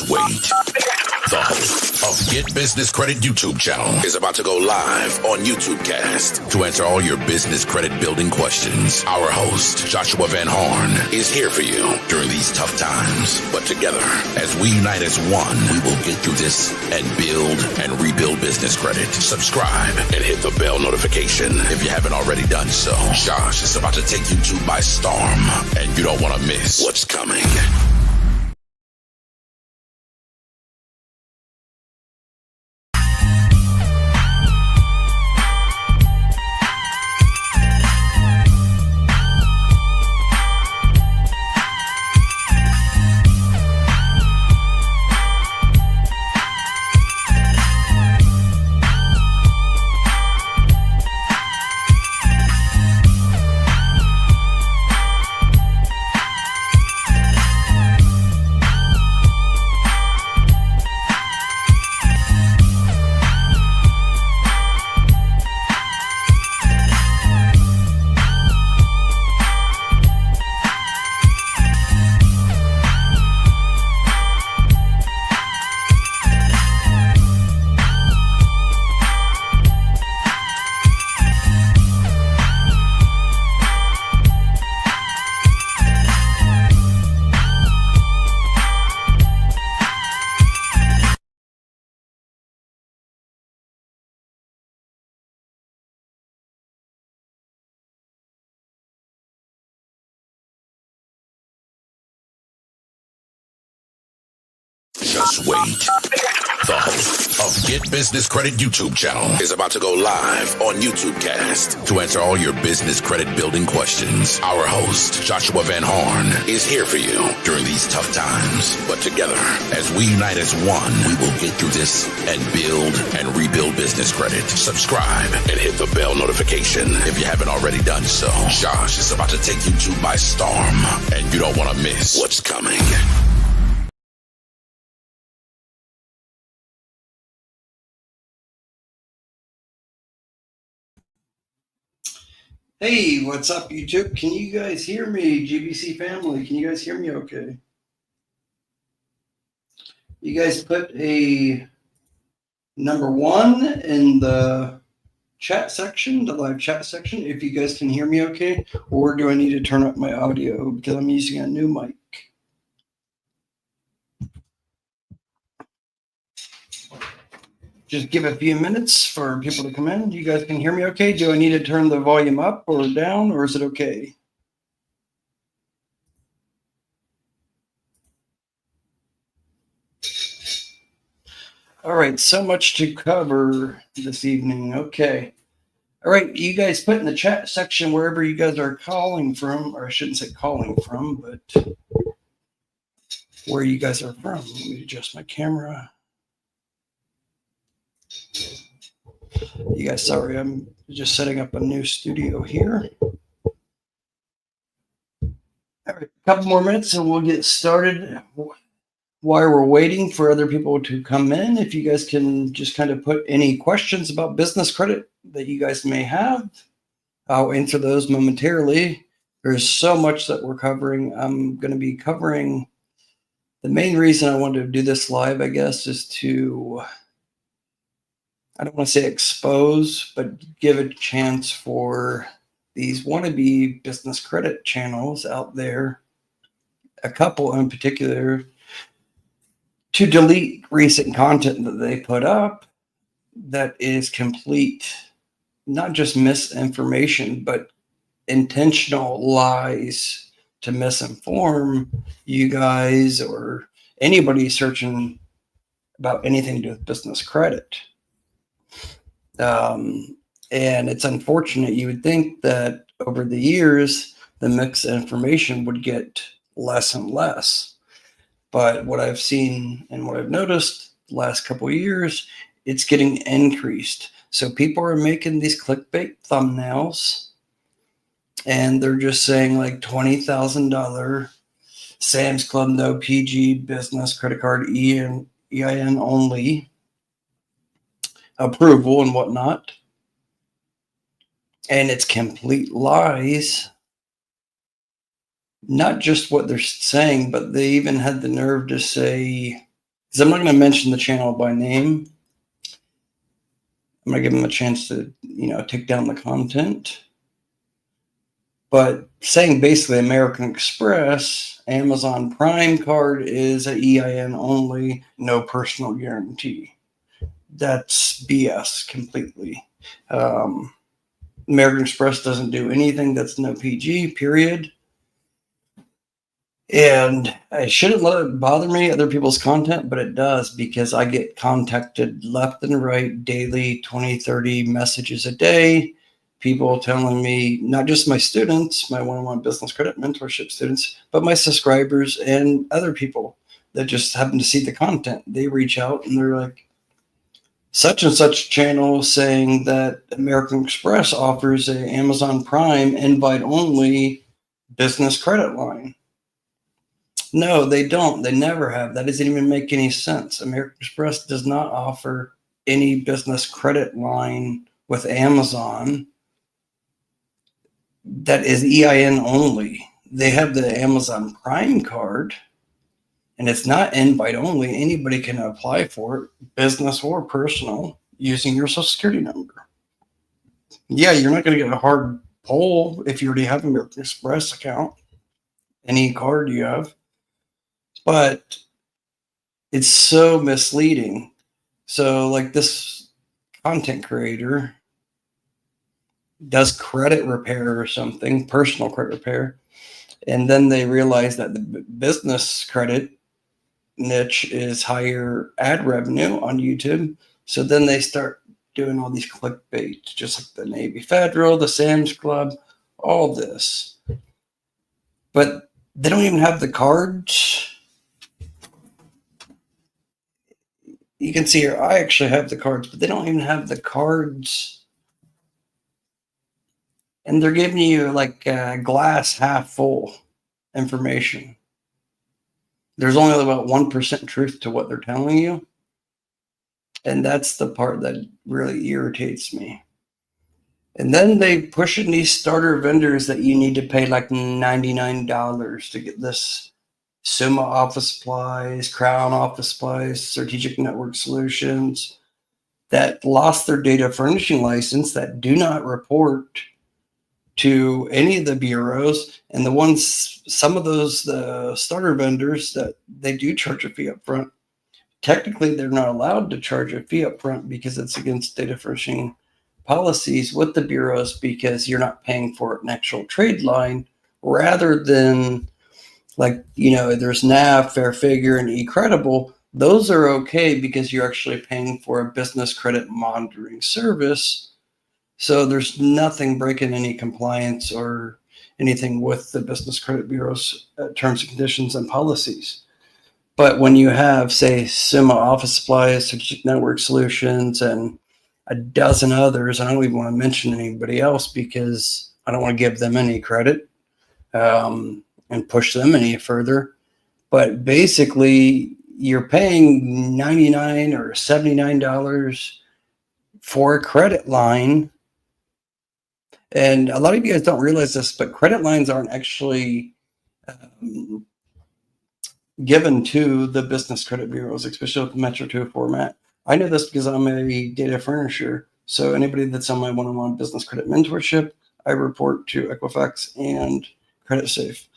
Just wait. The host of Get Business Credit YouTube channel is about to go live on YouTube Cast to answer all your business credit building questions. Our host, Joshua Van Horn, is here for you during these tough times. But together, as we unite as one, we will get through this and build and rebuild business credit. Subscribe and hit the bell notification if you haven't already done so. Josh is about to take YouTube by storm, and you don't want to miss what's coming. Just wait. The host of Get Business Credit YouTube channel is about to go live on YouTube Cast to answer all your business credit building questions. Our host, Joshua Van Horn, is here for you during these tough times. But together, as we unite as one, we will get through this and build and rebuild business credit. Subscribe and hit the bell notification if you haven't already done so. Josh is about to take YouTube by storm, and you don't want to miss what's coming. Hey, what's up, YouTube? Can you guys hear me? GBC family, can you guys hear me okay? You guys put a number 1 in the chat section, the live chat section, if you guys can hear me okay, or do I need to turn up my audio because I'm using a new mic? Just give a few minutes for people to come in. You guys can hear me okay? Do I need to turn the volume up or down, or is it okay? All right, so much to cover this evening. Okay. All right, you guys put in the chat section wherever you guys are calling from, or I shouldn't say calling from, but where you guys are from. Let me adjust my camera. You guys, sorry, I'm just setting up a new studio here. All right, a couple more minutes and we'll get started. While we're waiting for other people to come in, if you guys can just kind of put any questions about business credit that you guys may have, I'll answer those momentarily. There's so much that we're covering. I'm going to be covering, the main reason I wanted to do this live, I guess, is to, I don't want to say expose, but give a chance for these wannabe business credit channels out there, a couple in particular, to delete recent content that they put up that is complete, not just misinformation, but intentional lies to misinform you guys or anybody searching about anything to do with business credit. And it's unfortunate. You would think that over the years, the mix of information would get less and less. But what I've seen and what I've noticed the last couple of years, it's getting increased. So people are making these clickbait thumbnails and they're just saying like $20,000 Sam's Club, no PG, business, credit card, EIN only, approval and whatnot. And it's complete lies. Not just what they're saying, but they even had the nerve to say because I'm not going to mention the channel by name. I'm going to give them a chance to, take down the content. But saying basically American Express, Amazon Prime card is an EIN only, no personal guarantee. That's BS completely. American Express doesn't do anything that's no PG, period. And I shouldn't let it bother me, other people's content, but it does, because I get contacted left and right daily, 20, 30 messages a day. People telling me, not just my students, my one-on-one business credit mentorship students, but my subscribers and other people that just happen to see the content. They reach out and they're like, such and such channel saying that American Express offers a Amazon Prime invite only business credit line. No, they don't. They never have. That doesn't even make any sense. American Express does not offer any business credit line with Amazon that is EIN only. They have the Amazon Prime card, and it's not invite only. Anybody can apply for it, business or personal, using your social security number. Yeah, you're not going to get a hard pull if you already have an American Express account, any card you have. But it's so misleading. So, like, this content creator does credit repair or something, personal credit repair, and then they realize that the business credit niche is higher ad revenue on YouTube. So then they start doing all these clickbait, just like the Navy Federal, the Sam's Club, all this. But they don't even have the cards. You can see here, I actually have the cards, but they don't even have the cards. And they're giving you like glass half full information. There's only about 1% truth to what they're telling you. And that's the part that really irritates me. And then they push in these starter vendors that you need to pay like $99 to get this Summa office supplies, Crown office supplies, Strategic Network Solutions, that lost their data furnishing license, that do not report to any of the bureaus. And the ones, some of those starter vendors that they do charge a fee up front, technically they're not allowed to charge a fee up front because it's against data furnishing policies with the bureaus, because you're not paying for an actual trade line, rather than like, there's NAV, Fair Figure, and eCredible. Those are okay because you're actually paying for a business credit monitoring service. So there's nothing breaking any compliance or anything with the Business Credit Bureau's terms and conditions and policies. But when you have, say, Summa Office Supplies, Strategic Network Solutions, and a dozen others, I don't even want to mention anybody else because I don't want to give them any credit and push them any further. But basically, you're paying $99 or $79 for a credit line. And a lot of you guys don't realize this, but credit lines aren't actually given to the business credit bureaus, especially with the Metro 2 format. I know this because I'm a data furnisher. So anybody that's on my one-on-one business credit mentorship, I report to Equifax and CreditSafe.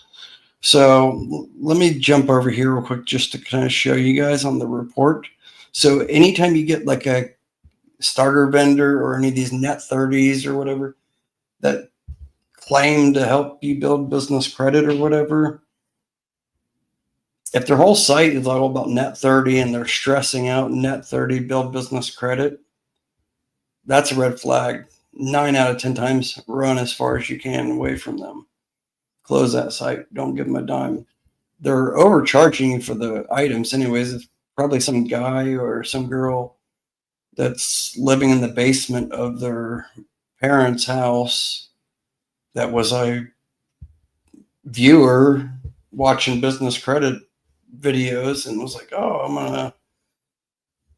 So let me jump over here real quick just to kind of show you guys on the report. So anytime you get like a starter vendor or any of these net 30s or whatever that claim to help you build business credit or whatever, if their whole site is all about net 30 and they're stressing out net 30 build business credit, that's a red flag. 9 out of 10 times, run as far as you can away from them. Close that site. Don't give them a dime. They're overcharging you for the items anyways. It's probably some guy or some girl that's living in the basement of their parents' house that was a viewer watching business credit videos and was like, oh, I'm gonna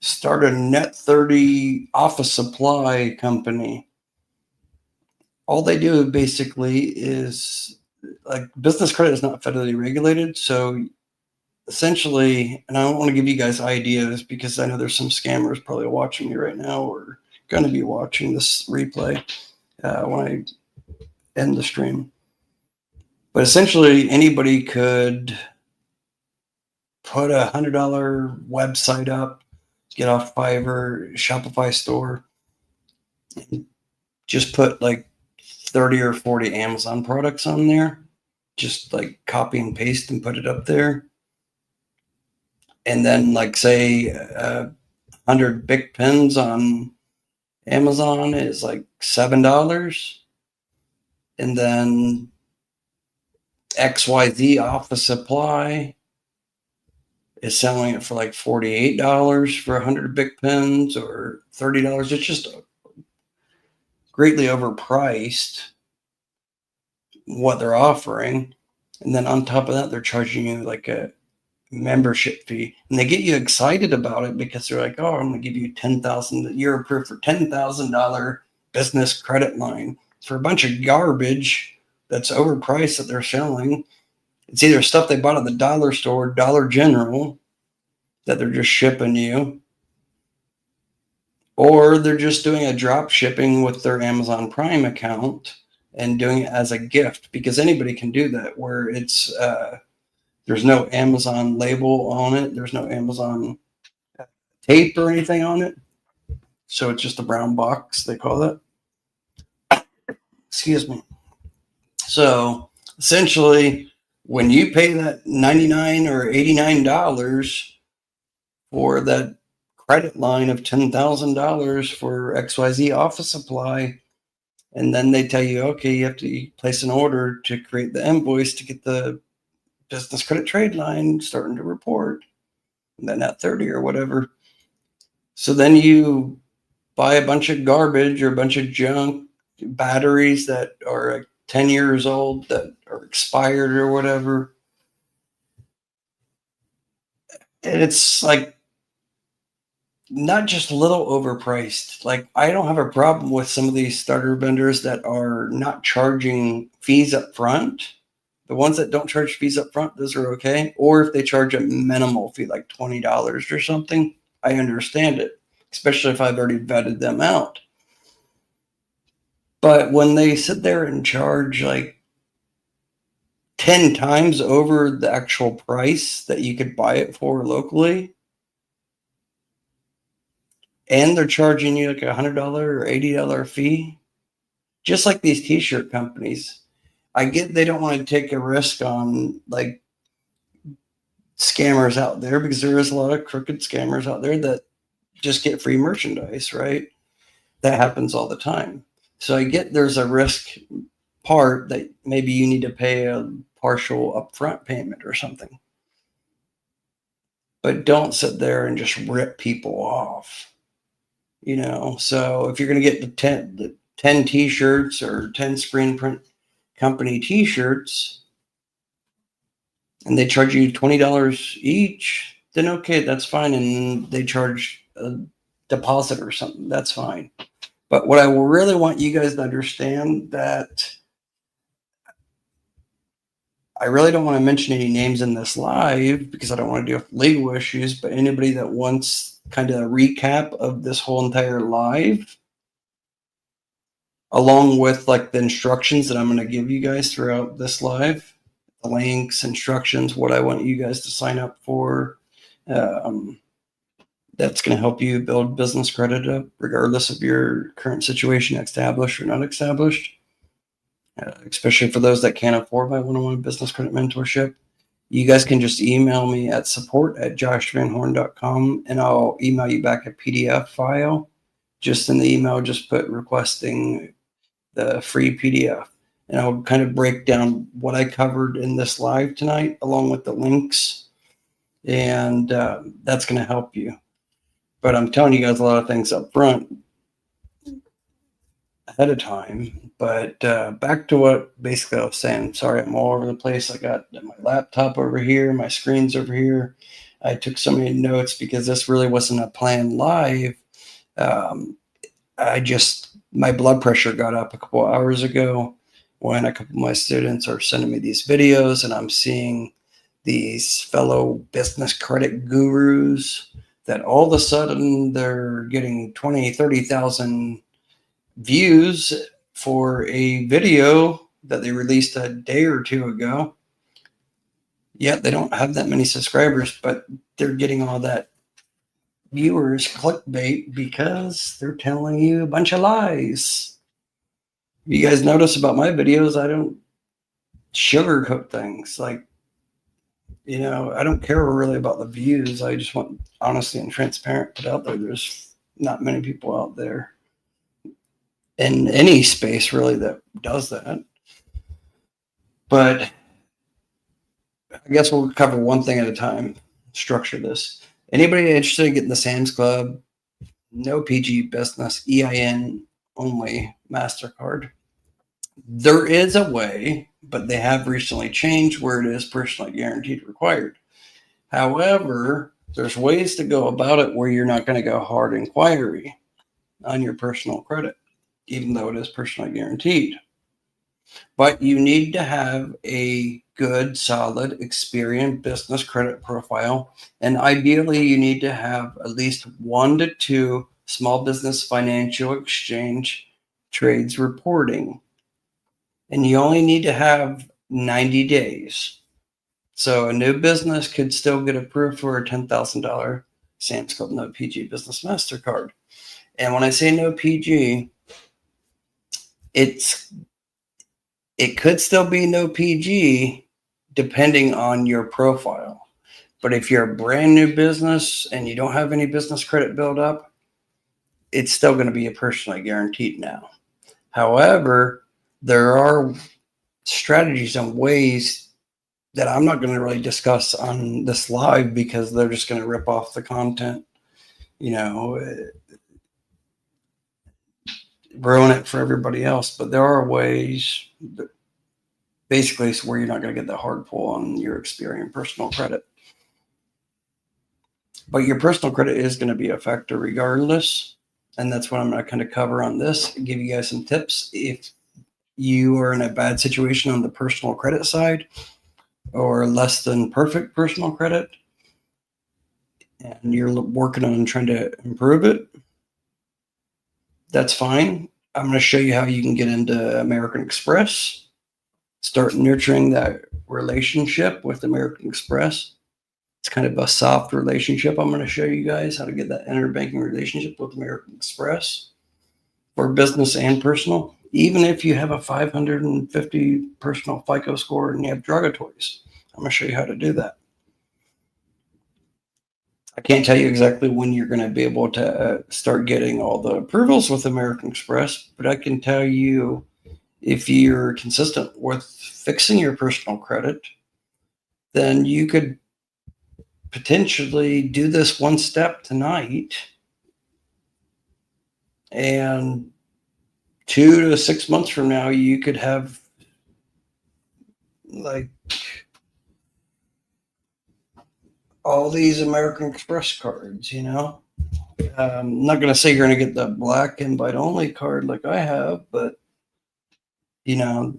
start a net 30 office supply company. All they do basically is, like, business credit is not federally regulated, so essentially, and I don't want to give you guys ideas because I know there's some scammers probably watching me right now or going to be watching this replay when I end the stream. But essentially, anybody could put $100 website up, get off Fiverr, Shopify store, and just put like 30 or 40 Amazon products on there. Just like copy and paste and put it up there. And then like say 100 Bic pens on Amazon is like $7. And then XYZ office supply is selling it for like $48 for 100 Bic pens or $30. It's just greatly overpriced what they're offering. And then on top of that, they're charging you like a membership fee, and they get you excited about it because they're like, oh, I'm going to give you $10,000. You're approved for $10,000 business credit line for a bunch of garbage that's overpriced that they're selling. It's either stuff they bought at the dollar store, Dollar General, that they're just shipping you, or they're just doing a drop shipping with their Amazon Prime account and doing it as a gift, because anybody can do that, where it's there's no Amazon label on it. There's no Amazon tape or anything on it. So it's just a brown box, they call it. Excuse me. So essentially, when you pay that $99 or $89 for that credit line of $10,000 for XYZ office supply, and then they tell you, okay, you have to place an order to create the invoice to get the business credit trade line starting to report, and then at 30 or whatever. So then you buy a bunch of garbage or a bunch of junk, batteries that are like 10 years old that are expired or whatever. And it's like not just a little overpriced. Like, I don't have a problem with some of these starter vendors that are not charging fees up front. The ones that don't charge fees up front, those are okay. Or if they charge a minimal fee, like $20 or something, I understand it, especially if I've already vetted them out. But when they sit there and charge like 10 times over the actual price that you could buy it for locally, and they're charging you like $100 or $80 fee, just like these t-shirt companies. I get they don't want to take a risk on like scammers out there, because there is a lot of crooked scammers out there that just get free merchandise, right? That happens all the time. So I get there's a risk part that maybe you need to pay a partial upfront payment or something. But don't sit there and just rip people off. You know, so if you're going to get the 10 t-shirts or 10 screen print company t-shirts and they charge you $20 each, then okay, that's fine. And they charge a deposit or something, that's fine. But what I really want you guys to understand, that I really don't want to mention any names in this live because I don't want to deal with legal issues, but anybody that wants kind of a recap of this whole entire live, along with like the instructions that I'm going to give you guys throughout this live, the links, instructions, what I want you guys to sign up for, that's going to help you build business credit up regardless of your current situation, established or not established. Especially for those that can't afford my one-on-one business credit mentorship, you guys can just email me at support@joshvanhorn.com and I'll email you back a PDF file. Just in the email, just put requesting the free PDF, and I'll kind of break down what I covered in this live tonight along with the links, and that's going to help you. But I'm telling you guys a lot of things up front ahead of time. But back to what basically I was saying. Sorry, I'm all over the place. I got my laptop over here, my screen's over here. I took so many notes because this really wasn't a planned live. My blood pressure got up a couple hours ago when a couple of my students are sending me these videos, and I'm seeing these fellow business credit gurus that all of a sudden they're getting 20, 30,000 views for a video that they released a day or two ago. Yet they don't have that many subscribers, but they're getting all that viewers clickbait because they're telling you a bunch of lies. You guys notice about my videos, I don't sugarcoat things. Like, you know, I don't care really about the views. I just want honesty and transparent put out there. There's not many people out there in any space really that does that. But I guess we'll cover one thing at a time. Structure this. Anybody interested in getting the Sam's Club, no PG business, EIN only MasterCard? There is a way, but they have recently changed where it is personally guaranteed required. However, there's ways to go about it where you're not going to go hard inquiry on your personal credit, even though it is personally guaranteed. But you need to have a good, solid, experienced business credit profile. And ideally, you need to have at least 1 to 2 small business financial exchange trades reporting. And you only need to have 90 days. So a new business could still get approved for a $10,000 Sam's Club No PG Business MasterCard. And when I say no PG, it could still be no PG depending on your profile. But if you're a brand new business and you don't have any business credit built up, it's still going to be a personally guaranteed now. However, there are strategies and ways that I'm not going to really discuss on this live because they're just going to rip off the content, you know, ruin it for everybody else. But there are ways that basically it's where you're not going to get the hard pull on your Experian personal credit. But your personal credit is going to be a factor regardless. And that's what I'm going to kind of cover on this, give you guys some tips. If you are in a bad situation on the personal credit side or less than perfect personal credit, and you're working on trying to improve it, that's fine. I'm going to show you how you can get into American Express, start nurturing that relationship with American Express. It's kind of a soft relationship. I'm going to show you guys how to get that interbanking relationship with American Express for business and personal, even if you have a 550 personal FICO score and you have drugatories. I'm going to show you how to do that. I can't tell you exactly when you're going to be able to start getting all the approvals with American Express, but I can tell you if you're consistent with fixing your personal credit, then you could potentially do this one step tonight, and 2 to 6 months from now, you could have like all these American Express cards, you know. I'm not going to say you're going to get the black invite only card like I have, but you know.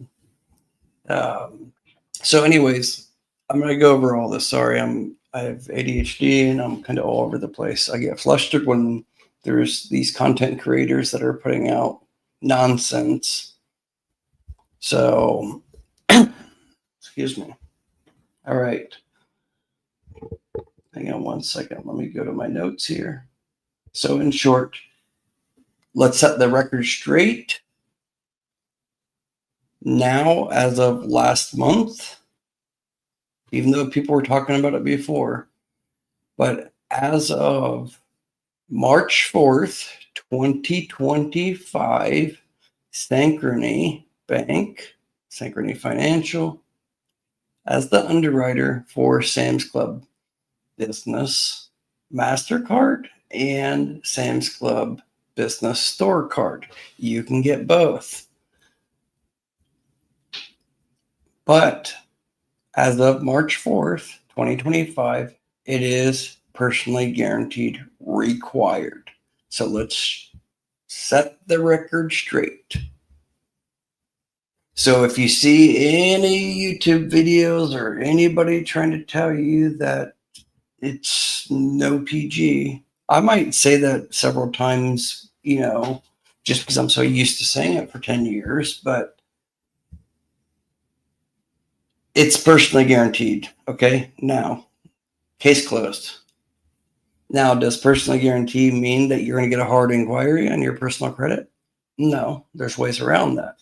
So anyways, I'm going to go over all this. Sorry, I have ADHD and I'm kind of all over the place. I get flustered when there's these content creators that are putting out nonsense. So, excuse me. All right. Hang on one second. Let me go to my notes here. So in short, let's set the record straight. Now, as of last month, even though people were talking about it before, but as of March 4th, 2025, Syncrony Bank, Syncrony Financial, as the underwriter for Sam's Club Business MasterCard and Sam's Club Business Store Card. You can get both. But as of March 4th, 2025, it is personally guaranteed required. So let's set the record straight. So if you see any YouTube videos or anybody trying to tell you that it's no PG, I might say that several times, just because I'm so used to saying it for 10 years, but it's personally guaranteed. Okay. Now, case closed. Now, does personally guarantee mean that you're going to get a hard inquiry on your personal credit? No, there's ways around that.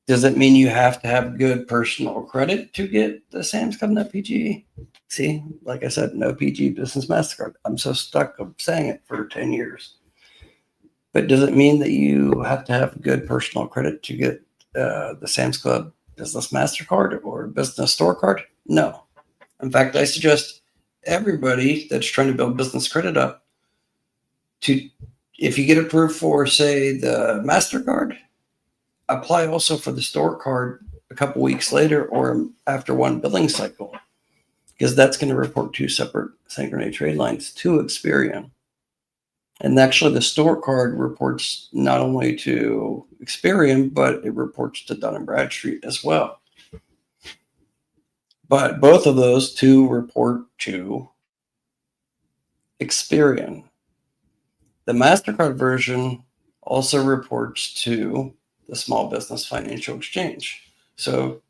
Does it mean you have to have good personal credit to get the Sam's Club Net PG? See, like I said, no PG Business MasterCard. I'm so stuck of saying it for 10 years. But does it mean that you have to have good personal credit to get the Sam's Club Business MasterCard or Business Store Card? No. In fact, I suggest everybody that's trying to build business credit up to, if you get approved for, say, the MasterCard, apply also for the store card a couple weeks later or after one billing cycle, because that's going to report two separate Syncrony trade lines to Experian. And actually the store card reports not only to Experian, but it reports to Dun & Bradstreet as well. But both of those two report to Experian. The MasterCard version also reports to the Small Business Financial Exchange. So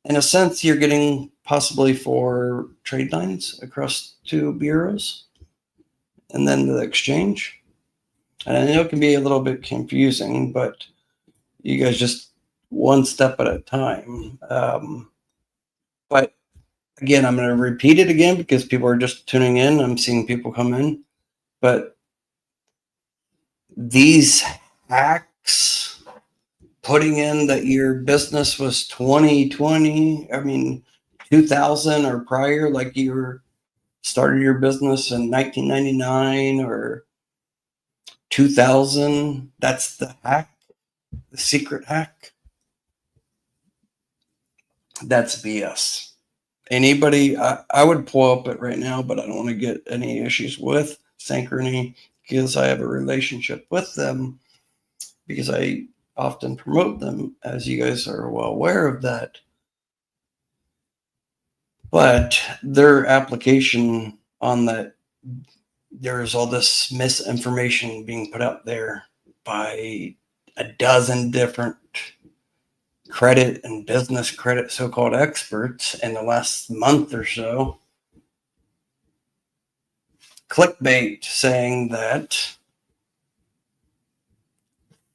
in a sense, you're getting possibly 4 trade lines across 2 bureaus and then the exchange. And I know it can be a little bit confusing, but you guys just one step at a time. But again, I'm going to repeat it again because people are just tuning in. I'm seeing people come in. But these hacks, putting in that your business was 2020, 2000 or prior, like you started your business in 1999 or 2000, that's the hack, the secret hack. That's BS. Anybody, I would pull up it right now, but I don't want to get any issues with Syncrony because I have a relationship with them, because I often promote them, as you guys are well aware of that. But their application on that, there's all this misinformation being put out there by a dozen different credit and business credit so-called experts in the last month or so. Clickbait saying that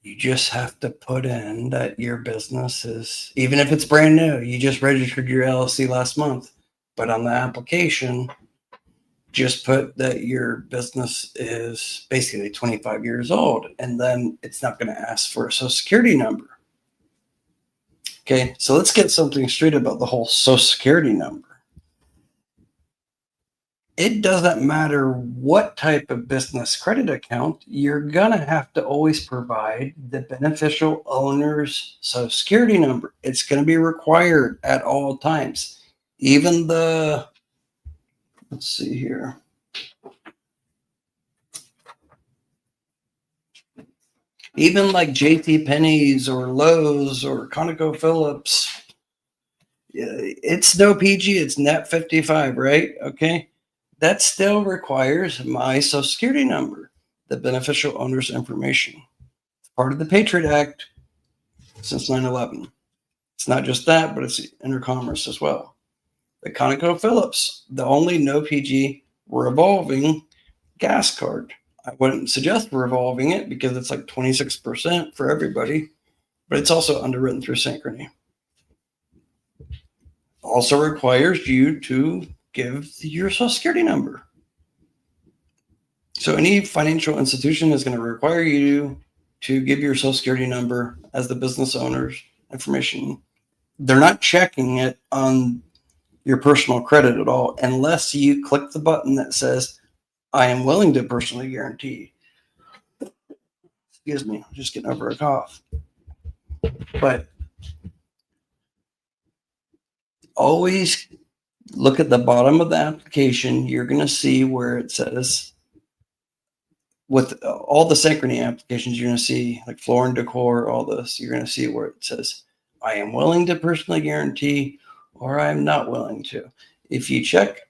you just have to put in that your business is, even if it's brand new, you just registered your LLC last month, but on the application, just put that your business is basically 25 years old, and then it's not going to ask for a social security number. Okay, so let's get something straight about the whole social security number. It doesn't matter what type of business credit account, you're going to have to always provide the beneficial owner's social security number. It's going to be required at all times. Even let's see here. Even like JT Penney's or Lowe's or ConocoPhillips, it's no PG, it's net 55, right? Okay. That still requires my social security number, the beneficial owner's information. It's part of the Patriot Act since 9/11. It's not just that, but it's intercommerce as well. The ConocoPhillips, the only no PG revolving gas card. I wouldn't suggest revolving it because it's like 26% for everybody, but it's also underwritten through Syncrony. Also requires you to give your social security number. So any financial institution is going to require you to give your social security number as the business owner's information. They're not checking it on your personal credit at all unless you click the button that says, I am willing to personally guarantee. Excuse me, I'm just getting over a cough. But always look at the bottom of the application. You're going to see where it says, with all the Syncrony applications, you're going to see like floor and decor, all this. You're going to see where it says I am willing to personally guarantee, or I am not willing to. If you check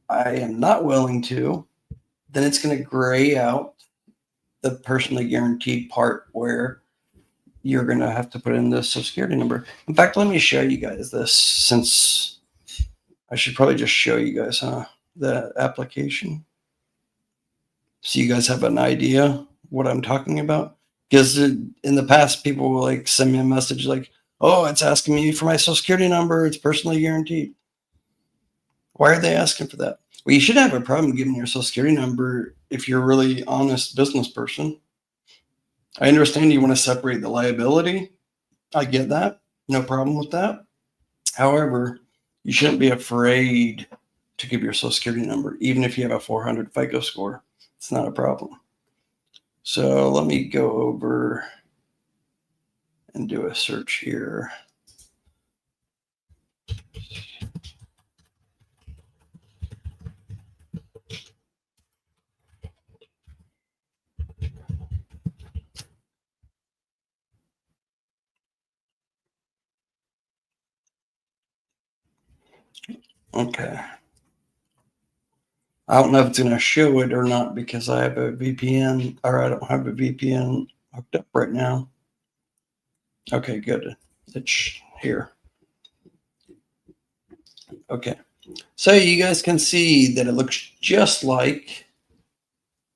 I am not willing to, then it's going to gray out the personally guaranteed part where you're going to have to put in the social security number. In fact, let me show you guys this, since I should probably just show you guys the application, so you guys have an idea what I'm talking about. Because in the past, people will like send me a message like, oh, it's asking me for my social security number. It's personally guaranteed. Why are they asking for that? Well, you shouldn't have a problem giving your social security number if you're a really honest business person. I understand you want to separate the liability. I get that. No problem with that. However, you shouldn't be afraid to give your social security number, even if you have a 400 FICO score. It's not a problem. So let me go over and do a search here. Okay. I don't know if it's going to show it or not because I have a VPN, or I don't have a VPN hooked up right now. Okay, good. It's here. Okay. So you guys can see that it looks just like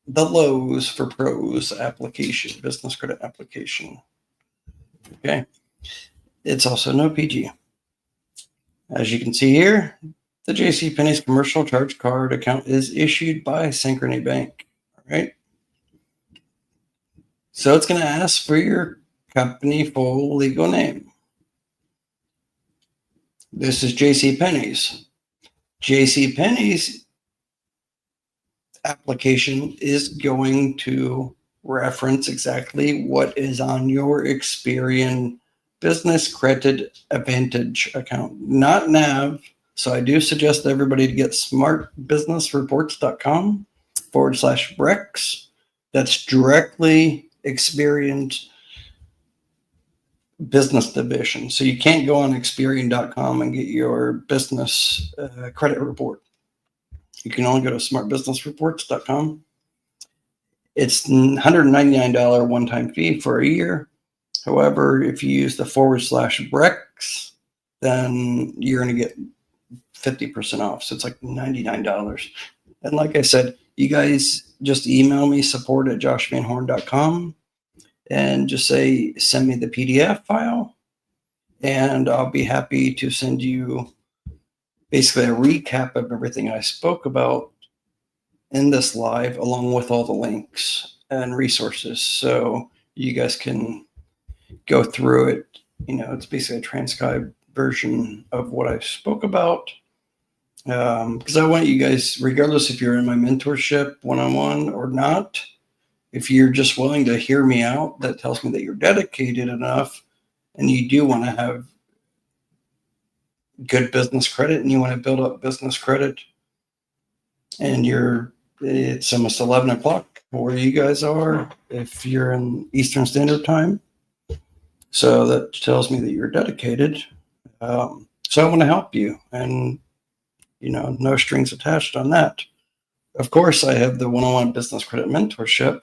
the Lowe's for Pros application, business credit application. Okay. It's also no PG. As you can see here, the JCPenney's commercial charge card account is issued by Syncrony Bank. All right. So it's going to ask for your company full legal name. This is JCPenney's. JCPenney's application is going to reference exactly what is on your Experian Business Credit Advantage account, not NAV. So I do suggest everybody to get smartbusinessreports.com/Brex. That's directly Experian business division. So you can't go on Experian.com and get your business credit report. You can only go to smartbusinessreports.com. It's $199 one-time fee for a year. However, if you use the /Brex, then you're going to get 50% off. So it's like $99. And like I said, you guys just email me, support@joshvanhorn.com, and just say, send me the PDF file, and I'll be happy to send you basically a recap of everything I spoke about in this live, along with all the links and resources. So you guys can go through it. You know, it's basically a transcribed version of what I spoke about. Because I want you guys, regardless if you're in my mentorship one-on-one or not, if you're just willing to hear me out, that tells me that you're dedicated enough and you do want to have good business credit and you want to build up business credit, and it's almost 11 o'clock where you guys are if you're in Eastern Standard Time. So that tells me that you're dedicated. So I want to help you, and no strings attached on that. Of course, I have the one-on-one business credit mentorship,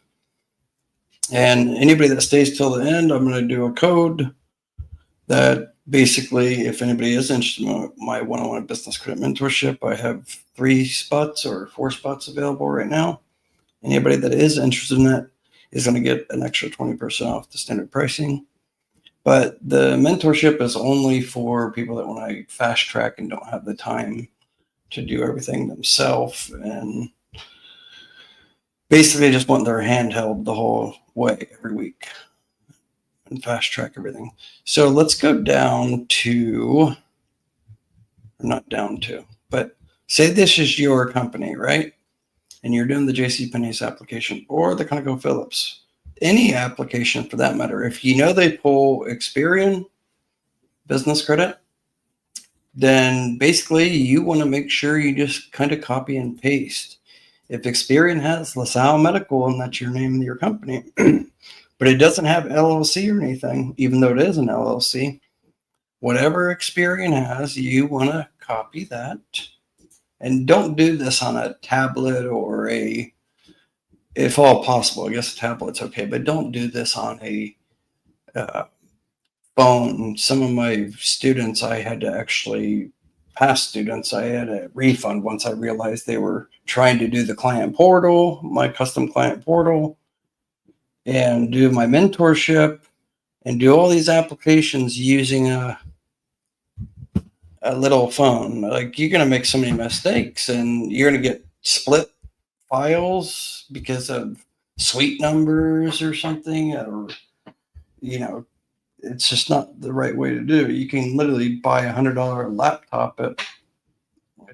and anybody that stays till the end, I'm going to do a code that basically, if anybody is interested in my one-on-one business credit mentorship, I have 3 spots or 4 spots available right now. Anybody that is interested in that is going to get an extra 20% off the standard pricing. But the mentorship is only for people that want to fast track and don't have the time to do everything themselves, and basically just want their hand held the whole way every week and fast track everything. So let's go down to, not down to, but say this is your company, right? And you're doing the JCPenney's application or the ConocoPhillips, any application for that matter. If you know they pull Experian business credit, then basically you want to make sure you just kind of copy and paste. If Experian has LaSalle Medical and that's your name of your company, but it doesn't have LLC or anything, even though it is an LLC. Whatever Experian has, you want to copy that. And don't do this on a tablet or if all possible, I guess a tablet's okay, but don't do this on a phone. Some of my students, I had to actually, past students, I had a refund once I realized they were trying to do the client portal, my custom client portal, and do my mentorship and do all these applications using a little phone. Like, you're going to make so many mistakes, and you're going to get split files because of suite numbers or something, or, it's just not the right way to do it. You can literally buy $100 laptop a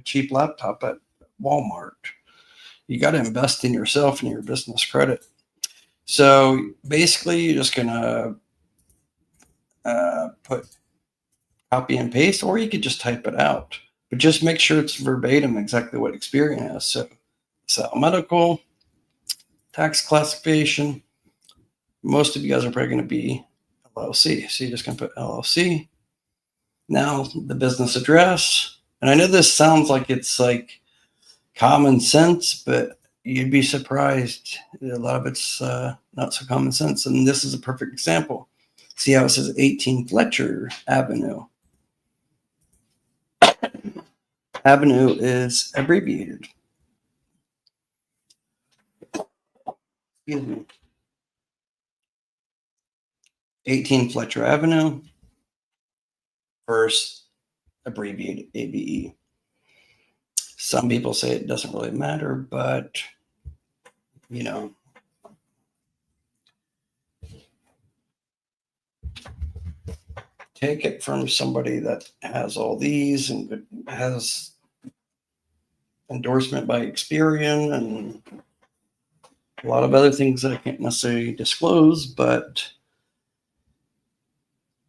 cheap laptop at Walmart. You got to invest in yourself and your business credit. So basically, you're just going to put copy and paste, or you could just type it out, but just make sure it's verbatim exactly what Experian has. So medical, tax classification, most of you guys are probably going to be LLC. So you're just going to put LLC. Now the business address. And I know this sounds like it's like common sense, but you'd be surprised. A lot of it's not so common sense. And this is a perfect example. See how it says 18 Fletcher Avenue. Avenue is abbreviated. Excuse me. 18 Fletcher Avenue, first abbreviated ABE. Some people say it doesn't really matter, but take it from somebody that has all these and has endorsement by Experian and a lot of other things that I can't necessarily disclose, but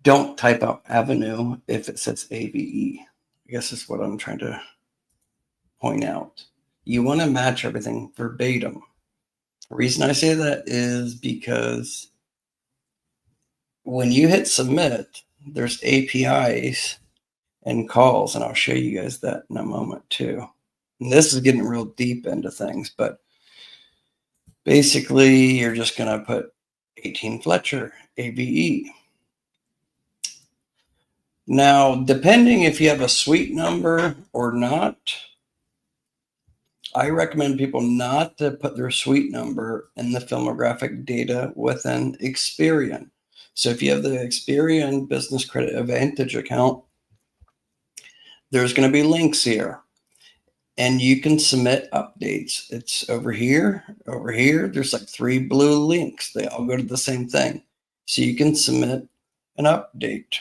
don't type out Avenue if it says AVE. I guess that's what I'm trying to point out. You want to match everything verbatim. The reason I say that is because when you hit submit, there's APIs and calls, and I'll show you guys that in a moment too. And this is getting real deep into things, but basically you're just going to put 18 Fletcher, AVE. Now, depending if you have a suite number or not, I recommend people not to put their suite number in the filmographic data within Experian. So if you have the Experian Business Credit Advantage account, there's going to be links here. And you can submit updates. It's over here, over here. There's like 3 blue links. They all go to the same thing. So you can submit an update.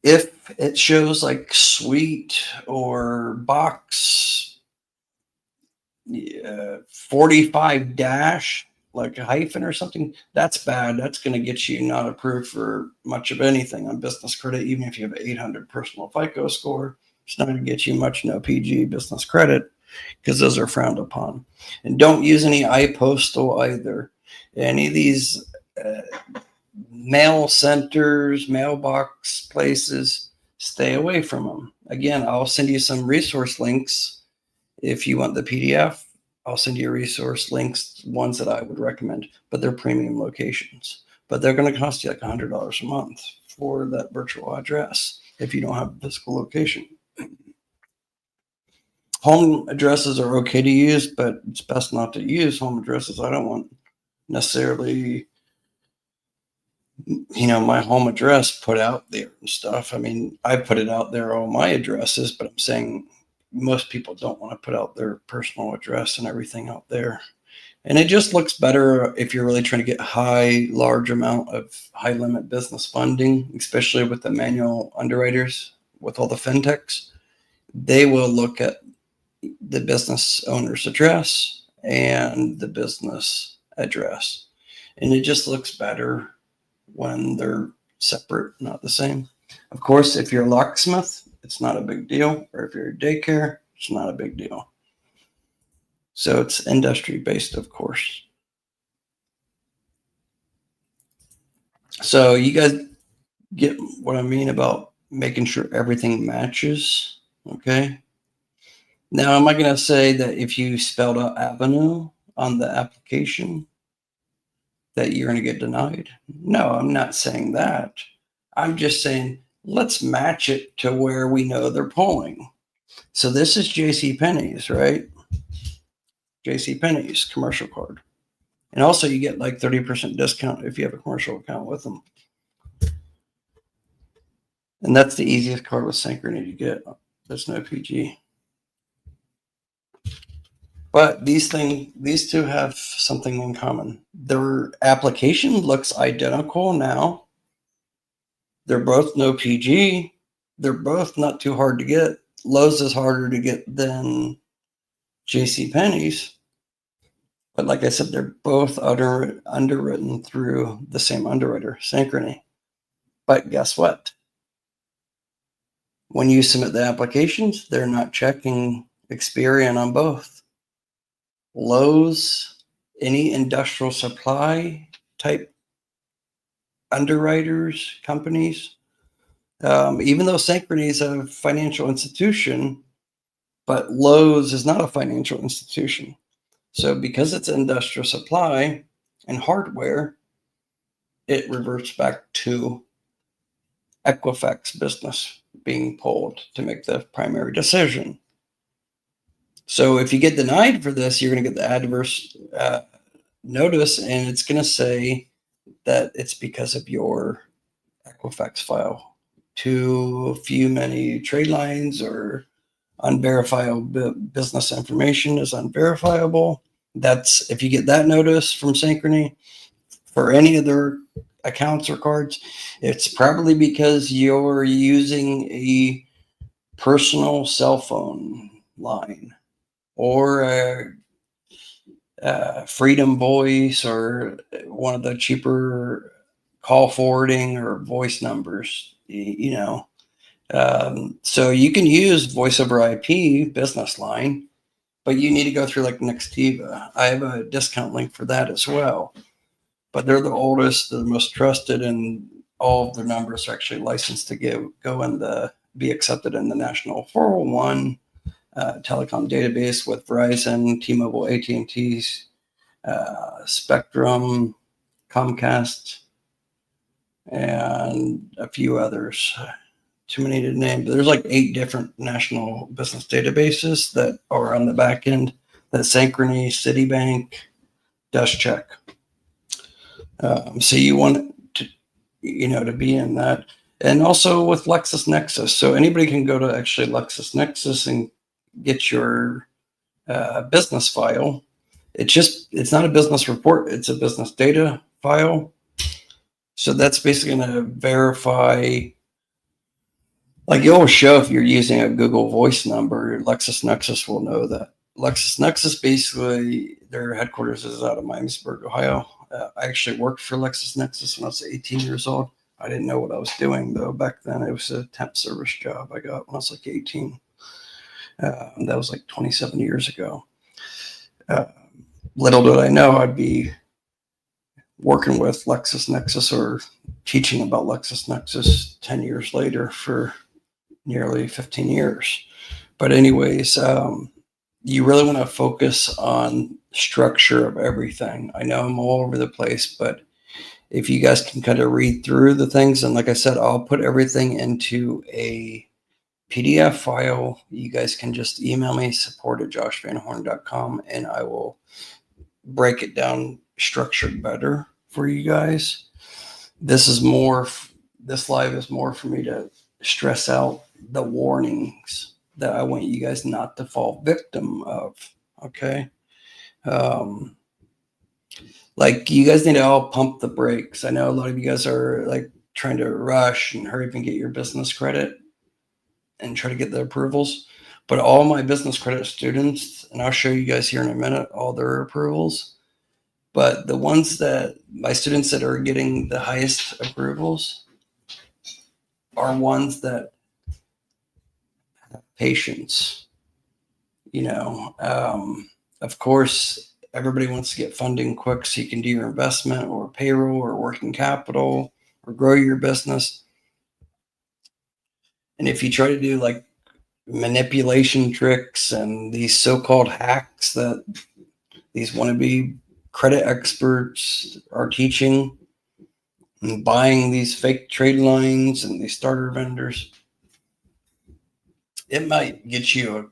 If it shows like suite or box 45 dash, like a hyphen or something, that's bad. That's going to get you not approved for much of anything on business credit. Even if you have an 800 personal FICO score, it's not going to get you much no PG business credit because those are frowned upon. And don't use any iPostal either. Any of these mail centers, mailbox places, stay away from them. Again, I'll send you some resource links. If you want the PDF, I'll send you resource links, ones that I would recommend, but they're premium locations. But they're going to cost you like $100 a month for that virtual address if you don't have a physical location. Home addresses are okay to use, but it's best not to use home addresses. I don't want necessarily my home address put out there and stuff. I mean, I put it out there, all my addresses, but I'm saying most people don't want to put out their personal address and everything out there. And it just looks better if you're really trying to get large amount of high limit business funding, especially with the manual underwriters, with all the fintechs. They will look at the business owner's address and the business address. And it just looks better when they're separate, not the same. Of course, if you're a locksmith, it's not a big deal. Or if you're a daycare, it's not a big deal. So it's industry based, of course. So you guys get what I mean about making sure everything matches. Okay. Now, am I going to say that if you spelled out avenue on the application, that you're going to get denied? No, I'm not saying that. I'm just saying let's match it to where we know they're pulling. So this is J.C. Penney's, right? J.C. Penney's commercial card. And also you get like 30% discount if you have a commercial account with them. And that's the easiest card with Syncrony to get. There's no PG. But these two have something in common. Their application looks identical now. They're both no PG. They're both not too hard to get. Lowe's is harder to get than J.C. Penney's. But like I said, they're both underwritten through the same underwriter, Syncrony. But guess what? When you submit the applications, they're not checking Experian on both. Lowe's, any industrial supply type underwriters, companies, even though Synchrony is a financial institution, but Lowe's is not a financial institution. So because it's industrial supply and hardware, it reverts back to Equifax business being pulled to make the primary decision. So if you get denied for this, you're going to get the adverse notice, and it's going to say that it's because of your Equifax file. Too many trade lines or unverifiable business information is unverifiable. That's if you get that notice from Syncrony for any of their accounts or cards, it's probably because you're using a personal cell phone line or a Freedom Voice or one of the cheaper call forwarding or voice numbers, so you can use voice over IP business line, but you need to go through like Nextiva. I have a discount link for that as well. But they're the oldest, the most trusted, and all of their numbers are actually licensed to be accepted in the National 401 telecom database with Verizon, T-Mobile, AT&T's, Spectrum, Comcast, and a few others. Too many to name, but there's like 8 different national business databases that are on the back end that Syncrony, Citibank does check. So you want to be in that. And also with LexisNexis. So anybody can go to actually LexisNexis and get your business file. It's not a business report. It's a business data file. So that's basically going to verify, like it will show if you're using a Google Voice number, LexisNexis will know that. LexisNexis, basically, their headquarters is out of Miamisburg, Ohio. I actually worked for LexisNexis when I was 18 years old. I didn't know what I was doing, though. Back then, it was a temp service job I got when I was like 18. That was like 27 years ago. Little did I know I'd be working with LexisNexis or teaching about LexisNexis 10 years later for nearly 15 years. But anyways, you really want to focus on structure of everything. I know I'm all over the place, but if you guys can kind of read through the things, and like I said, I'll put everything into a PDF file. You guys can just email me, support@joshvanhorn.com, and I will break it down structured better for you guys. This live is more for me to stress out the warnings that I want you guys not to fall victim of. Okay. Like you guys need to all pump the brakes. I know a lot of you guys are like trying to rush and hurry up and get your business credit and try to get the approvals. But all my business credit students, and I'll show you guys here in a minute, all their approvals. But the ones that my students that are getting the highest approvals are ones that have patience. Of course, everybody wants to get funding quick so you can do your investment or payroll or working capital or grow your business. And if you try to do like manipulation tricks and these so-called hacks that these wannabe credit experts are teaching, and buying these fake trade lines and these starter vendors, it might get you a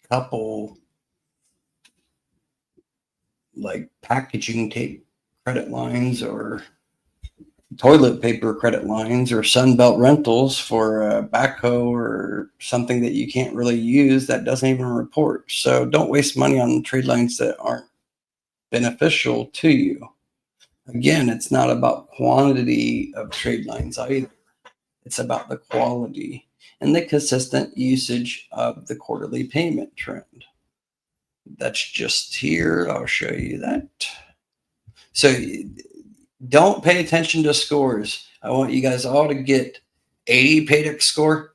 couple like packaging tape credit lines or toilet paper credit lines or Sunbelt rentals for a backhoe or something that you can't really use that doesn't even report. So don't waste money on trade lines that aren't beneficial to you. Again, it's not about quantity of trade lines either. It's about the quality and the consistent usage of the quarterly payment trend. That's just here. I'll show you that. So don't pay attention to scores. I want you guys all to get 80 Paydex score.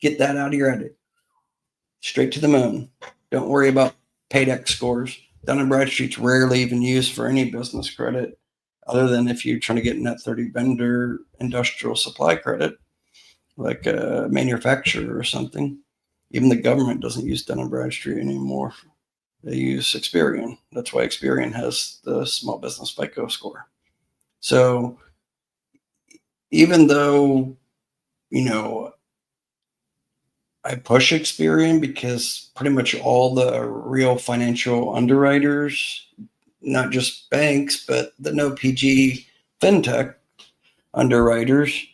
Get that out of your head. Straight to the moon. Don't worry about Paydex scores. Dun & Bradstreet's rarely even used for any business credit other than if you're trying to get net 30 vendor industrial supply credit, like a manufacturer or something. Even the government doesn't use Dun & Bradstreet anymore. They use Experian. That's why Experian has the small business FICO score. So even though, I push Experian because pretty much all the real financial underwriters, not just banks, but the no PG fintech underwriters,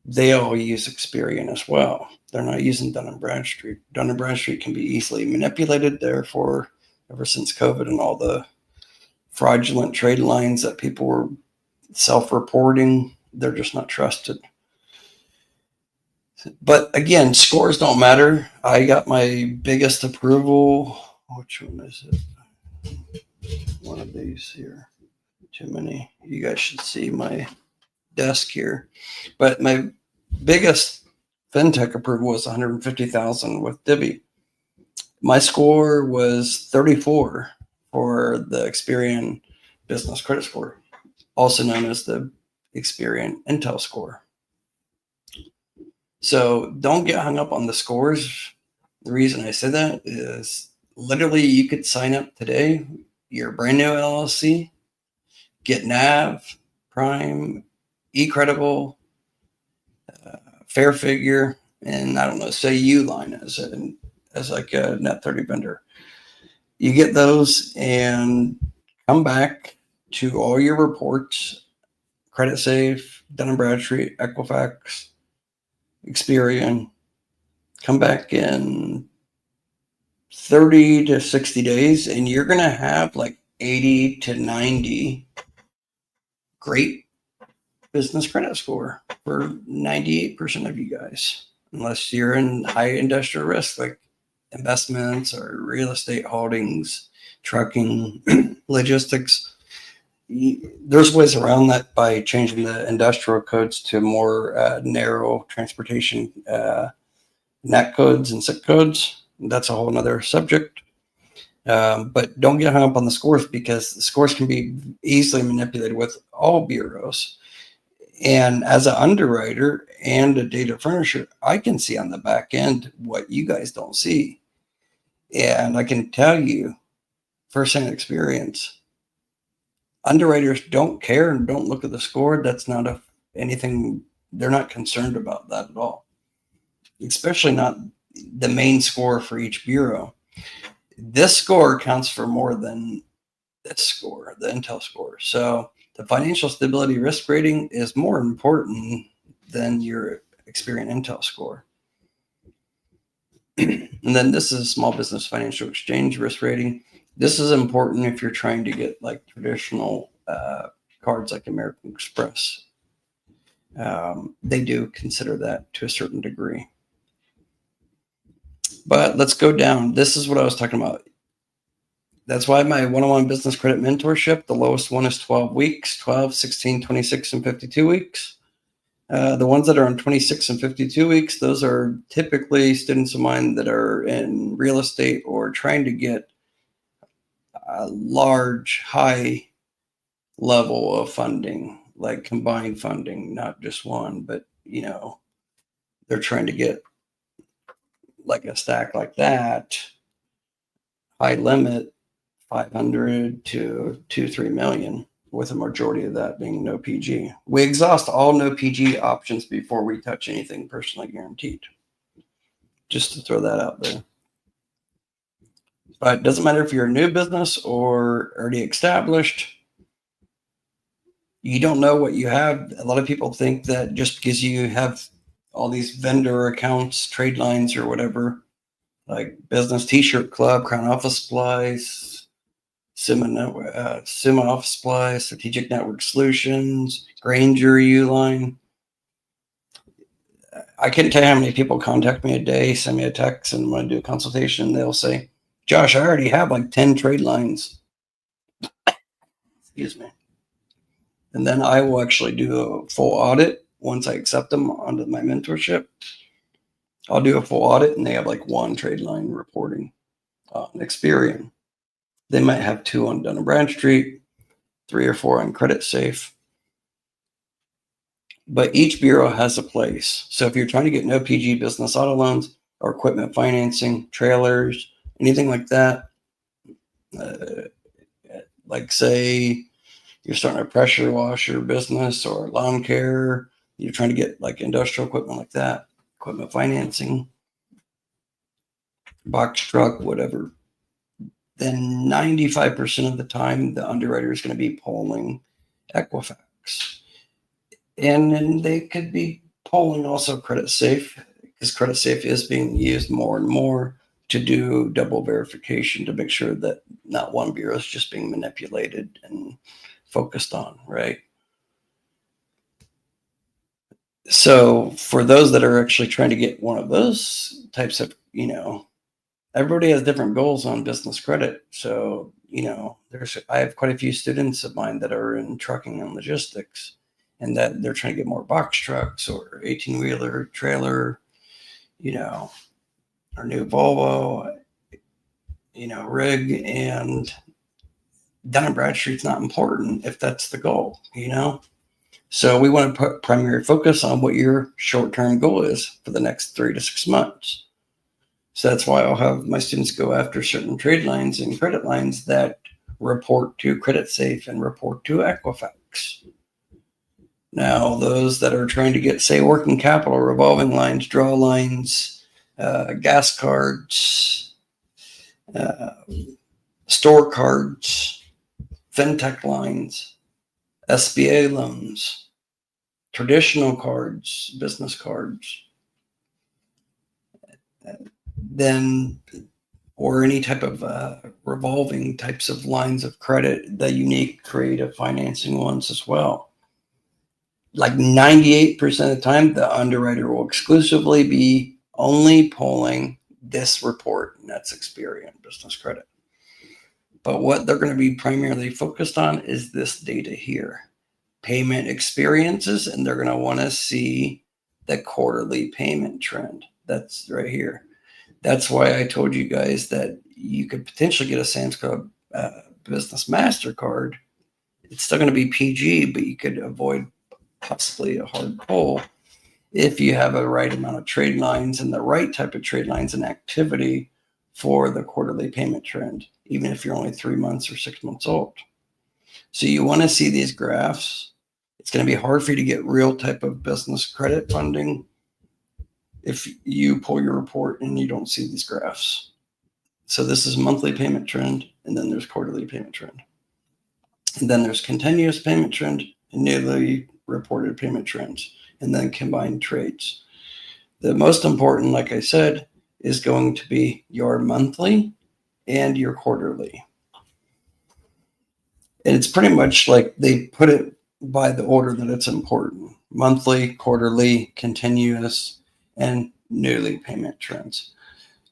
they all use Experian as well. They're not using Dun & Bradstreet. Dun & Bradstreet can be easily manipulated. Therefore, ever since COVID and all the fraudulent trade lines that people were self-reporting, they're just not trusted. But again, scores don't matter. I got my biggest approval. Which one is it? One of these here. Too many. You guys should see my desk here. But my biggest fintech approval was 150,000 with Divvy. My score was 34 for the Experian Business Credit Score, also known as the Experian Intel Score. So don't get hung up on the scores. The reason I say that is literally you could sign up today. You're a brand new LLC, get NAV, Prime, eCredible, Fair Figure, and I don't know, say Uline as like a net 30 vendor. You get those and come back to all your reports, Credit Safe, Dun & Bradstreet, Equifax, Experian. Come back in 30 to 60 days and you're going to have like 80 to 90 great business credit score for 98% of you guys, unless you're in high industrial risk like investments or real estate holdings, trucking, logistics. There's ways around that by changing the industrial codes to more narrow transportation NAC codes and SIC codes. That's a whole nother subject. But don't get hung up on the scores because the scores can be easily manipulated with all bureaus. And as an underwriter and a data furnisher, I can see on the back end what you guys don't see. And I can tell you firsthand experience, underwriters don't care and don't look at the score. That's not anything. They're not concerned about that at all, especially not the main score for each bureau. This score counts for more than this score, the Intel score. So the financial stability risk rating is more important than your Experian Intel score. And then this is a small business financial exchange risk rating. This is important if you're trying to get like traditional cards like American Express. They do consider that to a certain degree. But let's go down. This is what I was talking about. That's why my one-on-one business credit mentorship, the lowest one is 12 weeks, 12, 16, 26, and 52 weeks. The ones that are on 26 and 52 weeks, those are typically students of mine that are in real estate or trying to get a large, high level of funding, like combined funding, not just one, but they're trying to get like a stack like that, high limit, 500 to 3 million, with a majority of that being no PG. We exhaust all no PG options before we touch anything personally guaranteed. Just to throw that out there. But it doesn't matter if you're a new business or already established. You don't know what you have. A lot of people think that just because you have all these vendor accounts, trade lines, or whatever, like Business T-shirt Club, Crown Office Supplies, Sima Office Supplies, Strategic Network Solutions, Granger Uline. I couldn't tell you how many people contact me a day, send me a text, and want to do a consultation. They'll say, Josh, I already have like 10 trade lines. Excuse me. And then I will actually do a full audit once I accept them onto my mentorship. I'll do a full audit, and they have like one trade line reporting on Experian. They might have 2 on Dun & Bradstreet, 3 or 4 on Credit Safe. But each bureau has a place. So if you're trying to get no PG business auto loans or equipment financing, trailers, anything like that, like say you're starting a pressure washer business or lawn care, you're trying to get like industrial equipment like that, equipment financing, box truck, whatever, then 95% of the time the underwriter is going to be pulling Equifax. And then they could be pulling also Credit Safe, because Credit Safe is being used more and more to do double verification to make sure that not one bureau is just being manipulated and focused on, right? So for those that are actually trying to get one of those types of, everybody has different goals on business credit. So, I have quite a few students of mine that are in trucking and logistics, and that they're trying to get more box trucks or 18-wheeler trailer, our new Volvo, rig, and Dun & Bradstreet's not important if that's the goal, So we want to put primary focus on what your short-term goal is for the next 3 to 6 months. So that's why I'll have my students go after certain trade lines and credit lines that report to Credit Safe and report to Equifax. Now, those that are trying to get, say, working capital, revolving lines, draw lines, gas cards, store cards, fintech lines, SBA loans, traditional cards, business cards, then, or any type of revolving types of lines of credit, the unique creative financing ones as well. Like 98% of the time, the underwriter will exclusively be only pulling this report, and that's Experian business credit. But what they're going to be primarily focused on is this data here, payment experiences, and they're going to want to see the quarterly payment trend. That's right here. That's why I told you guys that you could potentially get a Sam's Club Business MasterCard. It's still going to be PG, but you could avoid possibly a hard pull if you have a right amount of trade lines and the right type of trade lines and activity for the quarterly payment trend, even if you're only 3 months or 6 months old. So you want to see these graphs. It's going to be hard for you to get real type of business credit funding if you pull your report and you don't see these graphs. So this is monthly payment trend, and then there's quarterly payment trend. And then there's continuous payment trend and newly reported payment trends, and then combined trades. The most important, like I said, is going to be your monthly and your quarterly. And it's pretty much like they put it by the order that it's important: monthly, quarterly, continuous, and newly payment trends.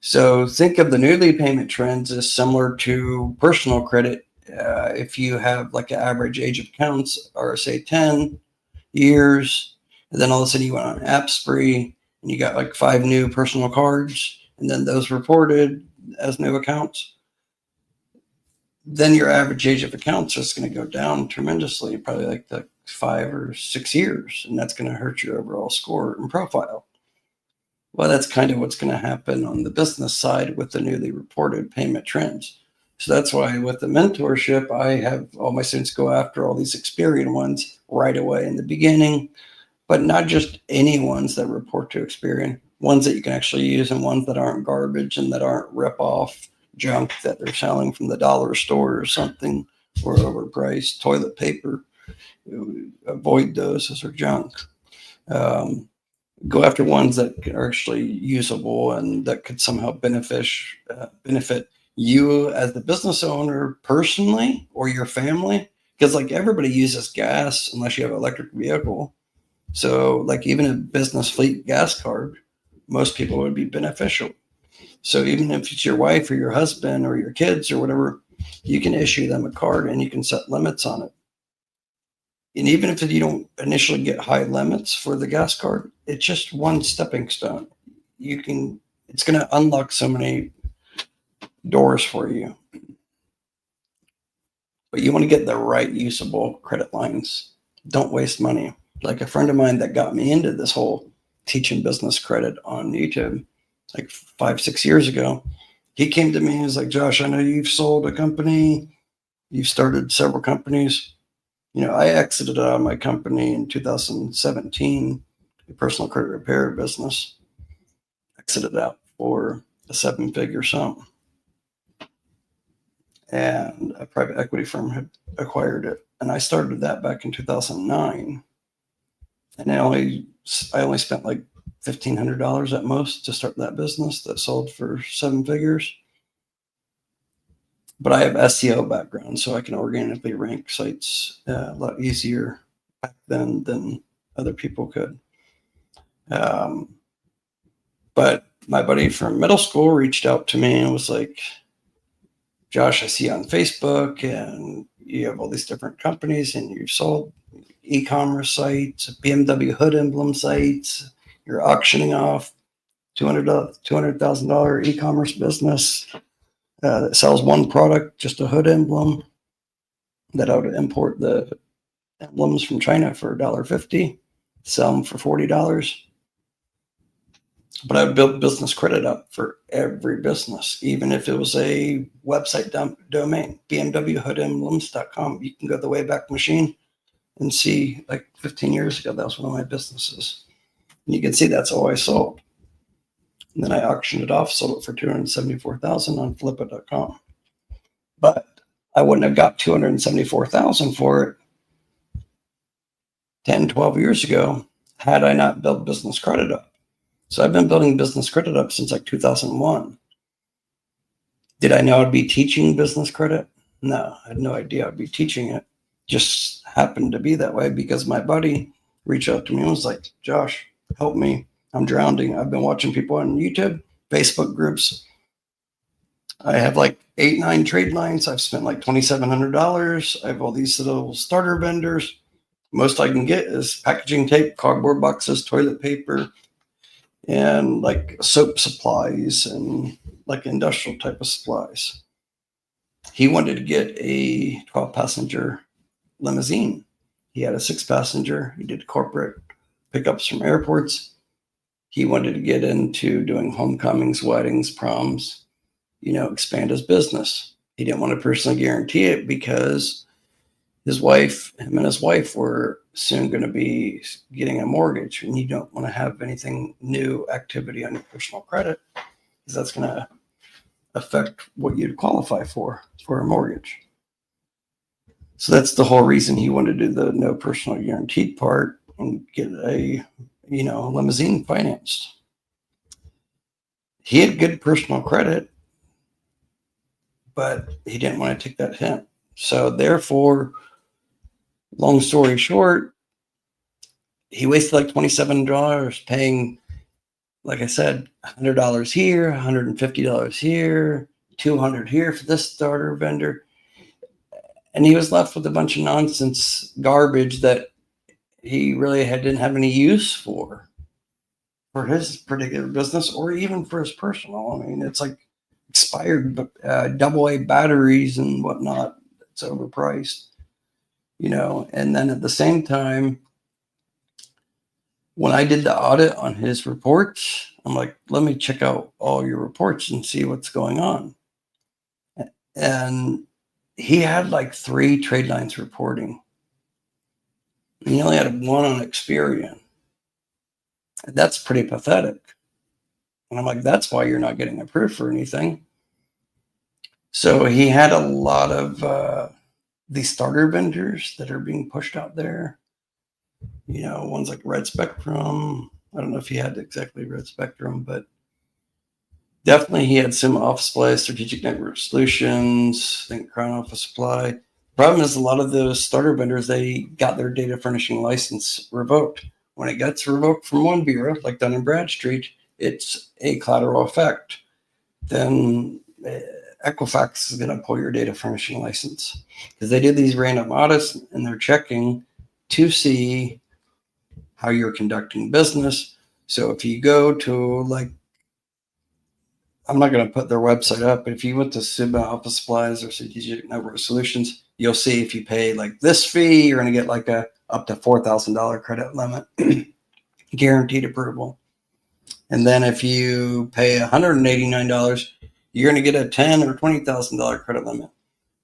So think of the newly payment trends as similar to personal credit. If you have like an average age of accounts, or say 10 years, and then all of a sudden you went on an app spree and you got like 5 new personal cards, and then those reported as new accounts, then your average age of accounts is going to go down tremendously, probably like the 5 or 6 years, and that's going to hurt your overall score and profile. Well, that's kind of what's going to happen on the business side with the newly reported payment trends. So that's why with the mentorship, I have all my students go after all these experienced ones right away in the beginning, but not just any ones that report to Experian, ones that you can actually use and ones that aren't garbage and that aren't rip-off junk that they're selling from the dollar store or something, or overpriced toilet paper. Avoid those are junk. Go after ones that are actually usable and that could somehow benefit you as the business owner personally or your family. Because like everybody uses gas unless you have an electric vehicle. So like even a business fleet gas card, most people would be beneficial. So even if it's your wife or your husband or your kids or whatever, you can issue them a card and you can set limits on it. And even if you don't initially get high limits for the gas card, it's just one stepping stone. It's going to unlock so many doors for you. But you want to get the right usable credit lines. Don't waste money. Like a friend of mine that got me into this whole teaching business credit on YouTube, like 5-6 years ago, he came to me and was like, Josh, I know you've sold a company. You've started several companies. I exited out of my company in 2017, a personal credit repair business. Exited out for a 7-figure sum. And a private equity firm had acquired it. And I started that back in 2009. And I only spent like $1,500 at most to start that business that sold for 7 figures. But I have SEO background, so I can organically rank sites a lot easier back then than other people could. But my buddy from middle school reached out to me and was like, Josh, I see you on Facebook and you have all these different companies and you've sold e-commerce sites, BMW hood emblem sites. You're auctioning off $200,000 e-commerce business that sells one product, just a hood emblem, that I would import the emblems from China for $1.50, sell them for $40. But I would build business credit up for every business, even if it was a website domain, bmwhoodemblems.com. You can go the Wayback Machine and see, like 15 years ago, that was one of my businesses. And you can see that's all I sold. And then I auctioned it off, sold it for $274,000 on flippa.com. But I wouldn't have got $274,000 for it 10, 12 years ago had I not built business credit up. So I've been building business credit up since like 2001. Did I know I'd be teaching business credit? No, I had no idea I'd be teaching it. Just happened to be that way because my buddy reached out to me and was like, Josh, help me. I'm drowning. I've been watching people on YouTube, Facebook groups. I have like 8-9 trade lines. I've spent like $2,700. I have all these little starter vendors. Most I can get is packaging tape, cardboard boxes, toilet paper, and like soap supplies and like industrial type of supplies. He wanted to get a 12-passenger limousine. He had a 6-passenger. He did corporate pickups from airports. He wanted to get into doing homecomings, weddings, proms, expand his business. He didn't want to personally guarantee it because him and his wife were soon going to be getting a mortgage, and you don't want to have anything new activity on your personal credit because that's going to affect what you'd qualify for a mortgage. So that's the whole reason he wanted to do the no personal guaranteed part and get a limousine financed. He had good personal credit, but he didn't want to take that hit. So therefore, long story short, he wasted like $27 paying, like I said, $100 here, $150 here, $200 here for this starter vendor. And he was left with a bunch of nonsense garbage that he really didn't have any use for his particular business or even for his personal. I mean, it's like expired AA batteries and whatnot. It's overpriced. and then at the same time, when I did the audit on his reports, I'm like, let me check out all your reports and see what's going on. And he had like 3 trade lines reporting. And he only had 1 on Experian. And that's pretty pathetic. And I'm like, that's why you're not getting approved for anything. So he had a lot of these starter vendors that are being pushed out there. Ones like Red Spectrum. I don't know if he had exactly Red Spectrum, but definitely he had some Office Supply, Strategic Network Solutions, I think Crown Office Supply. Problem is, a lot of those starter vendors, they got their data furnishing license revoked. When it gets revoked from one bureau, like Dun & Bradstreet, it's a collateral effect. Then Equifax is going to pull your data furnishing license because they do these random audits and they're checking to see how you're conducting business. So if you go to, like, I'm not going to put their website up, but if you went to Sigma Office Supplies or Strategic Network Solutions, you'll see if you pay like this fee, you're going to get like a up to $4,000 credit limit, guaranteed approval. And then if you pay $189, you're going to get a $10,000 or $20,000 credit limit.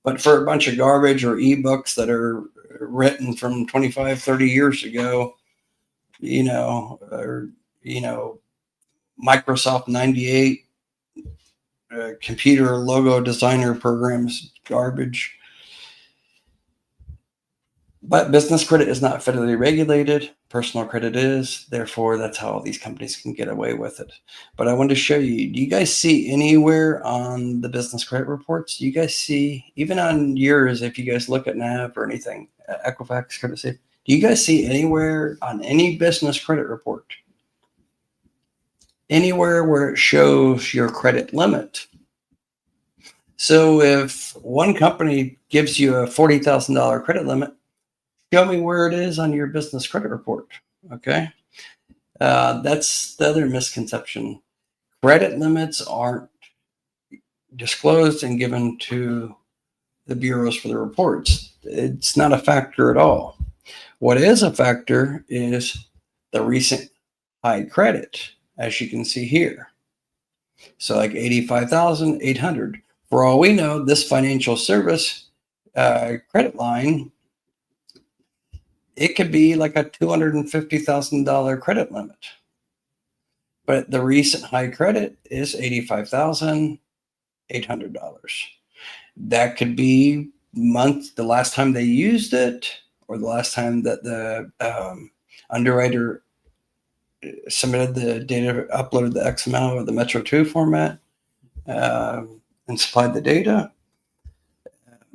But for a bunch of garbage or ebooks that are written from 25, 30 years ago, Microsoft 98 computer logo designer programs, garbage. But business credit is not federally regulated. Personal credit is. Therefore, that's how all these companies can get away with it. But I wanted to show you, do you guys see anywhere on the business credit reports? Do you guys see, even on yours, if you guys look at NAV or anything, Equifax, Credit Safe, do you guys see anywhere on any business credit report, anywhere where it shows your credit limit? So if one company gives you a $40,000 credit limit, show me where it is on your business credit report. Okay. That's the other misconception. Credit limits aren't disclosed and given to the bureaus for the reports. It's not a factor at all. What is a factor is the recent high credit, as you can see here. So like 85,800. For all we know, this financial service credit line, it could be like a $250,000 credit limit. But the recent high credit is $85,800. That could be the last time they used it, or the last time that the underwriter submitted the data, uploaded the XML or the Metro 2 format, and supplied the data.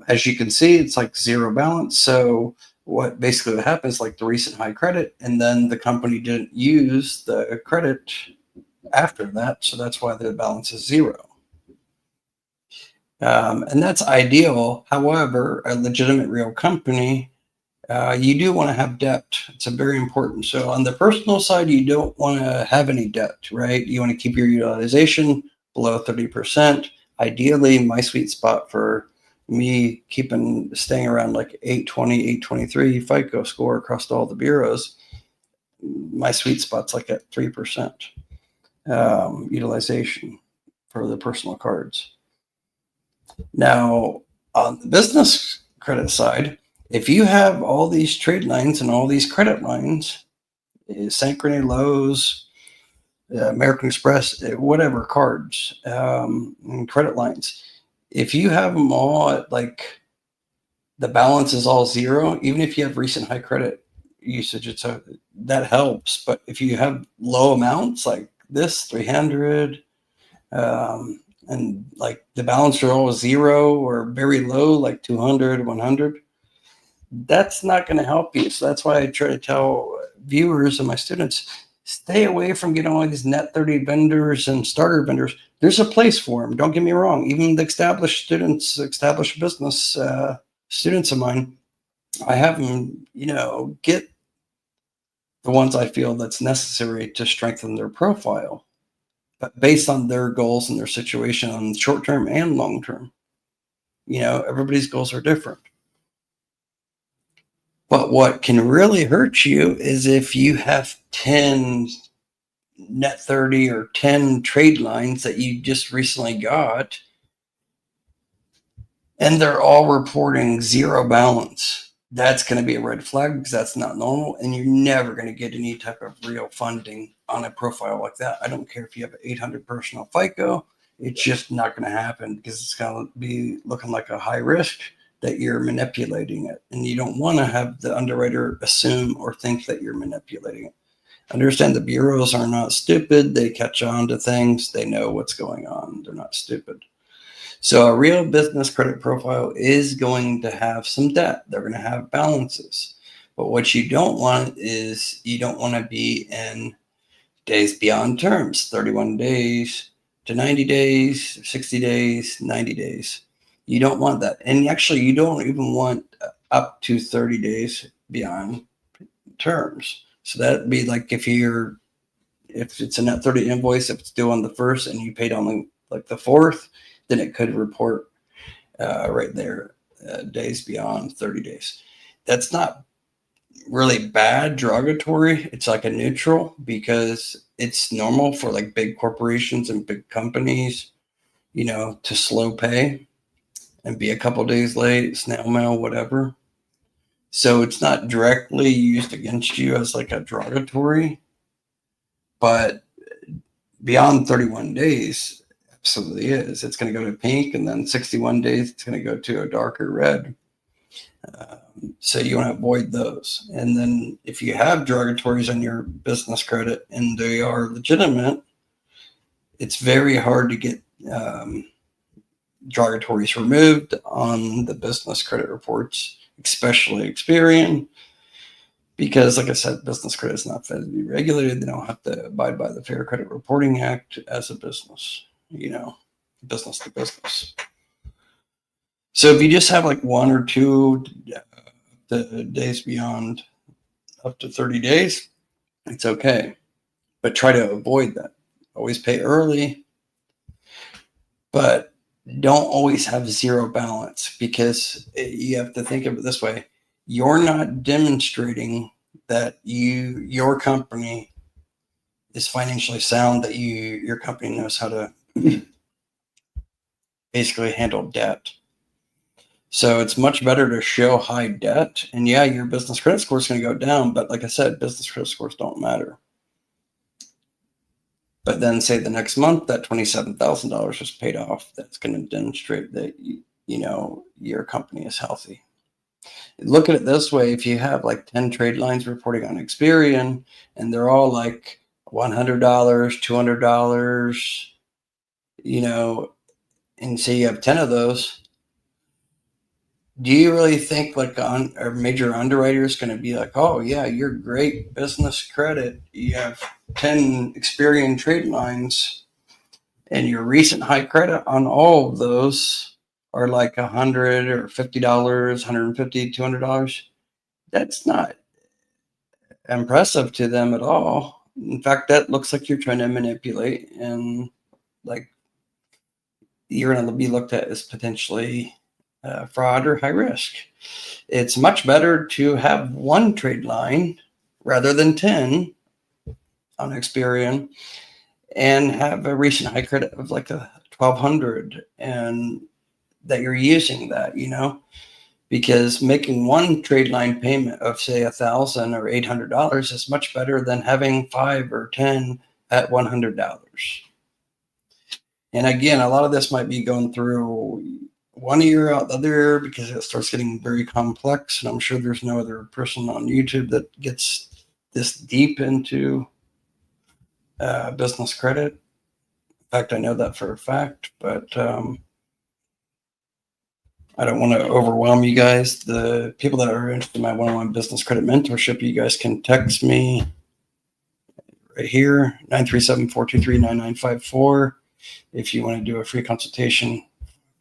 As you can see, it's like zero balance. So what basically happens, like the recent high credit, and then the company didn't use the credit after that. So that's why the balance is zero. And that's ideal. However, a legitimate real company, you do want to have debt. It's a very important. So on the personal side, you don't want to have any debt, right? You want to keep your utilization below 30%. Ideally, my sweet spot for me staying around like 820, 823 FICO score across all the bureaus, my sweet spot's like at 3% utilization for the personal cards. Now, on the business credit side, if you have all these trade lines and all these credit lines, Syncrony, Lowe's, American Express, whatever cards, and credit lines, if you have them all at like the balance is all zero, even if you have recent high credit usage, that helps. But if you have low amounts like this, 300, and like the balance are all zero or very low, like 200, 100, that's not going to help you. So that's why I try to tell viewers and my students, stay away from getting all these net 30 vendors and starter vendors. There's a place for them. Don't get me wrong. Even the established business students of mine, I have them, get the ones I feel that's necessary to strengthen their profile, but based on their goals and their situation on short term and long term. Everybody's goals are different. But what can really hurt you is if you have 10 net 30 or 10 trade lines that you just recently got, and they're all reporting zero balance. That's going to be a red flag because that's not normal, and you're never going to get any type of real funding on a profile like that. I don't care if you have an 800 personal FICO, it's just not going to happen because it's going to be looking like a high risk that you're manipulating it, and you don't want to have the underwriter assume or think that you're manipulating it. Understand the bureaus are not stupid. They catch on to things. They know what's going on. They're not stupid. So a real business credit profile is going to have some debt. They're going to have balances. But what you don't want is you don't want to be in days beyond terms, 31 days to 90 days, 60 days, 90 days. You don't want that. And actually, you don't even want up to 30 days beyond terms. So that'd be like if it's a net 30 invoice, if it's due on the 1st and you paid on like the 4th, then it could report right there, days beyond 30 days. That's not really bad derogatory. It's like a neutral because it's normal for like big corporations and big companies, to slow pay and be a couple days late, snail mail, whatever. So it's not directly used against you as like a derogatory, but beyond 31 days, absolutely is. It's going to go to pink, and then 61 days, it's going to go to a darker red. So you want to avoid those. And then if you have derogatories on your business credit and they are legitimate, it's very hard to get derogatories removed on the business credit reports, especially Experian, because, like I said, business credit is not federally regulated. They don't have to abide by the Fair Credit Reporting Act as a business, business to business. So if you just have like one or two days beyond up to 30 days, it's okay. But try to avoid that. Always pay early, but don't always have zero balance, because you have to think of it this way. You're not demonstrating that your company is financially sound, that your company knows how to basically handle debt. So it's much better to show high debt, and yeah, your business credit score is going to go down, but like I said, business credit scores don't matter. But then say the next month that $27,000 was paid off, that's going to demonstrate that your company is healthy. Look at it this way: if you have like 10 trade lines reporting on Experian and they're all like $100, $200, and say you have 10 of those, do you really think like a major underwriter is going to be like, oh yeah, you're great business credit, you have 10 Experian trade lines and your recent high credit on all of those are like $100 or $50, $150, $200? That's not impressive to them at all. In fact, that looks like you're trying to manipulate, and like you're going to be looked at as potentially fraud or high risk. It's much better to have one trade line rather than 10 on Experian and have a recent high credit of like a 1200, and that you're using that, because making one trade line payment of say $1,000 or $800 is much better than having 5 or 10 at $100. And again, a lot of this might be going through one ear out the other ear because it starts getting very complex. And I'm sure there's no other person on YouTube that gets this deep into business credit. In fact, I know that for a fact, but I don't want to overwhelm you guys. The people that are interested in my one-on-one business credit mentorship, you guys can text me right here, 937-423-9954. If you want to do a free consultation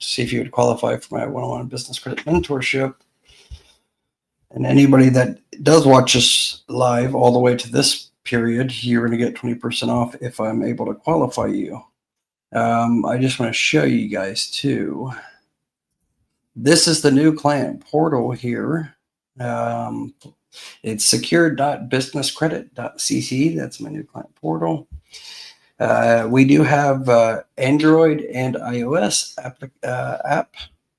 to see if you would qualify for my one-on-one business credit mentorship. And anybody that does watch us live all the way to this period, you're going to get 20% off if I'm able to qualify you. I just want to show you guys too. This is the new client portal here. It's secure.businesscredit.cc. That's my new client portal. We do have Android and iOS app.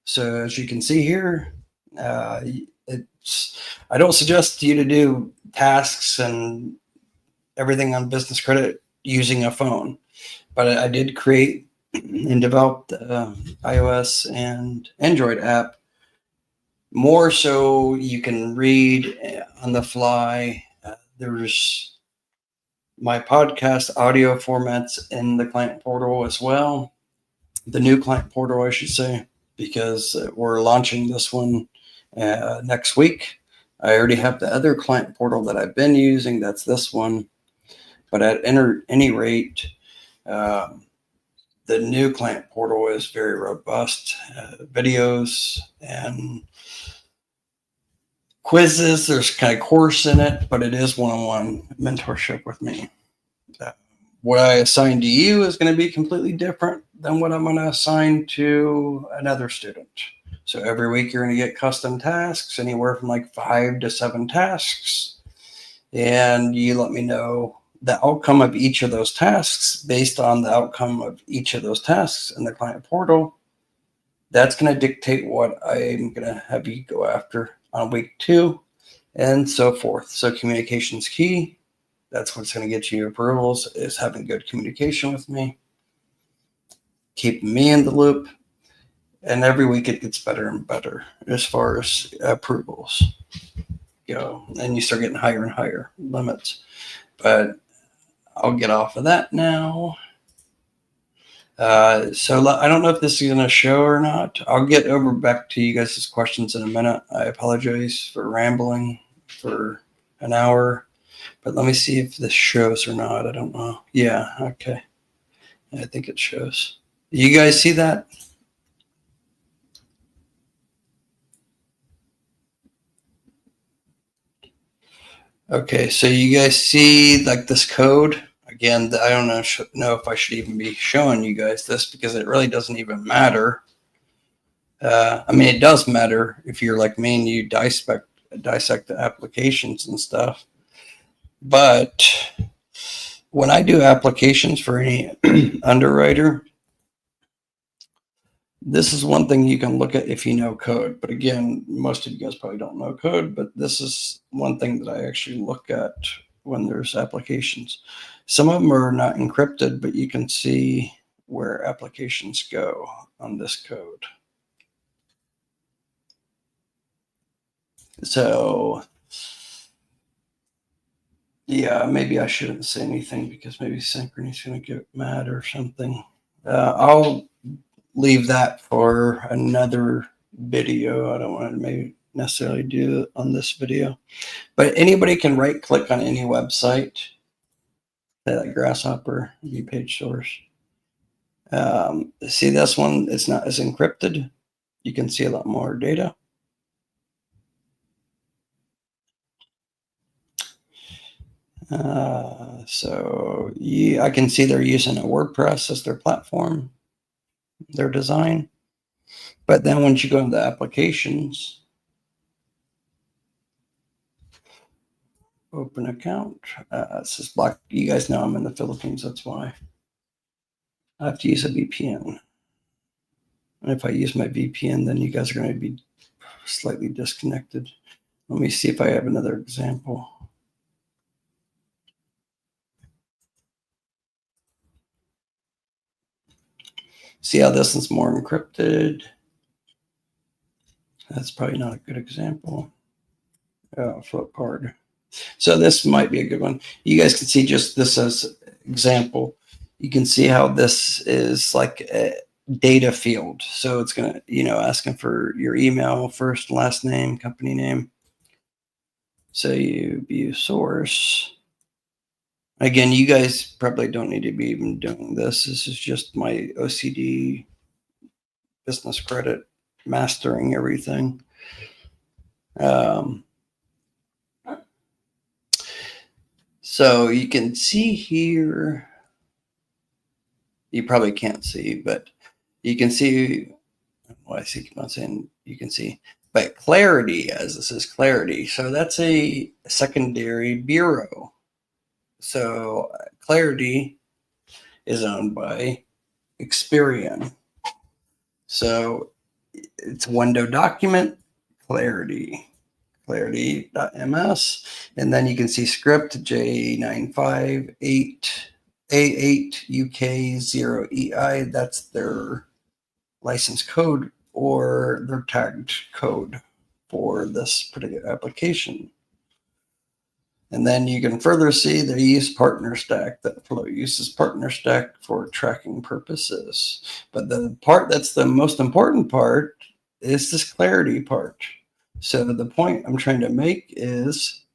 So as you can see here, I don't suggest you to do tasks and everything on business credit using a phone, but I did create and develop the iOS and Android app more so you can read on the fly. There's my podcast audio formats in the client portal as well. The new client portal, I should say, because we're launching this one next week. I already have the other client portal that I've been using. That's this one. But at any rate, the new client portal is very robust. Videos and quizzes. There's kind of course in it, but it is one-on-one mentorship with me. What I assign to you is going to be completely different than what I'm going to assign to another student. So every week you're going to get custom tasks, anywhere from like 5 to 7 tasks. And you let me know the outcome of each of those tasks. Based on the outcome of each of those tasks in the client portal, that's going to dictate what I'm going to have you go after on week 2 and so forth. So communication is key. That's what's going to get you approvals, is having good communication with me, keeping me in the loop. And every week it gets better and better as far as approvals go. And you start getting higher and higher limits. But I'll get off of that now. So I don't know if this is going to show or not. I'll get over back to you guys' questions in a minute. I apologize for rambling for an hour. But let me see if this shows or not. I don't know. Yeah, okay. I think it shows. You guys see that? Okay, so you guys see like this code? Again, I don't know if I should even be showing you guys this because it really doesn't even matter. I mean, it does matter if you're like me and you dissect the applications and stuff. But when I do applications for any underwriter, this is one thing you can look at if you know code. But again, most of you guys probably don't know code, but this is one thing that I actually look at when there's applications. Some of them are not encrypted, but you can see where applications go on this code. So yeah, maybe I shouldn't say anything because maybe Syncrony's going to get mad or something. I'll leave that for another video. I don't want to maybe necessarily do it on this video, but anybody can right click on any website, like Grasshopper, view page source. See this one, it's not as encrypted. You can see a lot more data. So yeah, I can see they're using a WordPress as their platform, their design. But then once you go into applications, open account, it's just block. You guys know I'm in the Philippines, that's why. I have to use a VPN. And if I use my VPN, then you guys are going to be slightly disconnected. Let me see if I have another example. See how this one's more encrypted? That's probably not a good example. Flip card. So this might be a good one. You guys can see just this as example. You can see how this is like a data field. So it's going to, asking for your email, first, last name, company name. So you view source. Again, you guys probably don't need to be even doing this. This is just my OCD business credit mastering everything. So you can see here, you probably can't see, but you can see, well, I keep on saying you can see. But Clarity, as this is Clarity, so that's a secondary bureau. So Clarity is owned by Experian. So it's a window document, clarity.ms, and then you can see script J958A8UK0EI. That's their license code or their tagged code for this particular application. And then you can further see they use Partner Stack. That flow uses Partner Stack for tracking purposes. But the part that's the most important part is this Clarity part. So the point I'm trying to make is,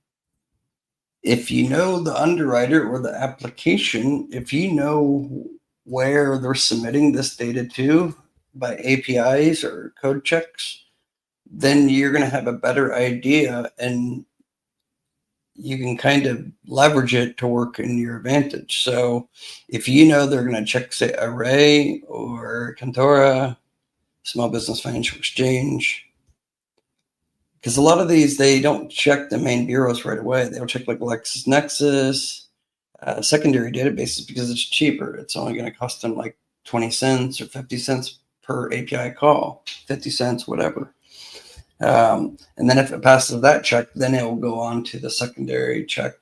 if you know the underwriter or the application, if you know where they're submitting this data to by APIs or code checks, then you're going to have a better idea, and you can kind of leverage it to work in your advantage. So if you know they're going to check, say, Array or Cantora, Small Business Financial Exchange, because a lot of these, they don't check the main bureaus right away. They'll check like LexisNexis, secondary databases, because it's cheaper. It's only going to cost them like 20 cents or 50 cents per API call, 50 cents, whatever. And then if it passes that check, then it will go on to the secondary check.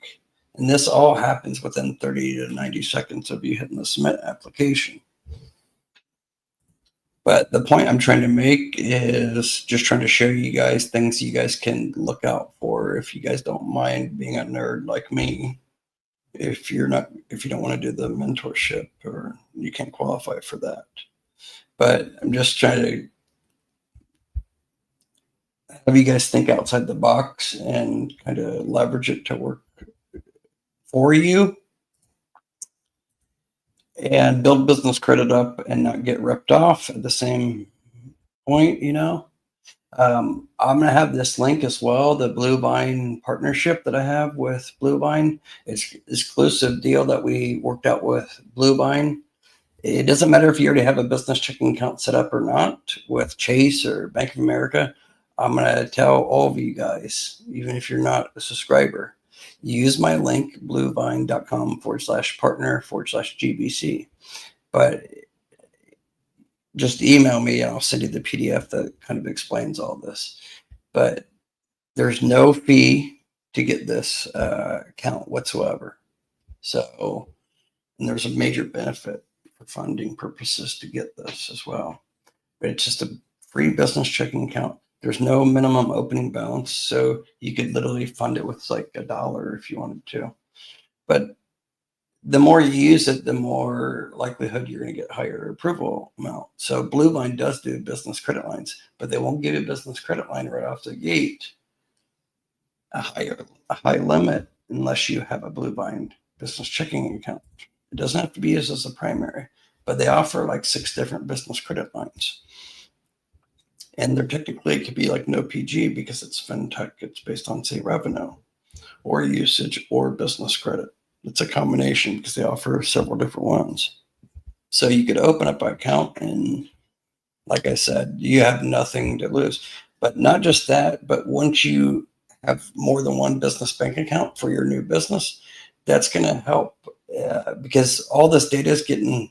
And this all happens within 30 to 90 seconds of you hitting the submit application. But the point I'm trying to make is just trying to show you guys things you guys can look out for if you guys don't mind being a nerd like me. If you don't want to do the mentorship, or you can't qualify for that. But I'm just trying to have you guys think outside the box and kind of leverage it to work for you and build business credit up and not get ripped off at the same point, I'm going to have this link as well, the Bluevine partnership that I have with Bluevine. It's an exclusive deal that we worked out with Bluevine. It doesn't matter if you already have a business checking account set up or not with Chase or Bank of America. I'm going to tell all of you guys, even if you're not a subscriber, use my link, bluevine.com/partner/GBC. But just email me and I'll send you the PDF that kind of explains all this. But there's no fee to get this account whatsoever. So, and there's a major benefit for funding purposes to get this as well. But it's just a free business checking account. There's no minimum opening balance. So you could literally fund it with like $1 if you wanted to. But the more you use it, the more likelihood you're going to get higher approval amount. So Bluevine does do business credit lines, but they won't give you a business credit line right off the gate, a high limit, unless you have a Bluevine business checking account. It doesn't have to be used as a primary, but they offer like 6 different business credit lines. And they're technically, it could be like no PG because it's fintech. It's based on, say, revenue or usage or business credit. It's a combination because they offer several different ones. So you could open up an account and, like I said, you have nothing to lose. But not just that, but once you have more than one business bank account for your new business, that's going to help because all this data is getting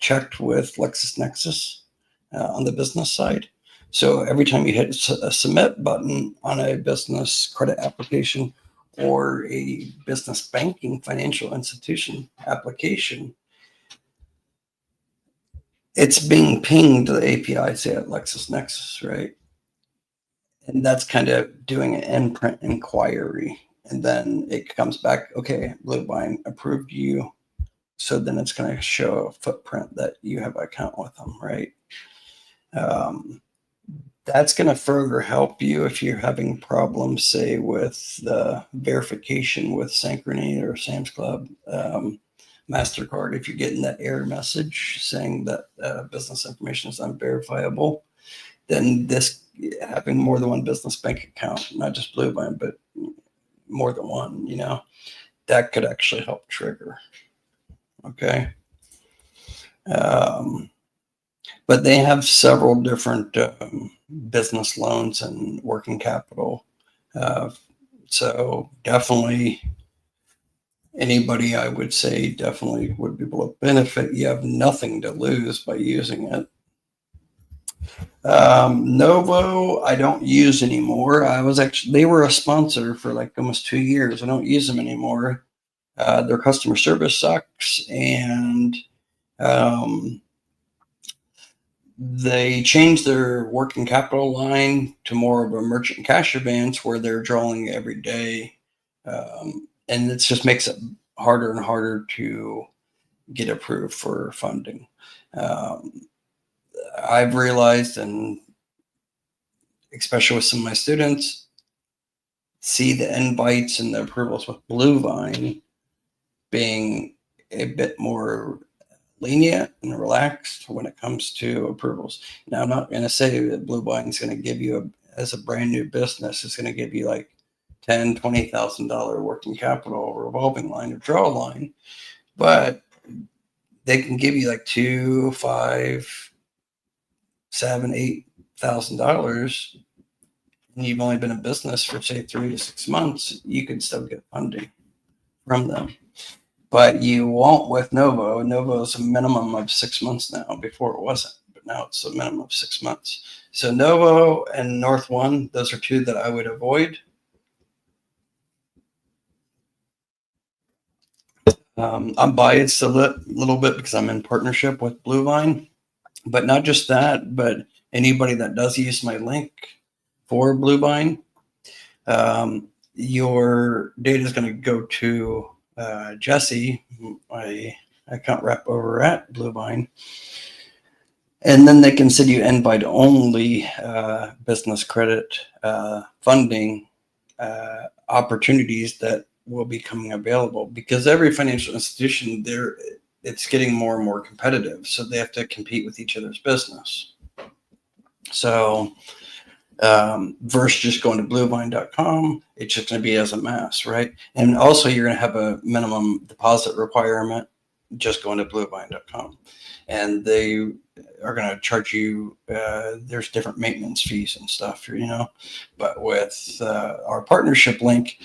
checked with LexisNexis on the business side. So every time you hit a submit button on a business credit application or a business banking financial institution application, it's being pinged to the API, say at LexisNexis, right? And that's kind of doing an in-print inquiry. And then it comes back, okay, Bluevine approved you. So then it's going to show a footprint that you have an account with them, right? That's going to further help you if you're having problems, say, with the verification with Syncrony or Sam's Club, MasterCard. If you're getting that error message saying that business information is unverifiable, then this having more than one business bank account, not just Bluevine, but more than one, that could actually help trigger. Okay. but they have several different business loans and working capital. So definitely anybody, I would say, definitely would be able to benefit. You have nothing to lose by using it. Novo, I don't use anymore. They were a sponsor for like almost 2 years. I don't use them anymore. Their customer service sucks, and they changed their working capital line to more of a merchant cash advance where they're drawing every day. And it just makes it harder and harder to get approved for funding. I've realized, and especially with some of my students, see the invites and the approvals with Bluevine being a bit more lenient and relaxed when it comes to approvals. Now, I'm not going to say that Bluevine is going to give you, as a brand new business, it's going to give you like $10,000-$20,000 working capital revolving line or draw line, but they can give you like $2,000, $5,000, $7,000, $8,000, and you've only been in business for say 3 to 6 months. You can still get funding from them, but you won't with Novo. Novo is a minimum of 6 months now. Before it wasn't, but now it's a minimum of 6 months. So Novo and North One, those are two that I would avoid. I'm biased a little bit because I'm in partnership with Bluevine, but not just that, but anybody that does use my link for Bluevine, your data is going to go to Jesse, my account rep over at Bluevine, and then they can send you invite only business credit funding opportunities that will be coming available, because every financial institution there, it's getting more and more competitive, so they have to compete with each other's business. So versus just going to bluevine.com, it's just going to be as a mass, right? And also you're going to have a minimum deposit requirement just going to bluevine.com, and they are going to charge you there's different maintenance fees and stuff, but with our partnership link,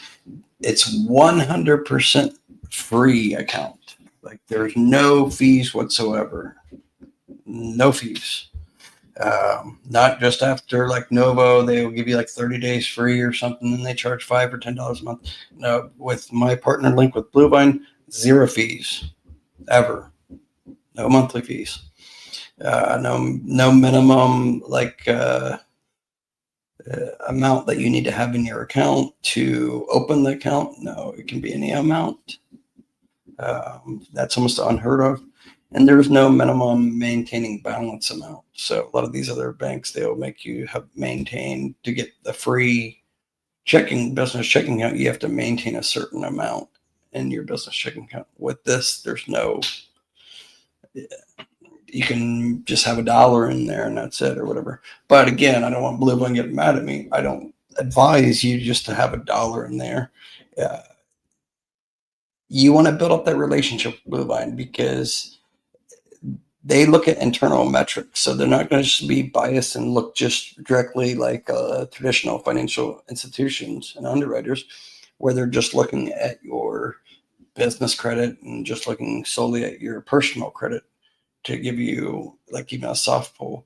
it's 100% free account. Like there's no fees whatsoever. No fees. Not just after like Novo, they will give you like 30 days free or something, and they charge $5 or $10 a month. No, with my partner link with Bluevine, 0 fees ever. No monthly fees. No minimum amount that you need to have in your account to open the account. No, it can be any amount. That's almost unheard of. And there's no minimum maintaining balance amount. So a lot of these other banks, they'll make you have maintained to get the free business checking account. You have to maintain a certain amount in your business checking account. With this, there's no, you can just have $1 in there and that's it or whatever. But again, I don't want Bluevine getting mad at me. I don't advise you just to have $1 in there. You want to build up that relationship with Bluevine because they look at internal metrics. So they're not going to just be biased and look just directly like traditional financial institutions and underwriters, where they're just looking at your business credit and just looking solely at your personal credit to give you like even a soft pull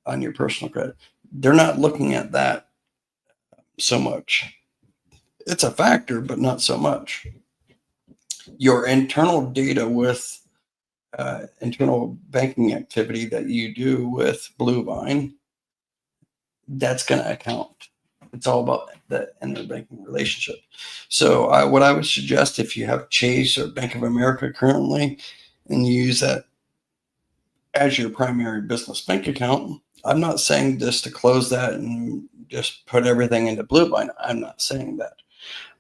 on your personal credit. They're not looking at that so much. It's a factor, but not so much. Your internal data with internal banking activity that you do with Bluevine, that's going to account. It's all about the interbanking relationship. So what I would suggest, if you have Chase or Bank of America currently, and you use that as your primary business bank account, I'm not saying just to close that and just put everything into Bluevine. I'm not saying that.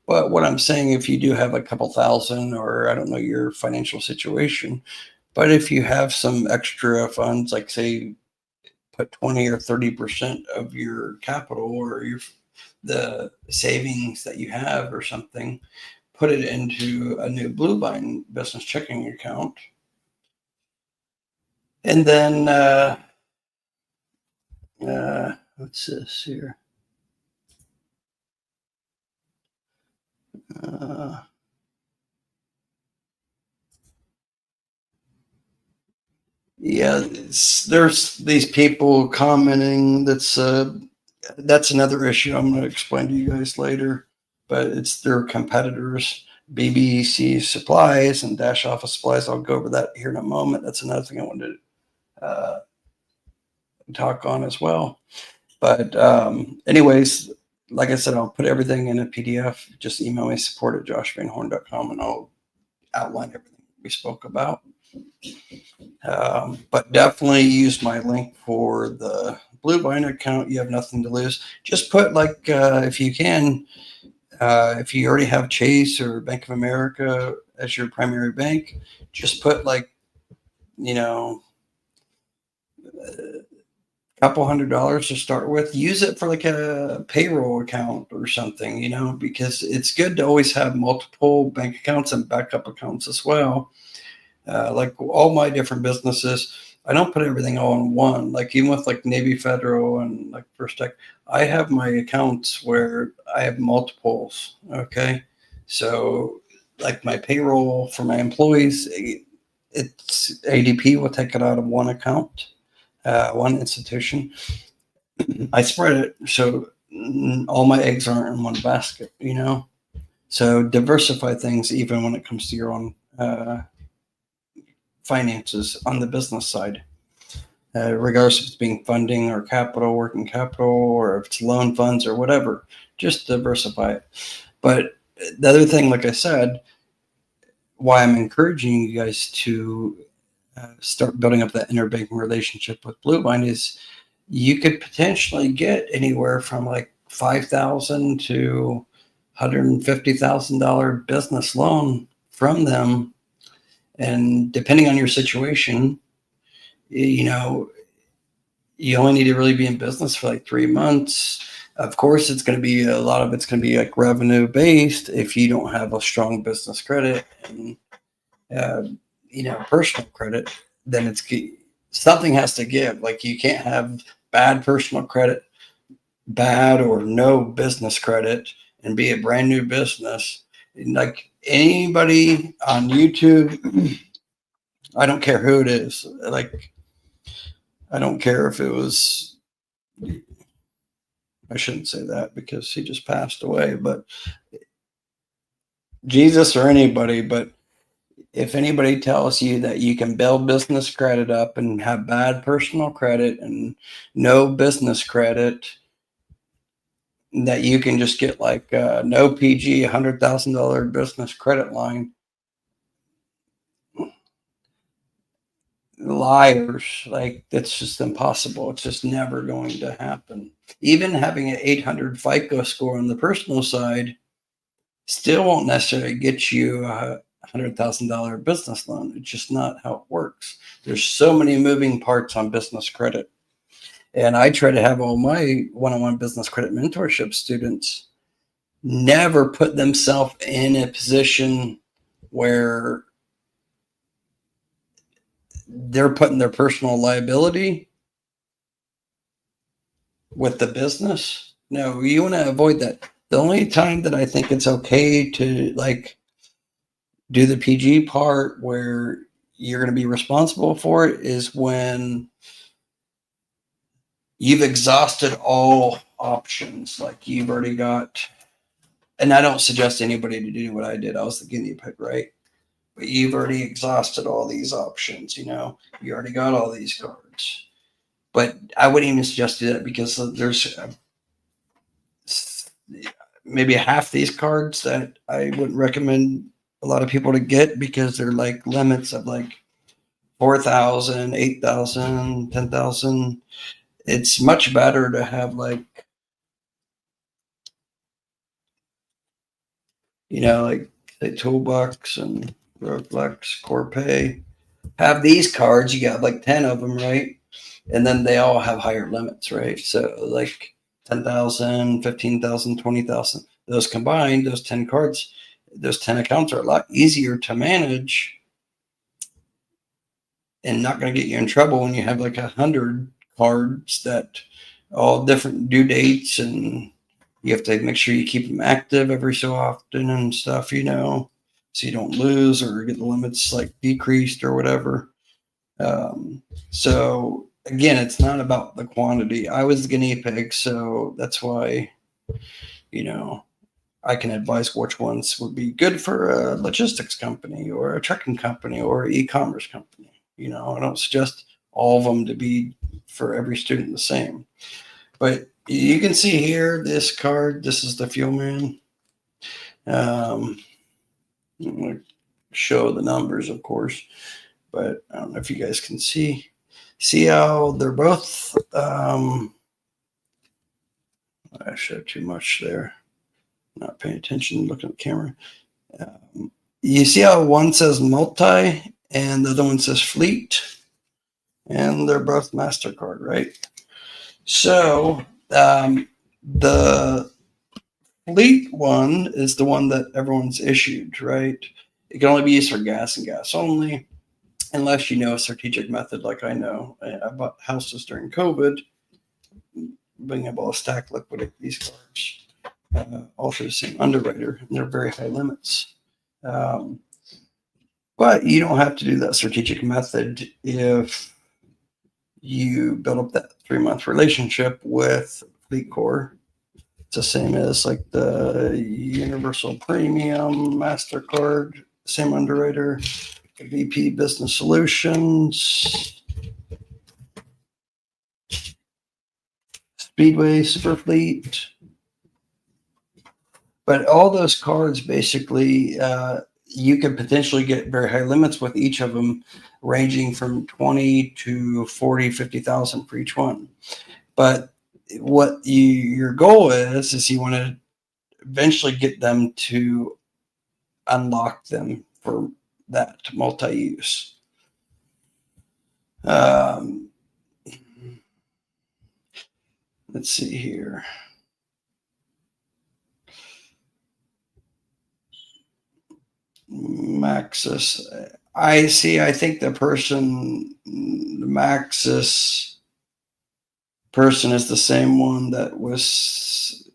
But what I'm saying, if you do have a couple thousand, or I don't know your financial situation, but if you have some extra funds, like say put 20 or 30% of your capital or the savings that you have or something, put it into a new Bluevine business checking account. And then, what's this here? Yeah, there's these people commenting. That's another issue I'm going to explain to you guys later. But it's their competitors, BBC Supplies and Dash Office Supplies. I'll go over that here in a moment. That's another thing I wanted to talk on as well. But anyways, like I said, I'll put everything in a PDF. Just email me support@joshvanhorn.com and I'll outline everything we spoke about. But definitely use my link for the Bluevine account. You have nothing to lose. Just put if you can, if you already have Chase or Bank of America as your primary bank, just put couple $100 to start with. Use it for like a payroll account or something, because it's good to always have multiple bank accounts and backup accounts as well. Like all my different businesses, I don't put everything all in one. Like even with like Navy Federal and like First Tech, I have my accounts where I have multiples. Okay. So like my payroll for my employees, it's ADP will take it out of one account, one institution. I spread it so all my eggs aren't in one basket, So diversify things even when it comes to your own finances on the business side, regardless if it's being funding or capital, working capital, or if it's loan funds or whatever. Just diversify it. But the other thing, like I said, why I'm encouraging you guys to start building up that interbanking relationship with Bluevine is you could potentially get anywhere from like $5,000 to $150,000 business loan from them. And depending on your situation, you only need to really be in business for like 3 months. Of course, it's going to be a lot of it's going to be like revenue based if you don't have a strong business credit and personal credit. Then something has to give. Like you can't have bad personal credit, bad or no business credit, and be a brand new business. Like anybody on YouTube, I don't care who it is. Like I don't care if it was. I shouldn't say that because he just passed away, but Jesus or anybody. But if anybody tells you that you can build business credit up and have bad personal credit and no business credit, that you can just get like no PG $100,000 business credit line, liars. Like that's just impossible. It's just never going to happen. Even having an 800 FICO score on the personal side still won't necessarily get you a $100,000 business loan. It's just not how it works. There's so many moving parts on business credit. And I try to have all my one-on-one business credit mentorship students never put themselves in a position where they're putting their personal liability with the business. No, you want to avoid that. The only time that I think it's okay to like do the PG part where you're going to be responsible for it is when you've exhausted all options. Like you've already got, and I don't suggest anybody to do what I did. I was the guinea pig, right? But you've already exhausted all these options, you already got all these cards. But I wouldn't even suggest do that because there's maybe half these cards that I wouldn't recommend a lot of people to get because they're like limits of like 4,000, 8,000, 10,000. It's much better to have like, like say Toolbox and Roadflex, Corpay. Have these cards, you got like 10 of them, right? And then they all have higher limits, right? So like 10,000, 15,000, 20,000. Those combined, those 10 cards, those 10 accounts are a lot easier to manage and not going to get you in trouble when you have like 100 cards that all different due dates, and you have to make sure you keep them active every so often and stuff, so you don't lose or get the limits like decreased or whatever. So again, it's not about the quantity. I was the guinea pig, so that's why, I can advise which ones would be good for a logistics company or a trucking company or e-commerce company. I don't suggest all of them to be for every student the same. But you can see here, this card, this is the Fuel Man. I'm going to show the numbers, of course, but I don't know if you guys can see how they're both, I showed too much there. Not paying attention, looking at the camera. You see how one says multi and the other one says fleet, and they're both MasterCard, right? So the fleet one is the one that everyone's issued, right? It can only be used for gas and gas only, unless you know a strategic method like I know. I bought houses during COVID, being able to stack liquidate these cards. Also the same underwriter, and they're very high limits. But you don't have to do that strategic method if you build up that 3-month relationship with FleetCor. It's the same as like the Universal Premium, MasterCard, same underwriter, VP Business Solutions, Speedway, Superfleet. But all those cards basically, you could potentially get very high limits with each of them, ranging from 20 to 40, 50,000 for each one. But what your goal is you want to eventually get them to unlock them for that multi-use. Let's see here. Maxis. I think the Maxis person is the same one that was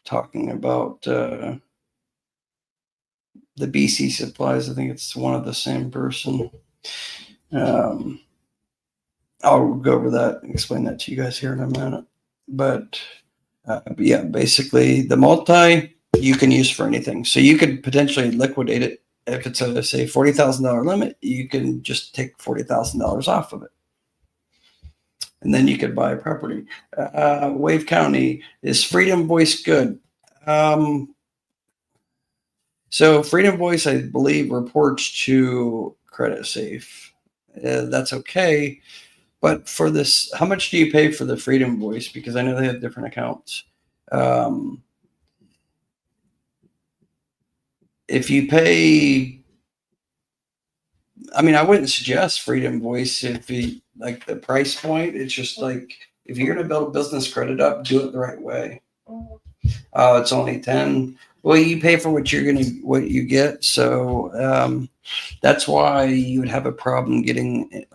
talking about the BC supplies. I think it's one of the same person. I'll go over that and explain that to you guys here in a minute. But yeah, basically the multi you can use for anything. So you could potentially liquidate it. If it's a, say, $40,000 limit, you can just take $40,000 off of it. And then you could buy a property. Wave County, is Freedom Voice good? So Freedom Voice, I believe, reports to Credit Safe. That's okay. But for this, how much do you pay for the Freedom Voice? Because I know they have different accounts. If you pay, I mean, I wouldn't suggest Freedom Voice if you like the price point. It's just like, if you're going to build business credit up, do it the right way. It's only 10. Well, you pay for what you get. So that's why you would have a problem getting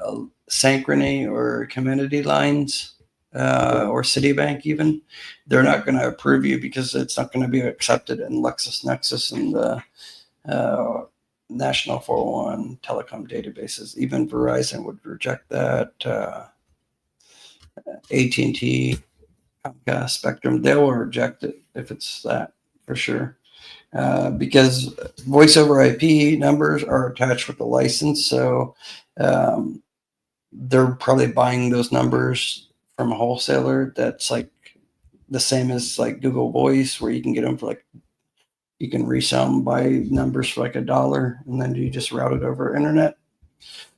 Syncrony or community lines or Citibank even. They're not going to approve you because it's not going to be accepted in LexisNexis and the National 401 telecom databases. Even Verizon would reject that. AT&T, Comcast, Spectrum, they will reject it if it's that, for sure. Because voice over IP numbers are attached with the license, so they're probably buying those numbers from a wholesaler that's like the same as like Google Voice, where you can get them for like, you can resell them by numbers for like $1, and then you just route it over internet.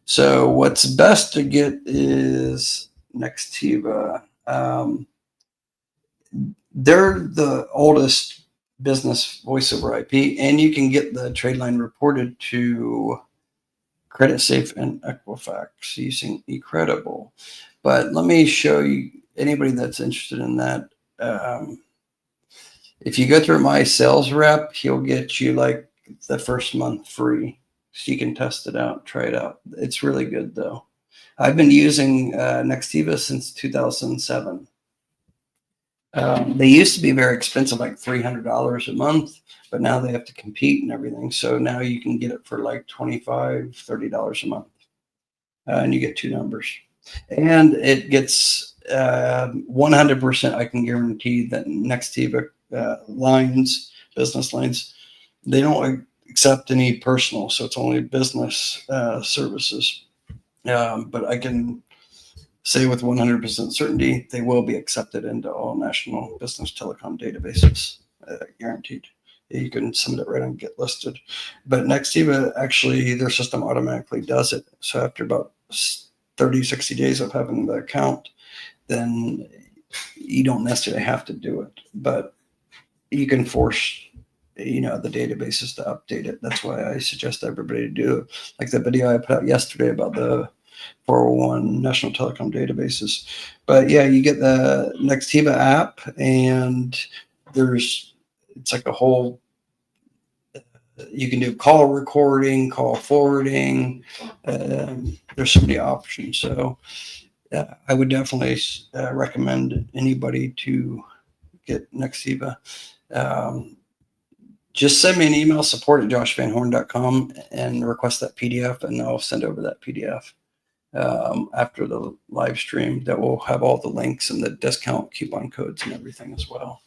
So what's best to get is Nextiva. They're the oldest business voice over IP, and you can get the trade line reported to Credit Safe and Equifax using eCredible. But let me show you, anybody that's interested in that. If you go through my sales rep, he'll get you like the first month free, so you can test it out, try it out. It's really good though. I've been using Nextiva since 2007. They used to be very expensive, like $300 a month, but now they have to compete and everything. So now you can get it for like $25, $30 a month, and you get two numbers. And it gets 100%. I can guarantee that Nextiva lines, business lines, they don't accept any personal, so it's only business services. But I can say with 100% certainty they will be accepted into all national business telecom databases, guaranteed. You can submit it right and get listed. But Nextiva, actually, their system automatically does it. So after about 30, 60 days of having the account, then you don't necessarily have to do it. But you can force, the databases to update it. That's why I suggest everybody to do it. Like the video I put out yesterday about the 401 national telecom databases. But yeah, you get the Nextiva app, and it's like a whole, you can do call recording, call forwarding. There's so many options. So I would definitely recommend anybody to get Nextiva. Just send me an email, support@joshvanhorn.com, and request that PDF, and I'll send over that PDF after the live stream. That will have all the links and the discount coupon codes and everything as well.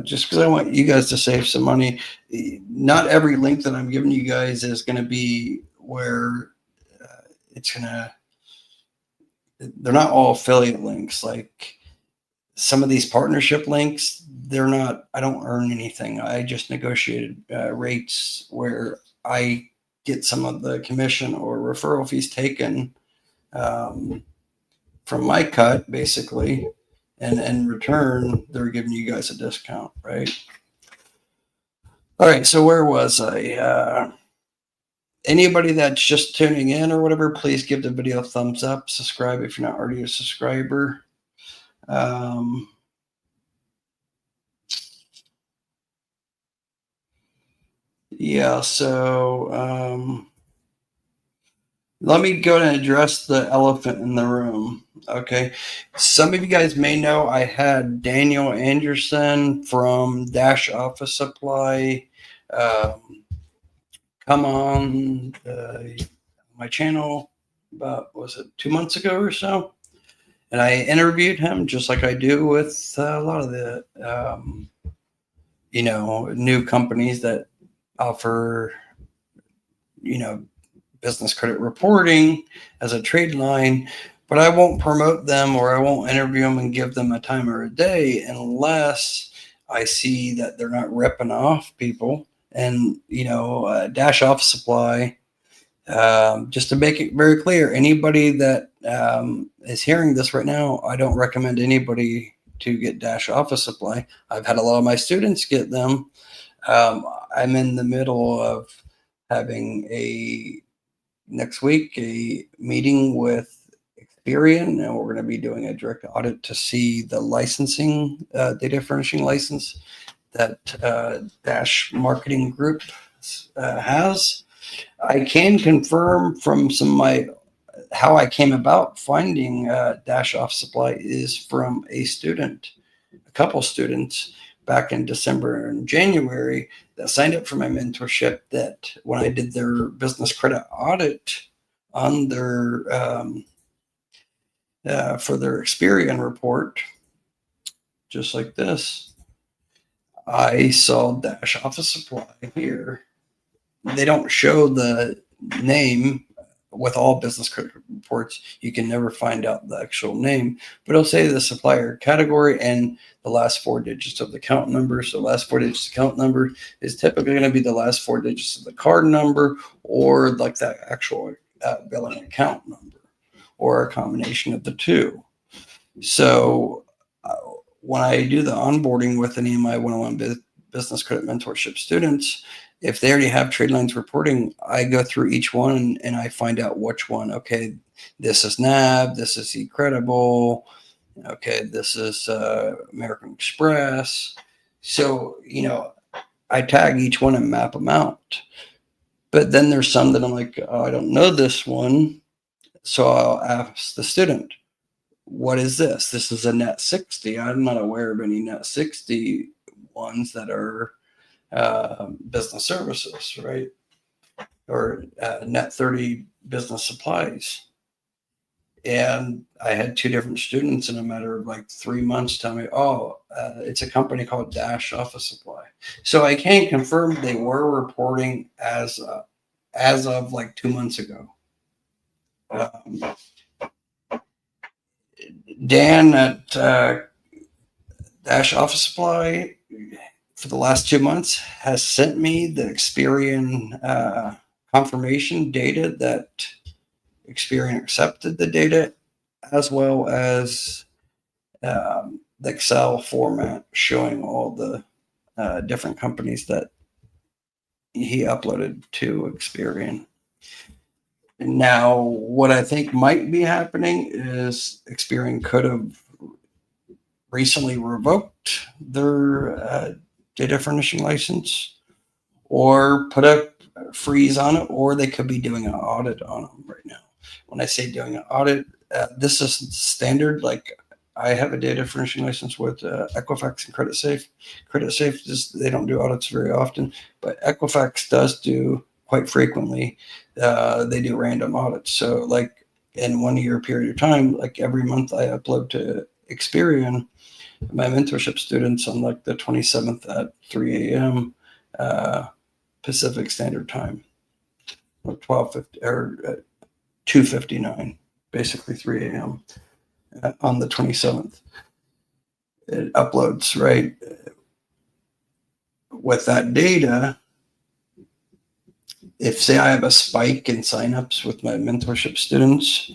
Just because I want you guys to save some money. Not every link that I'm giving you guys is going to be where they're not all affiliate links. Like some of these partnership links, they're not, I don't earn anything. I just negotiated rates where I get some of the commission or referral fees taken from my cut, basically. And in return, they're giving you guys a discount, right? All right, so where was I? Anybody that's just tuning in or whatever, please give the video a thumbs up. Subscribe if you're not already a subscriber. Yeah, so let me go and address the elephant in the room. Okay. Some of you guys may know I had Daniel Anderson from Dash Office Supply come on my channel about, was it 2 months ago or so? And I interviewed him just like I do with a lot of the, new companies that offer, business credit reporting as a trade line, but I won't promote them or I won't interview them and give them a time or a day unless I see that they're not ripping off people. And, Dash Office Supply, just to make it very clear, anybody that is hearing this right now, I don't recommend anybody to get Dash Office Supply. I've had a lot of my students get them. I'm in the middle of having next week a meeting with Experian, and we're going to be doing a direct audit to see the licensing, data furnishing license that Dash Marketing Group has. I can confirm from how I came about finding Dash Office Supply is from a couple students back in December and January that signed up for my mentorship, that when I did their business credit audit on their for their Experian report, just like this, I saw Dash Office Supply here. They don't show the name. With all business credit reports, you can never find out the actual name, but it'll say the supplier category and the last 4 digits of the account number. So last 4 digits of the account number is typically going to be the last 4 digits of the card number, or like that actual billing account number, or a combination of the two. So when I do the onboarding with any of my one-on-one business credit mentorship students, if they already have trade lines reporting, I go through each one and I find out which one. Okay, this is NAB, this is eCredible. Okay, this is American Express. So, I tag each one and map them out. But then there's some that I'm like, oh, I don't know this one. So I'll ask the student, what is this? This is a net 60. I'm not aware of any net 60 ones that are business services, right? Or net 30 business supplies. And I had two different students in a matter of like 3 months tell me, oh, it's a company called Dash Office Supply. So I can confirm they were reporting as of like 2 months ago. Dan at Dash Office Supply for the last 2 months has sent me the Experian confirmation data that Experian accepted the data, as well as the Excel format showing all the different companies that he uploaded to Experian. Now, what I think might be happening is Experian could have recently revoked their data furnishing license, or put a freeze on it, or they could be doing an audit on them right now. When I say doing an audit, this is standard. Like, I have a data furnishing license with Equifax and CreditSafe. CreditSafe, they don't do audits very often, but Equifax does do quite frequently. They do random audits. So, like, in 1 year period of time, like every month I upload to Experian my mentorship students on like the 27th at 3 a.m. Pacific Standard Time, or 12:50 or 2:59, basically 3 a.m. On the 27th. It uploads, right? With that data, if say I have a spike in signups with my mentorship students,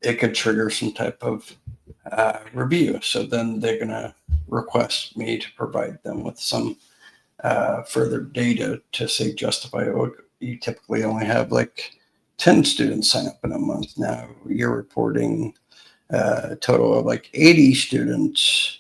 it could trigger some type of review. So then they're going to request me to provide them with some further data to say justify, oh, you typically only have like 10 students sign up in a month. Now you're reporting a total of like 80 students,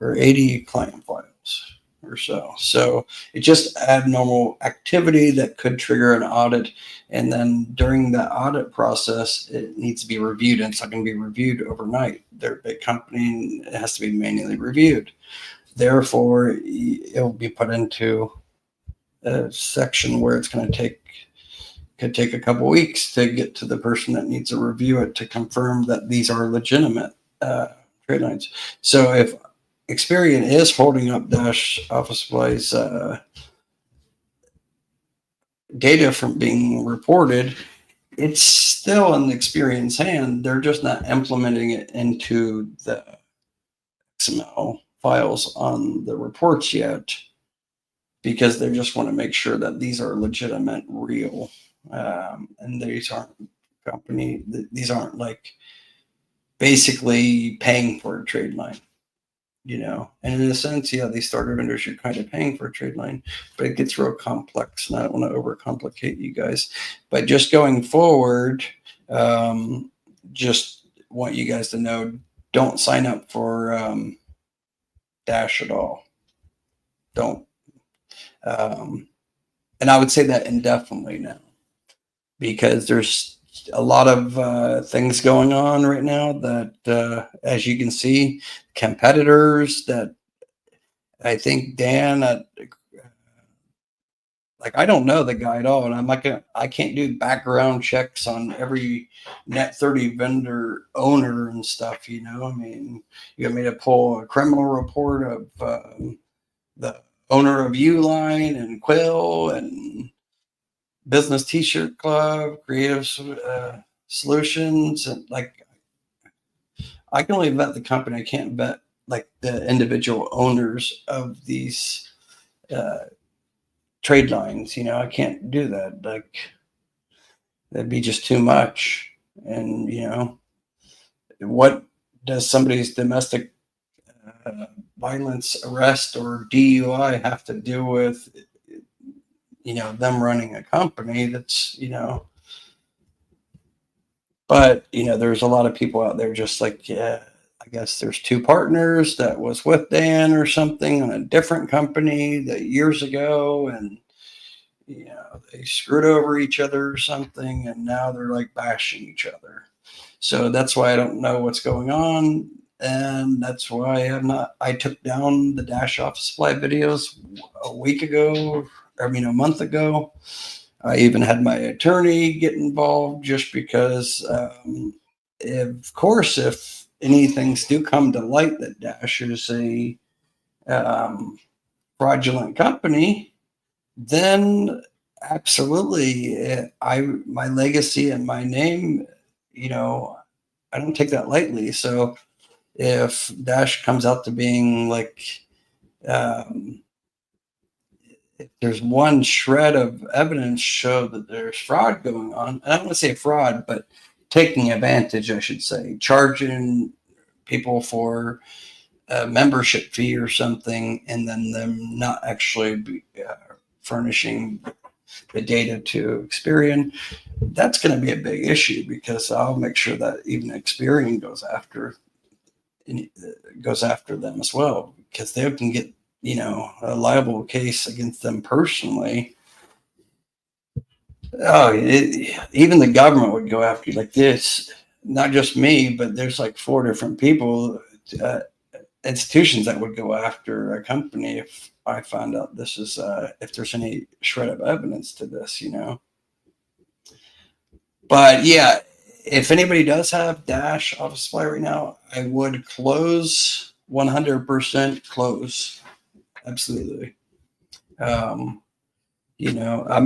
or 80 client files or so. So it's just abnormal activity that could trigger an audit. And then during the audit process, it needs to be reviewed. And it's not going to be reviewed overnight. They're a big company and it has to be manually reviewed. Therefore, it'll be put into a section where it's going to could take a couple weeks to get to the person that needs to review it to confirm that these are legitimate trade lines. So if Experian is holding up Dash Office Supply's data from being reported, it's still in Experian's hand. They're just not implementing it into the XML files on the reports yet, because they just want to make sure that these are legitimate, real, and these aren't like basically paying for a trade line, And in a sense, yeah, these starter vendors are kind of paying for a trade line, but it gets real complex, and I don't want to overcomplicate you guys. But just going forward, just want you guys to know, don't sign up for Dash at all. Don't. And I would say that indefinitely now, because there's a lot of things going on right now that, as you can see, competitors that I think Dan, like, I don't know the guy at all, and I can't do background checks on every net 30 vendor owner and stuff. I mean, you got me to pull a criminal report of the owner of Uline and Quill and Business T-shirt Club, Creative Solutions, and like, I can only vet the company. I can't vet like the individual owners of these trade lines. I can't do that. Like, that'd be just too much. And what does somebody's domestic violence arrest or DUI have to do with them running a company that's, but there's a lot of people out there just like, yeah, I guess there's two partners that was with Dan or something on a different company that years ago, and they screwed over each other or something, and now they're like bashing each other. So that's why I don't know what's going on. And that's why I took down the Dash Office Supply videos a week ago, a month ago. I even had my attorney get involved just because, of course, if any things do come to light that Dash is a um, fraudulent company, then absolutely, my legacy and my name, I don't take that lightly. So if Dash comes out to being like, um, if there's one shred of evidence show that there's fraud going on, and I don't want to say fraud, but taking advantage, I should say, charging people for a membership fee or something, and then them not actually furnishing the data to Experian, that's going to be a big issue, because I'll make sure that even Experian goes after them as well, because they can get a liable case against them personally. Even the government would go after you like this. Not just me, but there's like 4 different people, institutions that would go after a company if I found out this is if there's any shred of evidence to this. But yeah, if anybody does have Dash Office Supply right now, I would close 100% close. Absolutely. I'm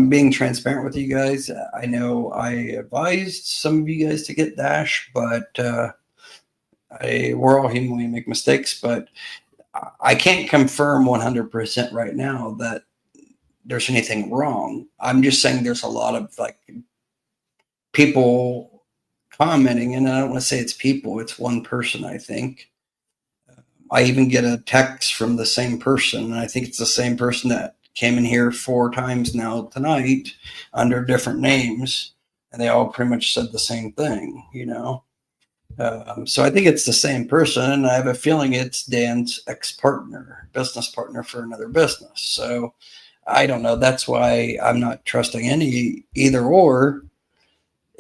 being transparent with you guys. I know I advised some of you guys to get Dash, but we're all human, we make mistakes, but I can't confirm 100% right now that there's anything wrong. I'm just saying there's a lot of like people commenting, and I don't want to say it's people, it's one person, I think. I even get a text from the same person, and I think it's the same person that came in here 4 times now tonight under different names, and they all pretty much said the same thing. So I think it's the same person, and I have a feeling it's Dan's ex-partner, business partner for another business. So I don't know. That's why I'm not trusting either or.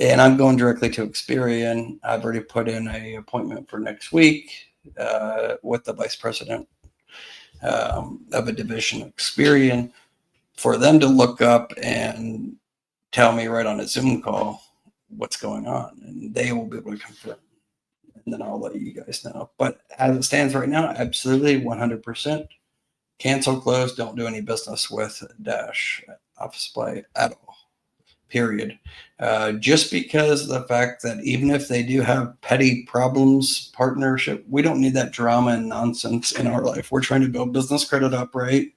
And I'm going directly to Experian. I've already put in an appointment for next week with the vice president of a division of Experian for them to look up and tell me right on a Zoom call what's going on. And they will be able to confirm. And then I'll let you guys know. But as it stands right now, absolutely 100%. Cancel, close, don't do any business with Dash Office Supply at all. Period. Just because of the fact that even if they do have petty problems, partnership, we don't need that drama and nonsense in our life. We're trying to build business credit up, right?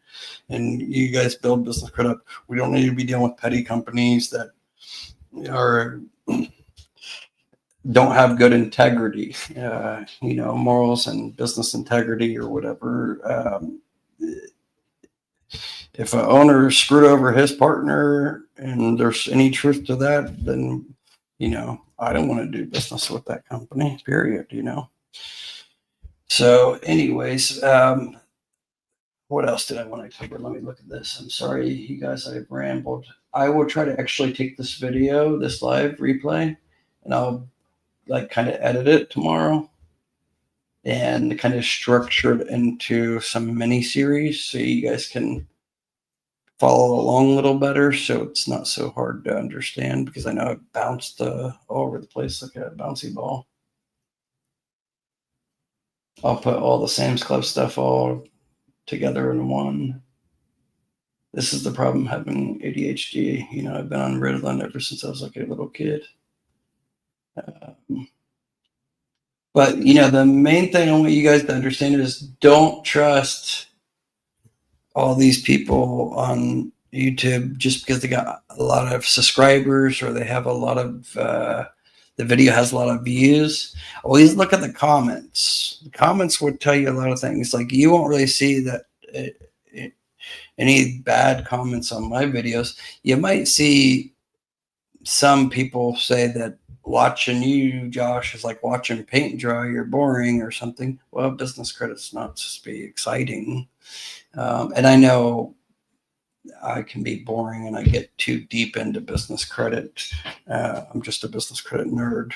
And you guys build business credit up. We don't need to be dealing with petty companies that don't have good integrity, morals and business integrity or whatever. If an owner screwed over his partner and there's any truth to that, then, I don't want to do business with that company, period, So anyways, what else did I want to cover? Let me look at this. I'm sorry, you guys, I've rambled. I will try to actually take this live replay, and I'll kind of edit it tomorrow and kind of structure it into some mini series so you guys can follow along a little better, so it's not so hard to understand, because I know it bounced all over the place like a bouncy ball. I'll put all the Sam's Club stuff all together in one. This is the problem having ADHD. I've been on Ritalin ever since I was like a little kid. But the main thing I want you guys to understand is don't trust all these people on YouTube just because they got a lot of subscribers or they have a lot of the video has a lot of views. Always look at the comments. The comments would tell you a lot of things. Like, you won't really see that any bad comments on my videos. You might see some people say that watching you, Josh, is like watching paint dry. You're boring or something. Well, business credit's not supposed to be exciting. And I know I can be boring and I get too deep into business credit. I'm just a business credit nerd.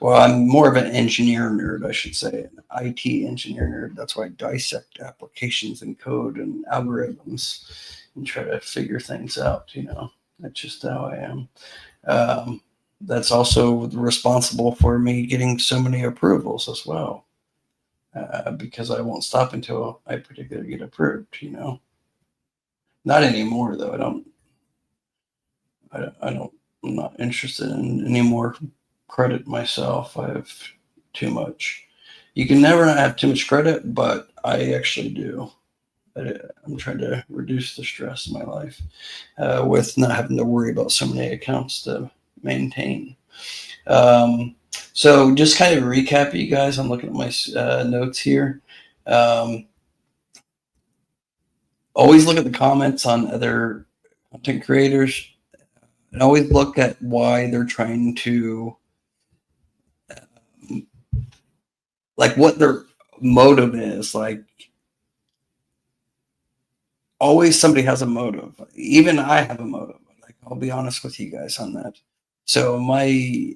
Well, I'm more of an engineer nerd, I should say, an IT engineer nerd. That's why I dissect applications and code and algorithms and try to figure things out. That's just how I am. That's also responsible for me getting so many approvals as well, because I won't stop until I particularly get approved. Not anymore though. I'm not interested in any more credit myself. I have too much. You can never not have too much credit, but I actually do. I'm trying to reduce the stress in my life with not having to worry about so many accounts to maintain. So just kind of recap, you guys. I'm looking at my notes here. Always look at the comments on other content creators, and always look at why they're trying to, like, what their motive is. Like, always somebody has a motive. Even I have a motive. Like, I'll be honest with you guys on that. So I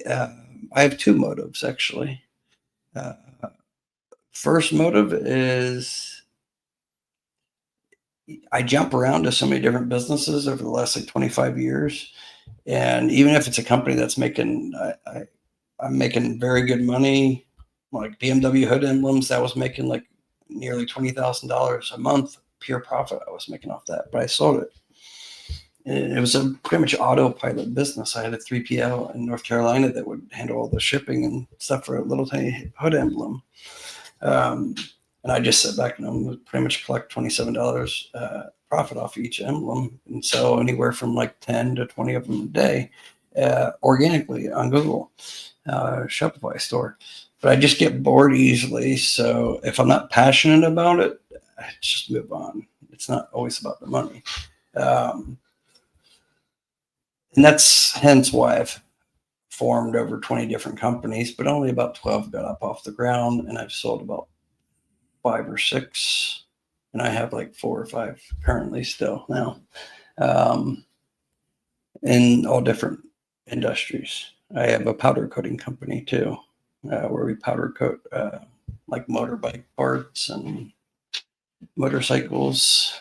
have two motives actually. First motive is I jump around to so many different businesses over the last 25 years. And even if it's a company that's I'm making very good money, like BMW hood emblems, that was making like nearly $20,000 a month, pure profit I was making off that, but I sold it. And it was a pretty much autopilot business. I had a 3PL in North Carolina that would handle all the shipping and stuff for a little tiny hood emblem. And I just sit back and pretty much collect $27 profit off each emblem and sell anywhere from like 10 to 20 of them a day organically on Google, Shopify store. But I just get bored easily. So if I'm not passionate about it, I just move on. It's not always about the money. And that's hence why I've formed over 20 different companies, but only about 12 got up off the ground, and I've sold about 5 or 6, and I have like 4 or 5 currently still now, in all different industries. I have a powder coating company too, where we powder coat like motorbike parts and motorcycles,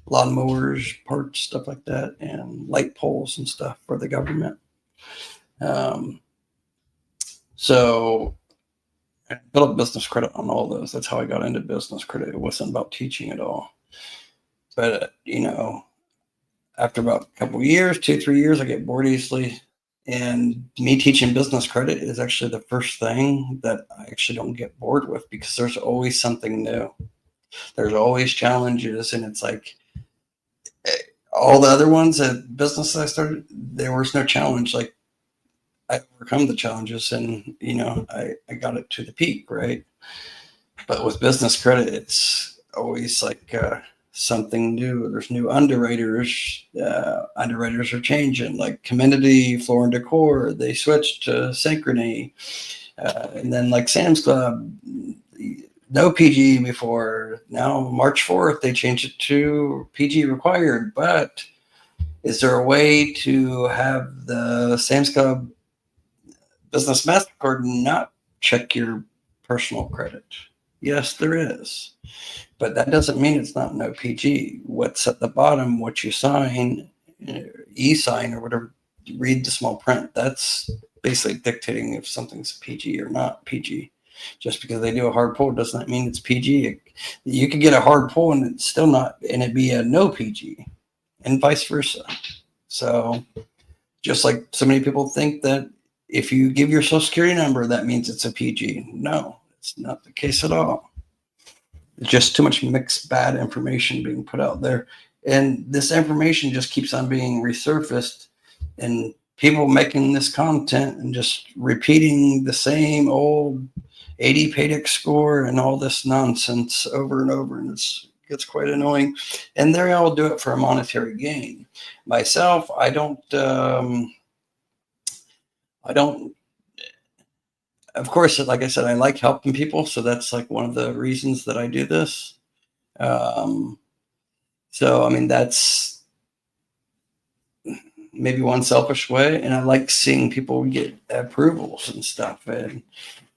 lawnmowers parts, stuff like that, and light poles and stuff for the government. So I built up business credit on all those. That's how I got into business credit. It wasn't about teaching at all. But, after about a couple of years, 2-3 years, I get bored easily. And me teaching business credit is actually the first thing that I actually don't get bored with, because there's always something new. There's always challenges. And it's like all the other ones at business I started, there was no challenge. Like, I overcome the challenges and, I got it to the peak, right? But with business credit, it's always like something new. There's new underwriters. Underwriters are changing, like Comenity, Floor and Decor. They switched to Syncrony. And then like Sam's Club, no PG before. Now, March 4th, they changed it to PG required. But is there a way to have the Sam's Club Business MasterCard not check your personal credit? Yes, there is. But that doesn't mean it's not no PG. What's at the bottom, what you sign, e-sign or whatever, read the small print. That's basically dictating if something's PG or not PG. Just because they do a hard pull does not mean it's PG. You could get a hard pull and it's still not, and it'd be a no PG, and vice versa. So just like so many people think that if you give your social security number, that means it's a PG. No, it's not the case at all. It's just too much mixed bad information being put out there. And this information just keeps on being resurfaced, and people making this content and just repeating the same old 80 PAYDEX score and all this nonsense over and over. And it gets quite annoying. And they all do it for a monetary gain. Myself, I don't, of course, like I said, I like helping people. So that's like one of the reasons that I do this. So, I mean, that's maybe one selfish way. And I like seeing people get approvals and stuff. And,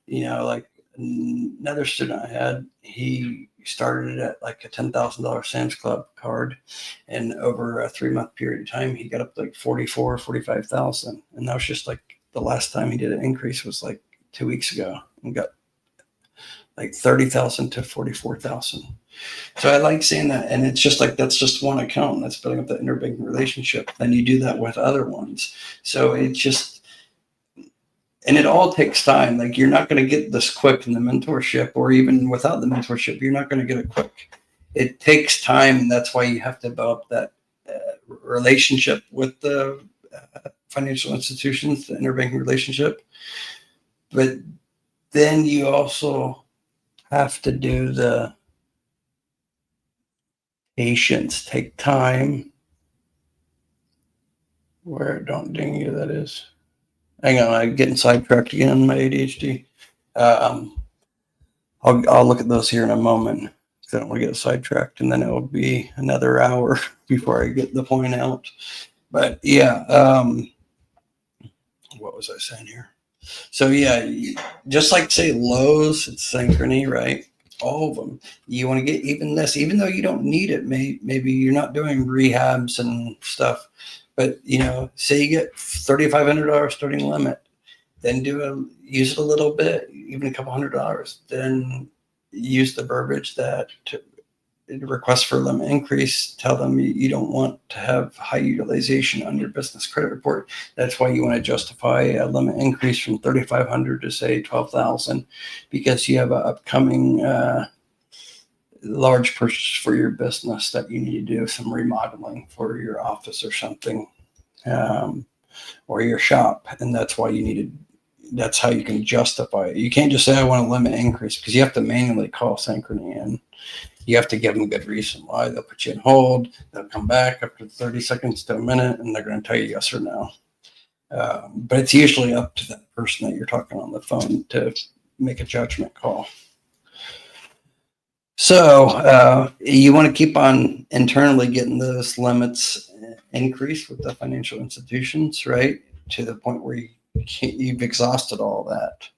like another student I had, he started it at like a $10,000 Sam's Club card. And over a 3-month period of time, he got up to like 45,000. And that was just like the last time he did an increase was like 2 weeks ago, and got like 30,000 to 44,000. So I like seeing that. And it's just like, that's just one account that's building up that interbanking relationship. Then you do that with other ones. So it's just, and it all takes time. Like, you're not going to get this quick in the mentorship, or even without the mentorship, you're not going to get it quick. It takes time. And that's why you have to develop that relationship with the financial institutions, the interbanking relationship. But then you also have to do the patience, take time. Where don't ding you, that is. Hang on, I'm getting sidetracked again on my ADHD. I'll look at those here in a moment. I don't want to get sidetracked, and then it will be another hour before I get the point out. But yeah, what was I saying here? So yeah, just like say Lowe's, it's Syncrony, right? All of them. You want to get even this, even though you don't need it. Maybe you're not doing rehabs and stuff, but say you get $3,500 starting limit, then use it a little bit, even a couple $100. Then use the verbiage that request for limit increase. Tell them you don't want to have high utilization on your business credit report. That's why you want to justify a limit increase from 3,500 to say 12,000, because you have an upcoming large purchase for your business that you need to do some remodeling for your office or something, or your shop, and that's why you need to. That's how you can justify it. You can't just say I want a limit increase, because you have to manually call Syncrony in. You have to give them a good reason why. They'll put you in hold. They'll come back after 30 seconds to a minute, and they're going to tell you yes or no. But it's usually up to that person that you're talking on the phone to make a judgment call. So you want to keep on internally getting those limits increased with the financial institutions, right? To the point where you've exhausted all that.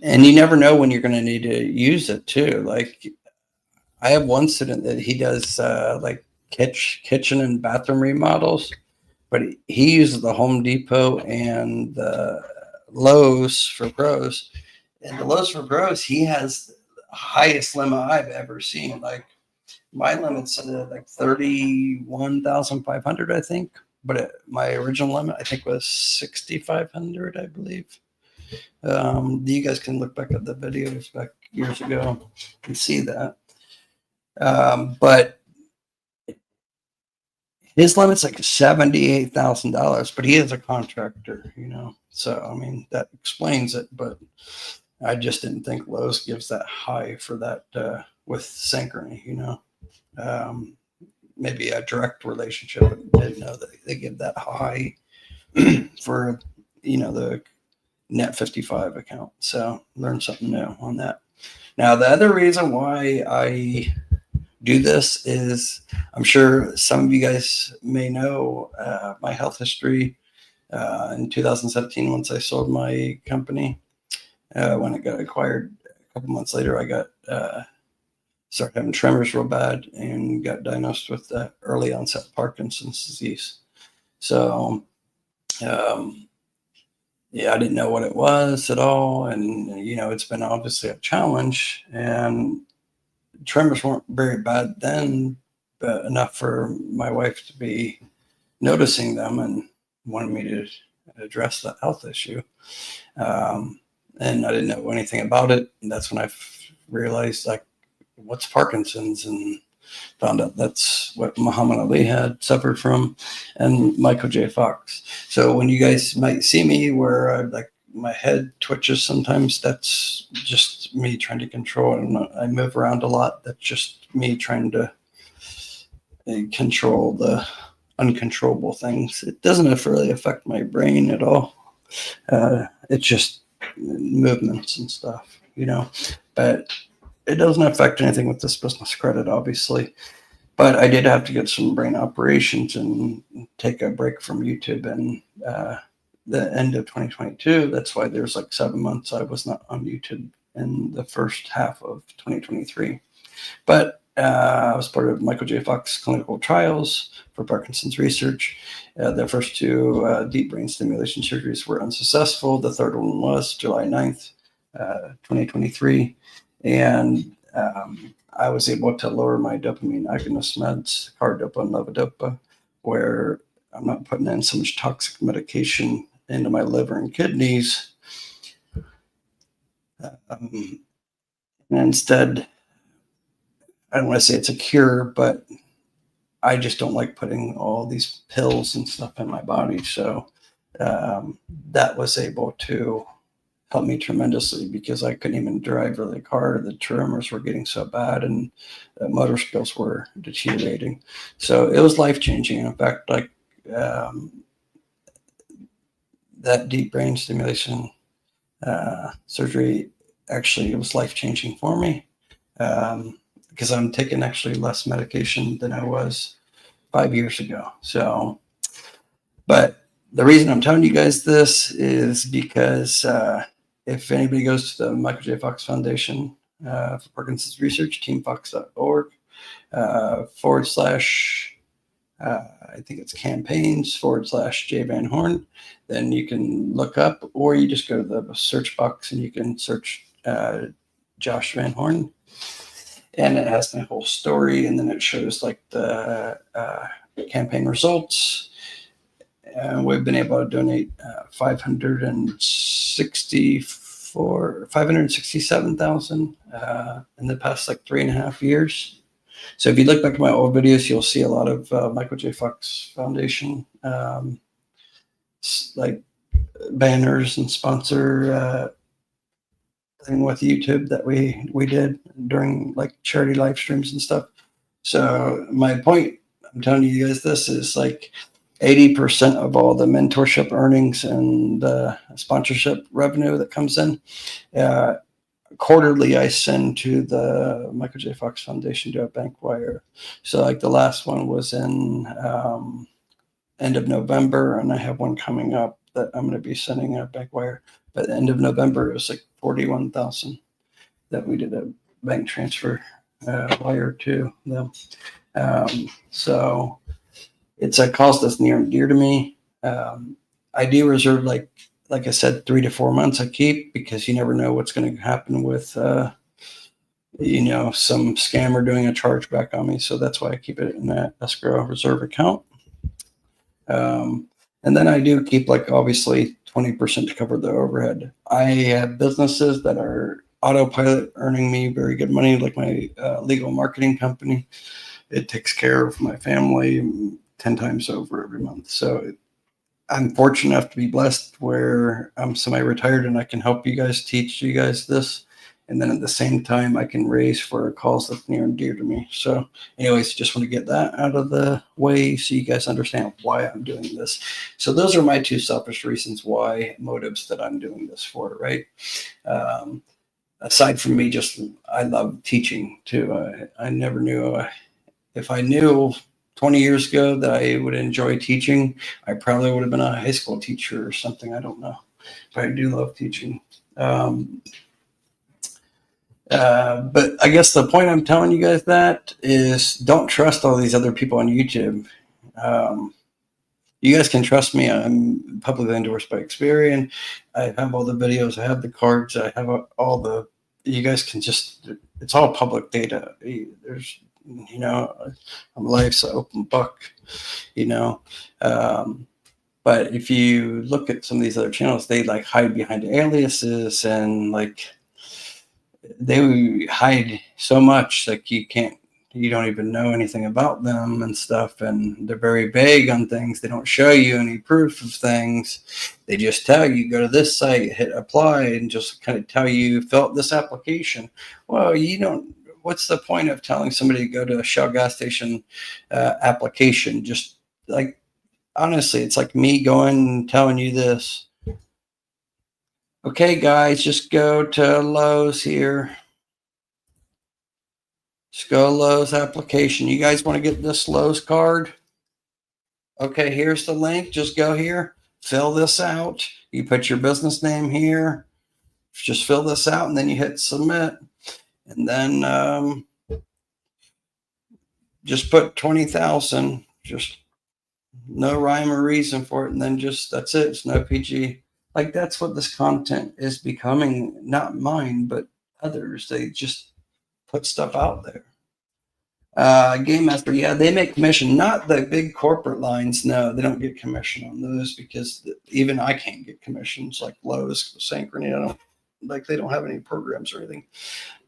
And you never know when you're going to need to use it too. Like, I have one student that he does like kitchen and bathroom remodels, but he uses the Home Depot and the Lowe's for Pros. And the Lowe's for Pros, he has the highest limit I've ever seen. Like, my limit's like 31,500, I think. But my original limit, I think, was 6,500, I believe. You guys can look back at the videos back years ago and see that. But his limit's like $78,000, but he is a contractor, So, I mean, that explains it. But I just didn't think Lowe's gives that high for that with Syncrony, maybe a direct relationship. I didn't know that they give that high for, the Net 55 account. So learn something new on that. Now, the other reason why I do this is, I'm sure some of you guys may know my health history. In 2017, once I sold my company, when it got acquired, a couple months later, I got started having tremors real bad and got diagnosed with early onset Parkinson's disease. So, yeah, I didn't know what it was at all. And, it's been obviously a challenge, and tremors weren't very bad then, but enough for my wife to be noticing them and wanted me to address that health issue. And I didn't know anything about it. And that's when I realized, like, what's Parkinson's, and found out that's what Muhammad Ali had suffered from, and Michael J. Fox. So when you guys might see me where my head twitches sometimes, that's just me trying to control it. I move around a lot. That's just me trying to control the uncontrollable things. It doesn't really affect my brain at all. It's just movements and stuff, But it doesn't affect anything with this business credit, obviously. But I did have to get some brain operations and take a break from YouTube in the end of 2022. That's why there's like 7 months I was not on YouTube in the first half of 2023. But I was part of Michael J. Fox clinical trials for Parkinson's research. The first two deep brain stimulation surgeries were unsuccessful. The third one was July 9th, 2023. And I was able to lower my dopamine agonist meds, cardopa and levodopa, where I'm not putting in so much toxic medication into my liver and kidneys. And instead, I don't want to say it's a cure, but I just don't like putting all these pills and stuff in my body. So that was able to help me tremendously because I couldn't even drive really car. The tremors were getting so bad and motor skills were deteriorating. So it was life-changing. In fact, like that deep brain stimulation surgery, actually, it was life-changing for me because I'm taking actually less medication than I was 5 years ago. So, but the reason I'm telling you guys this is because if anybody goes to the Michael J. Fox Foundation for Parkinson's Research, teamfox.org / I think it's campaigns / J Van Horn, then you can look up, or you just go to the search box and you can search Josh Van Horn. And it has my whole story, and then it shows like the campaign results. And we've been able to donate $567,000 in the past like 3.5 years. So if you look back at my old videos, you'll see a lot of Michael J. Fox Foundation like banners and sponsor thing with YouTube that we did during like charity live streams and stuff. So my point, I'm telling you guys this, is like 80% of all the mentorship earnings and sponsorship revenue that comes in quarterly, I send to the Michael J. Fox Foundation to a bank wire. So like the last one was in end of November, and I have one coming up that I'm going to be sending a bank wire. But the end of November, it was like 41,000 that we did a bank transfer wire to them. So it's a cause that's near and dear to me. I do reserve, like I said, 3 to 4 months I keep, because you never know what's going to happen with, some scammer doing a chargeback on me. So that's why I keep it in that escrow reserve account. And then I do keep like obviously 20% to cover the overhead. I have businesses that are autopilot earning me very good money, like my legal marketing company. It takes care of my family 10 times over every month. So I'm fortunate enough to be blessed where I'm semi-retired and I can help you guys, teach you guys this. And then at the same time, I can raise for a cause that's near and dear to me. So anyways, just want to get that out of the way so you guys understand why I'm doing this. So those are my two selfish reasons why, motives that I'm doing this for, right? Aside from me, just I love teaching too. I never knew if I knew 20 years ago that I would enjoy teaching, I probably would have been a high school teacher or something. I don't know, but I do love teaching. But I guess the point I'm telling you guys that is, don't trust all these other people on YouTube. You guys can trust me. I'm publicly endorsed by Experian. I have all the videos. I have the cards. I have all the, you guys can just, it's all public data. There's, life's an open book, but if you look at some of these other channels, they like hide behind aliases and like they hide so much, like you don't even know anything about them and stuff, and they're very vague on things. They don't show you any proof of things. They just tell you, go to this site, hit apply, and just kind of tell you, fill out this application. Well, what's the point of telling somebody to go to a Shell gas station application? Just like, honestly, it's like me going and telling you this. Okay, guys, just go to Lowe's here. Just go Lowe's application. You guys want to get this Lowe's card? Okay, here's the link. Just go here, fill this out. You put your business name here. Just fill this out, and then you hit submit. And then just put 20,000. Just no rhyme or reason for it, and then just that's it. It's no PG. Like that's what this content is becoming. Not mine, but others. They just put stuff out there. Game Master, yeah, they make commission. Not the big corporate lines. No, they don't get commission on those because even I can't get commissions like Lowe's, Syncrony. I don't like they don't have any programs or anything.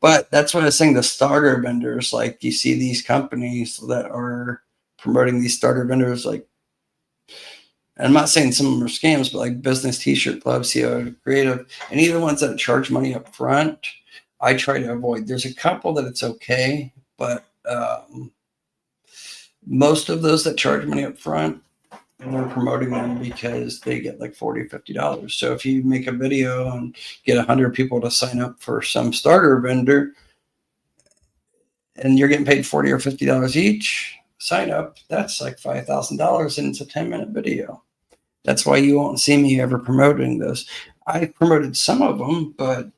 But that's what I was saying. The starter vendors, like you see these companies that are promoting these starter vendors, like. And I'm not saying some of them are scams, but like Business T-shirt Club, CEO Creative, and even the ones that charge money up front, I try to avoid. There's a couple that it's okay, but most of those that charge money up front, they're promoting them because they get like $40, $50. So if you make a video and get 100 people to sign up for some starter vendor, and you're getting paid $40 or $50 each sign up, that's like $5,000, and it's a 10-minute video. That's why you won't see me ever promoting those. I promoted some of them, but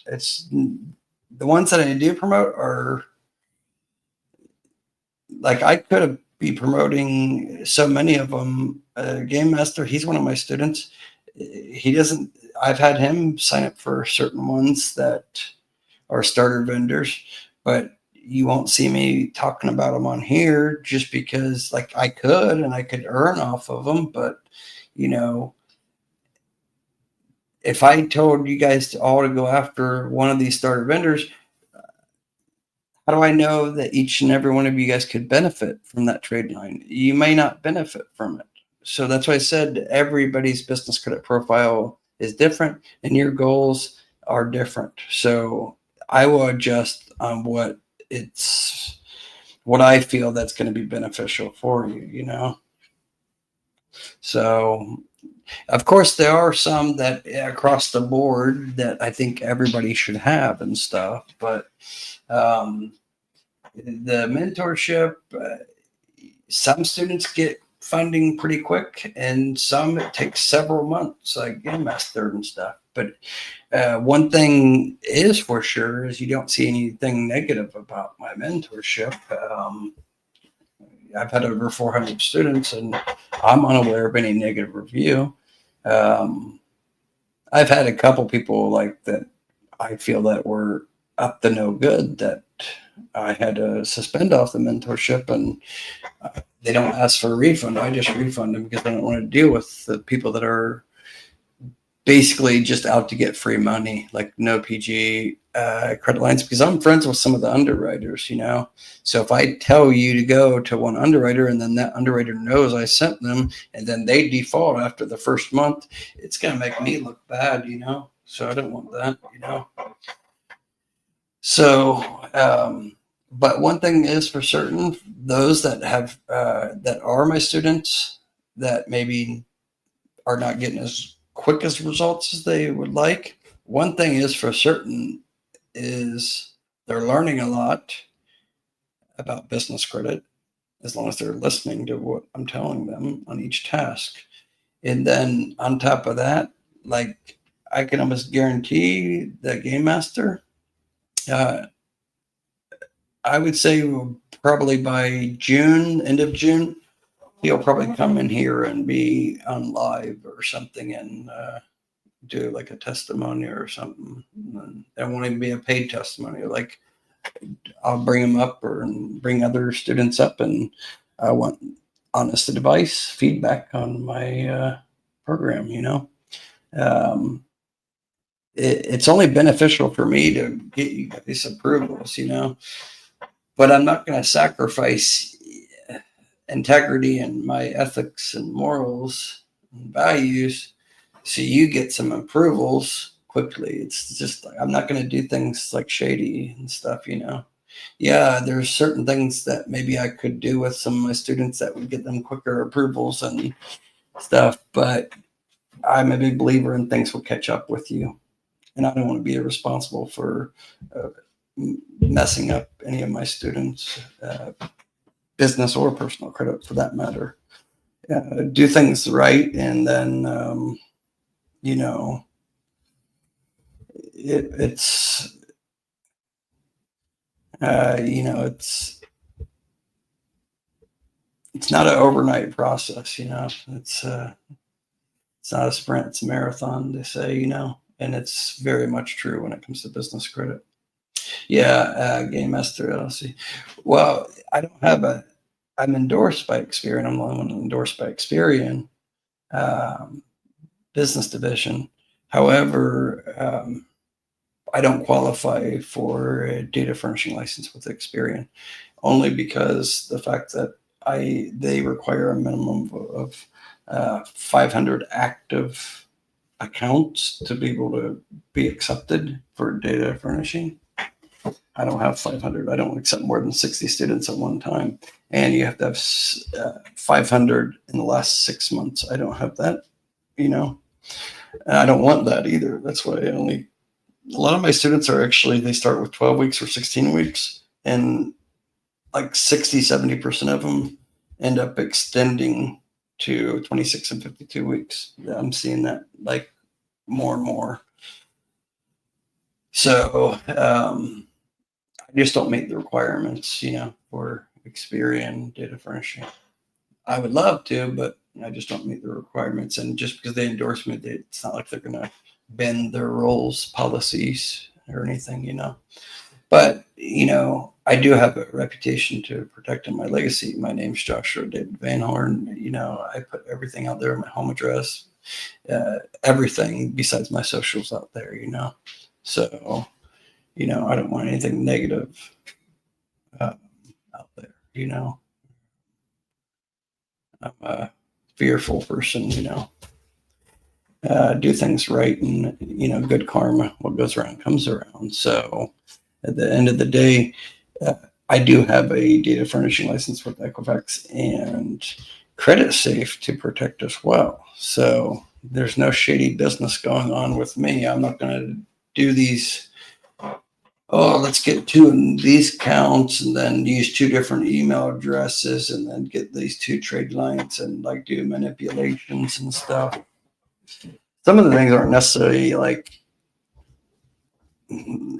it's the ones that I do promote are like I could have be promoting so many of them. Game Master, he's one of my students. He doesn't. I've had him sign up for certain ones that are starter vendors, but you won't see me talking about them on here just because like I could and I could earn off of them. But, you know, if I told you guys to all to go after one of these starter vendors, how do I know that each and every one of you guys could benefit from that trade line? You may not benefit from it. So that's why I said everybody's business credit profile is different and your goals are different. So I will adjust on what I feel that's going to be beneficial for you, you know? So of course there are some that across the board that I think everybody should have and stuff, but the mentorship, some students get funding pretty quick and some it takes several months, like Game Master and stuff. But one thing is for sure is you don't see anything negative about my mentorship. I've had over 400 students and I'm unaware of any negative review. I've had a couple people like that I feel that were up to no good that I had to suspend off the mentorship, and they don't ask for a refund. I just refund them because I don't want to deal with the people that are basically just out to get free money, like no PG credit lines, because I'm friends with some of the underwriters, you know. So if I tell you to go to one underwriter and then that underwriter knows I sent them and then they default after the first month, it's going to make me look bad, you know. So I don't want that, you know. So, but one thing is for certain, those that have that are my students that maybe are not getting as quick as results as they would like. One thing is for certain is they're learning a lot about business credit as long as they're listening to what I'm telling them on each task. And then on top of that, like I can almost guarantee the Game Master, I would say probably by June, end of June, he'll probably come in here and be on live or something and do like a testimony or something. And it won't even be a paid testimony. Like I'll bring him up or bring other students up, and I want honest advice, feedback on my program. You know, it's only beneficial for me to get you guys approvals. You know, but I'm not going to sacrifice integrity and my ethics and morals and values so you get some approvals quickly. It's just like I'm not going to do things like shady and stuff, you know. Yeah, there's certain things that maybe I could do with some of my students that would get them quicker approvals and stuff, but I'm a big believer in things will catch up with you, and I don't want to be responsible for messing up any of my students' business or personal credit for that matter. Do things right, and then it's it's not an overnight process. It's not a sprint, it's a marathon, they say, and it's very much true when it comes to business credit. Yeah, Game Master LLC. Well, I don't have I'm endorsed by Experian. I'm the only one endorsed by Experian business division. However, I don't qualify for a data furnishing license with Experian, only because the fact that they require a minimum of 500 active accounts to be able to be accepted for data furnishing. I don't have 500. I don't accept more than 60 students at one time. And you have to have 500 in the last 6 months. I don't have that, and I don't want that either. That's why a lot of my students they start with 12 weeks or 16 weeks, and like 60, 70% of them end up extending to 26 and 52 weeks. I'm seeing that like more and more. So I just don't meet the requirements, for Experian data furnishing. I would love to, but I just don't meet the requirements. And just because they endorse me, it's not like they're going to bend their roles, policies, or anything, But, I do have a reputation to protect in my legacy. My name's Joshua David Van Horn. I put everything out there, my home address, everything besides my socials out there, So, I don't want anything negative out there, I'm a fearful person, do things right, and, good karma, what goes around comes around. So at the end of the day, I do have a data furnishing license with Equifax and Credit Safe to protect as well. So there's no shady business going on with me. I'm not going to do these, let's get two of these accounts and then use two different email addresses and then get these two trade lines and like do manipulations and stuff. Some of the things aren't necessarily like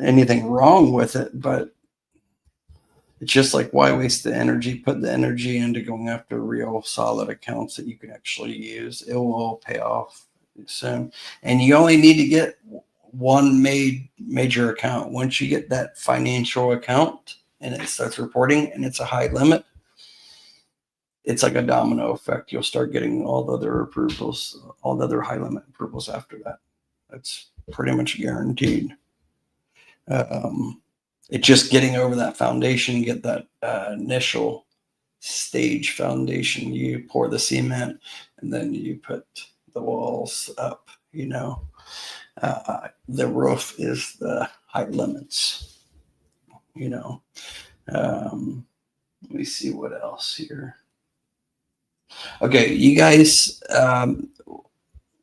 anything wrong with it, but it's just like, why waste the energy? Put the energy into going after real solid accounts that you can actually use. It will pay off soon. And you only need to get one major account. Once you get that financial account and it starts reporting and it's a high limit, it's like a domino effect. You'll start getting all the other approvals, all the other high limit approvals after that. That's pretty much guaranteed. It's just getting over that foundation, get that initial stage foundation. You pour the cement and then you put the walls up, the roof is the height limits, let me see what else here. Okay, you guys,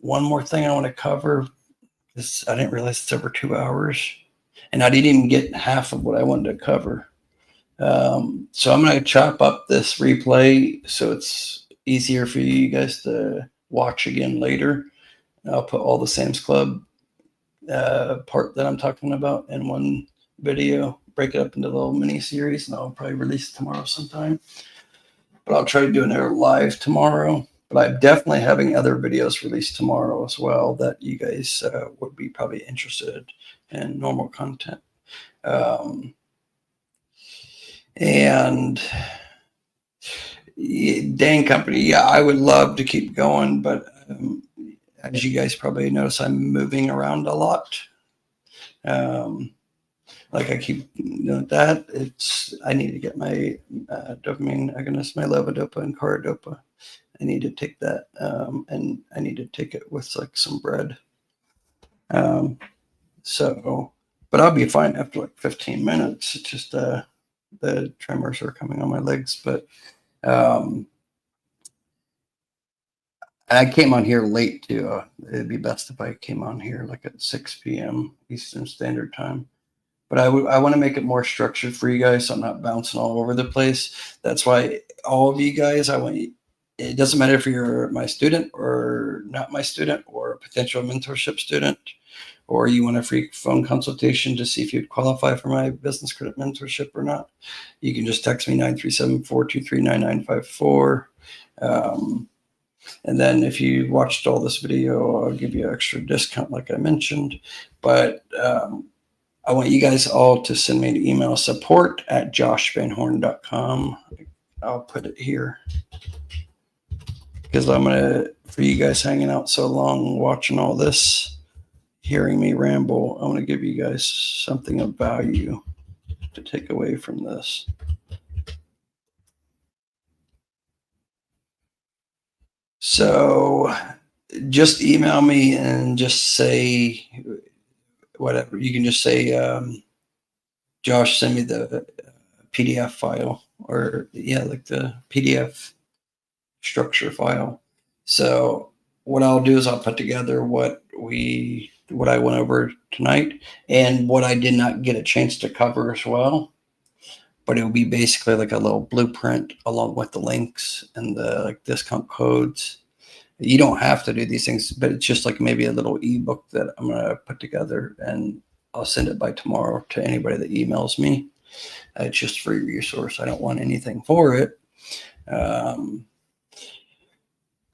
one more thing I want to cover. I didn't realize it's over 2 hours, and I didn't even get half of what I wanted to cover. So I'm going to chop up this replay so it's easier for you guys to watch again later. I'll put all the Sam's Club part that I'm talking about in one video, break it up into little mini series, and I'll probably release it tomorrow sometime. But I'll try to do another live tomorrow. But I'm definitely having other videos released tomorrow as well that you guys would be probably interested in normal content. And Dane Company, yeah, I would love to keep going, but as you guys probably notice, I'm moving around a lot. Like I keep doing that. I need to get my dopamine agonist, my levodopa and carbidopa. I need to take that, and I need to take it with like some bread. But I'll be fine after like 15 minutes. It's just the tremors are coming on my legs. But I came on here late too. It'd be best if I came on here like at 6 p.m. Eastern Standard Time. but I want to make it more structured for you guys, so I'm not bouncing all over the place. That's why all of you guys, it doesn't matter if you're my student or not my student or a potential mentorship student, or you want a free phone consultation to see if you'd qualify for my business credit mentorship or not. You can just text me 937-423-9954. And then if you watched all this video, I'll give you an extra discount like I mentioned. But I want you guys all to send me an email, support@joshvanhorn.com. I'll put it here because for you guys hanging out so long, watching all this, hearing me ramble, I want to give you guys something of value to take away from this. So just email me and just say whatever. You can just say, Josh, send me the PDF file, or like the PDF structure file. So what I'll do is I'll put together what I went over tonight and what I did not get a chance to cover as well. But it will be basically like a little blueprint along with the links and the like discount codes. You don't have to do these things, but it's just like maybe a little ebook that I'm going to put together, and I'll send it by tomorrow to anybody that emails me. It's just free resource. I don't want anything for it.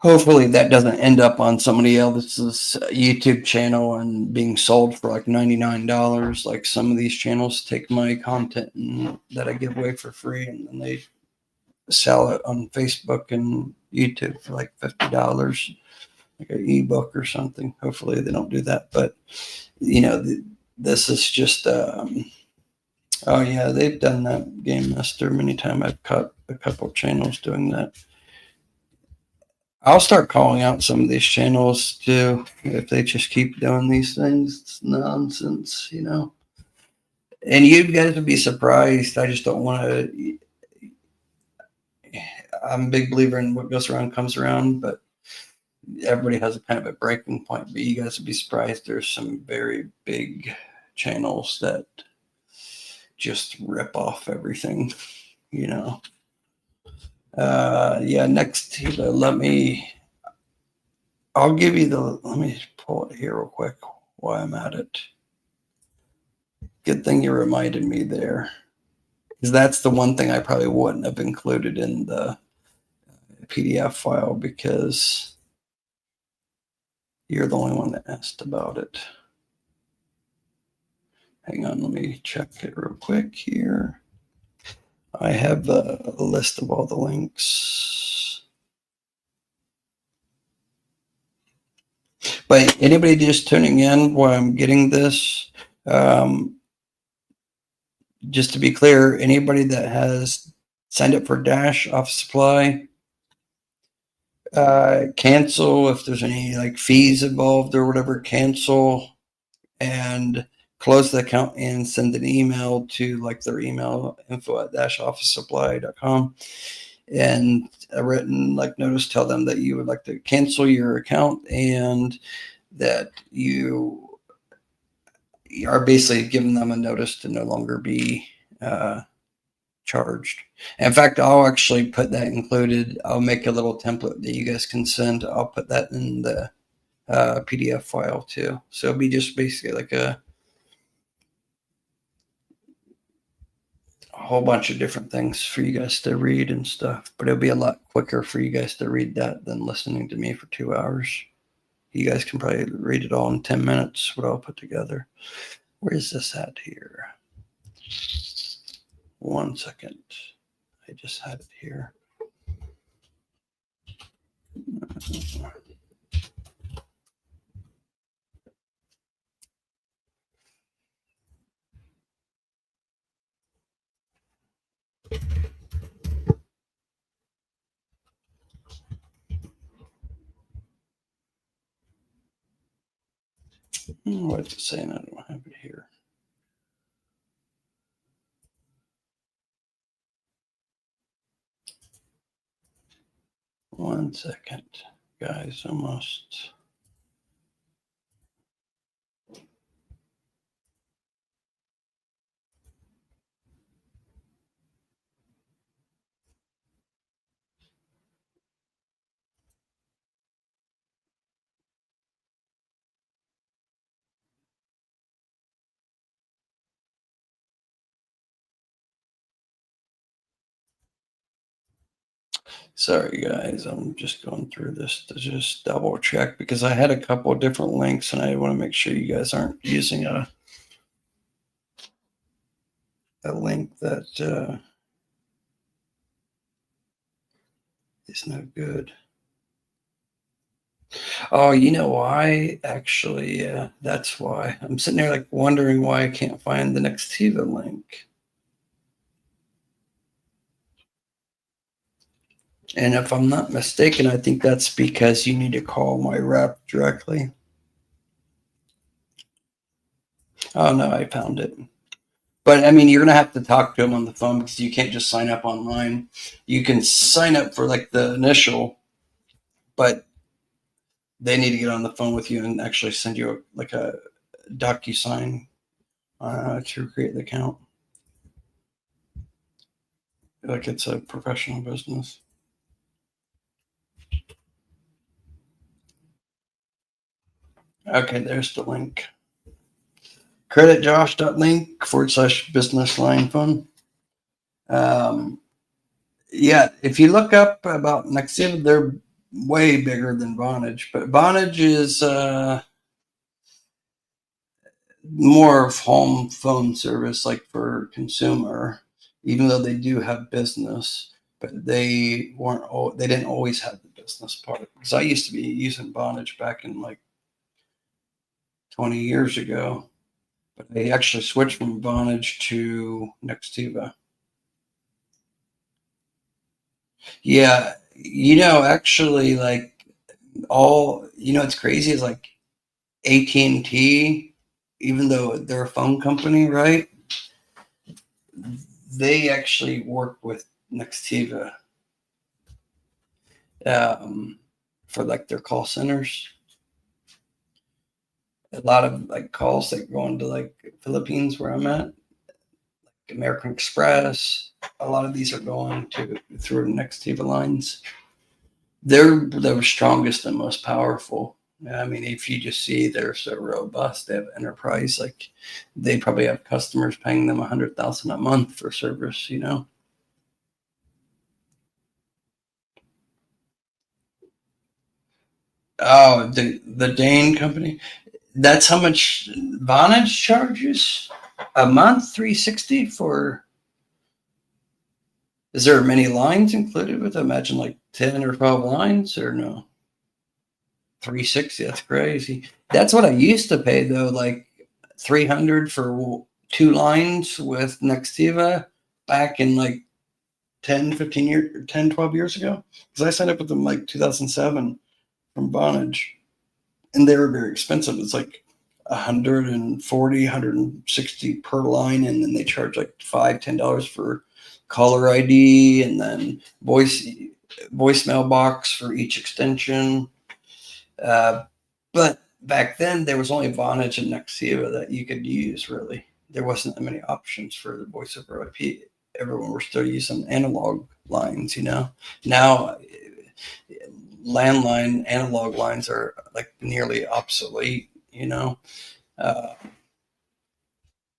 Hopefully that doesn't end up on somebody else's YouTube channel and being sold for like $99. Like some of these channels take my content that I give away for free, and then they sell it on Facebook and YouTube for like $50, like an ebook or something. Hopefully they don't do that. But this is just oh yeah, they've done that, Game Master, many times. I've caught a couple channels doing that. I'll start calling out some of these channels too if they just keep doing these things. It's nonsense, And you guys would be surprised. I just don't want to. I'm a big believer in what goes around comes around, but everybody has a kind of a breaking point. But you guys would be surprised. There's some very big channels that just rip off everything, next, I'll give you let me pull it here real quick while I'm at it. Good thing you reminded me there, because that's the one thing I probably wouldn't have included in the PDF file, because you're the only one that asked about it. Hang on, let me check it real quick here. I have a list of all the links. But anybody just tuning in while I'm getting this, just to be clear, anybody that has signed up for Dash Office Supply, cancel if there's any like fees involved or whatever, cancel and close the account and send an email to like their email, info@dashofficesupply.com, and a written like notice, tell them that you would like to cancel your account and that you are basically giving them a notice to no longer be charged. In fact, I'll actually put that included. I'll make a little template that you guys can send. I'll put that in the PDF file too. So it'll be just basically like a whole bunch of different things for you guys to read and stuff. But it'll be a lot quicker for you guys to read that than listening to me for 2 hours. You guys can probably read it all in 10 minutes, what I'll put together. Where is this at here? 1 second. I just had it here. What's it saying? I don't have it here. One second, guys, almost. Sorry, guys. I'm just going through this to just double check because I had a couple of different links and I want to make sure you guys aren't using a link that is no good. Oh, you know why? Actually, yeah, that's why. I'm sitting there like wondering why I can't find the Nextiva link. And if I'm not mistaken, I think that's because you need to call my rep directly. Oh no, I found it. But I mean, you're gonna have to talk to them on the phone because you can't just sign up online. You can sign up for like the initial, but they need to get on the phone with you and actually send you like a DocuSign to create the account. Like it's a professional business. Okay, there's the link. Creditjosh.link/business line phone. Yeah, if you look up about Nextiva, they're way bigger than Vonage, but Vonage is more of home phone service, like for consumer, even though they do have business, but they didn't always have the business part. Because I used to be using Vonage back in like 20 years ago, but they actually switched from Vonage to Nextiva. Yeah, actually, like it's crazy is like AT&T, even though they're a phone company, right? They actually work with Nextiva for like their call centers. A lot of like calls that go into like Philippines where I'm at, like American Express. A lot of these are going through Nextiva lines. They're the strongest and most powerful. I mean, if you just see they're so robust, they have enterprise. Like they probably have customers paying them $100,000 a month for service. Oh, the Dane company. That's how much Vonage charges a month. 360 for. Is there many lines included with? Imagine like 10 or 12 lines, or no? 360. That's crazy. That's what I used to pay though. Like 300 for 2 lines with Nextiva back in like 10, 12 years ago. Because I signed up with them like 2007 from Vonage, and they were very expensive. It's like 140, 160 per line, and then they charge like $5, $10 for caller ID, and then voicemail box for each extension. But back then, there was only Vonage and Nextiva that you could use. Really, there wasn't that many options for the voice over IP. Everyone was still using analog lines. Now landline analog lines are like nearly obsolete. Uh,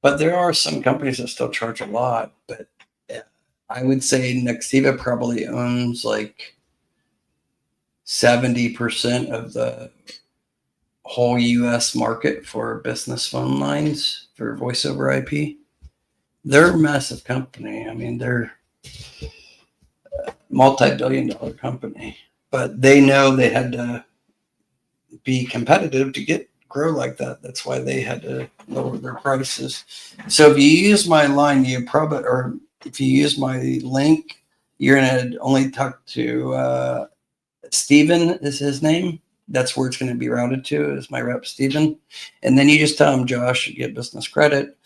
but there are some companies that still charge a lot. But I would say Nextiva probably owns like 70% of the whole US market for business phone lines for voice over IP. They're a massive company. I mean, they're a multi-billion-dollar company, but they know they had to be competitive to grow like that. That's why they had to lower their prices. So if you use my line, or if you use my link, you're gonna only talk to Steven is his name. That's where it's going to be routed to, is my rep Steven. And then you just tell him Josh, you get business credit,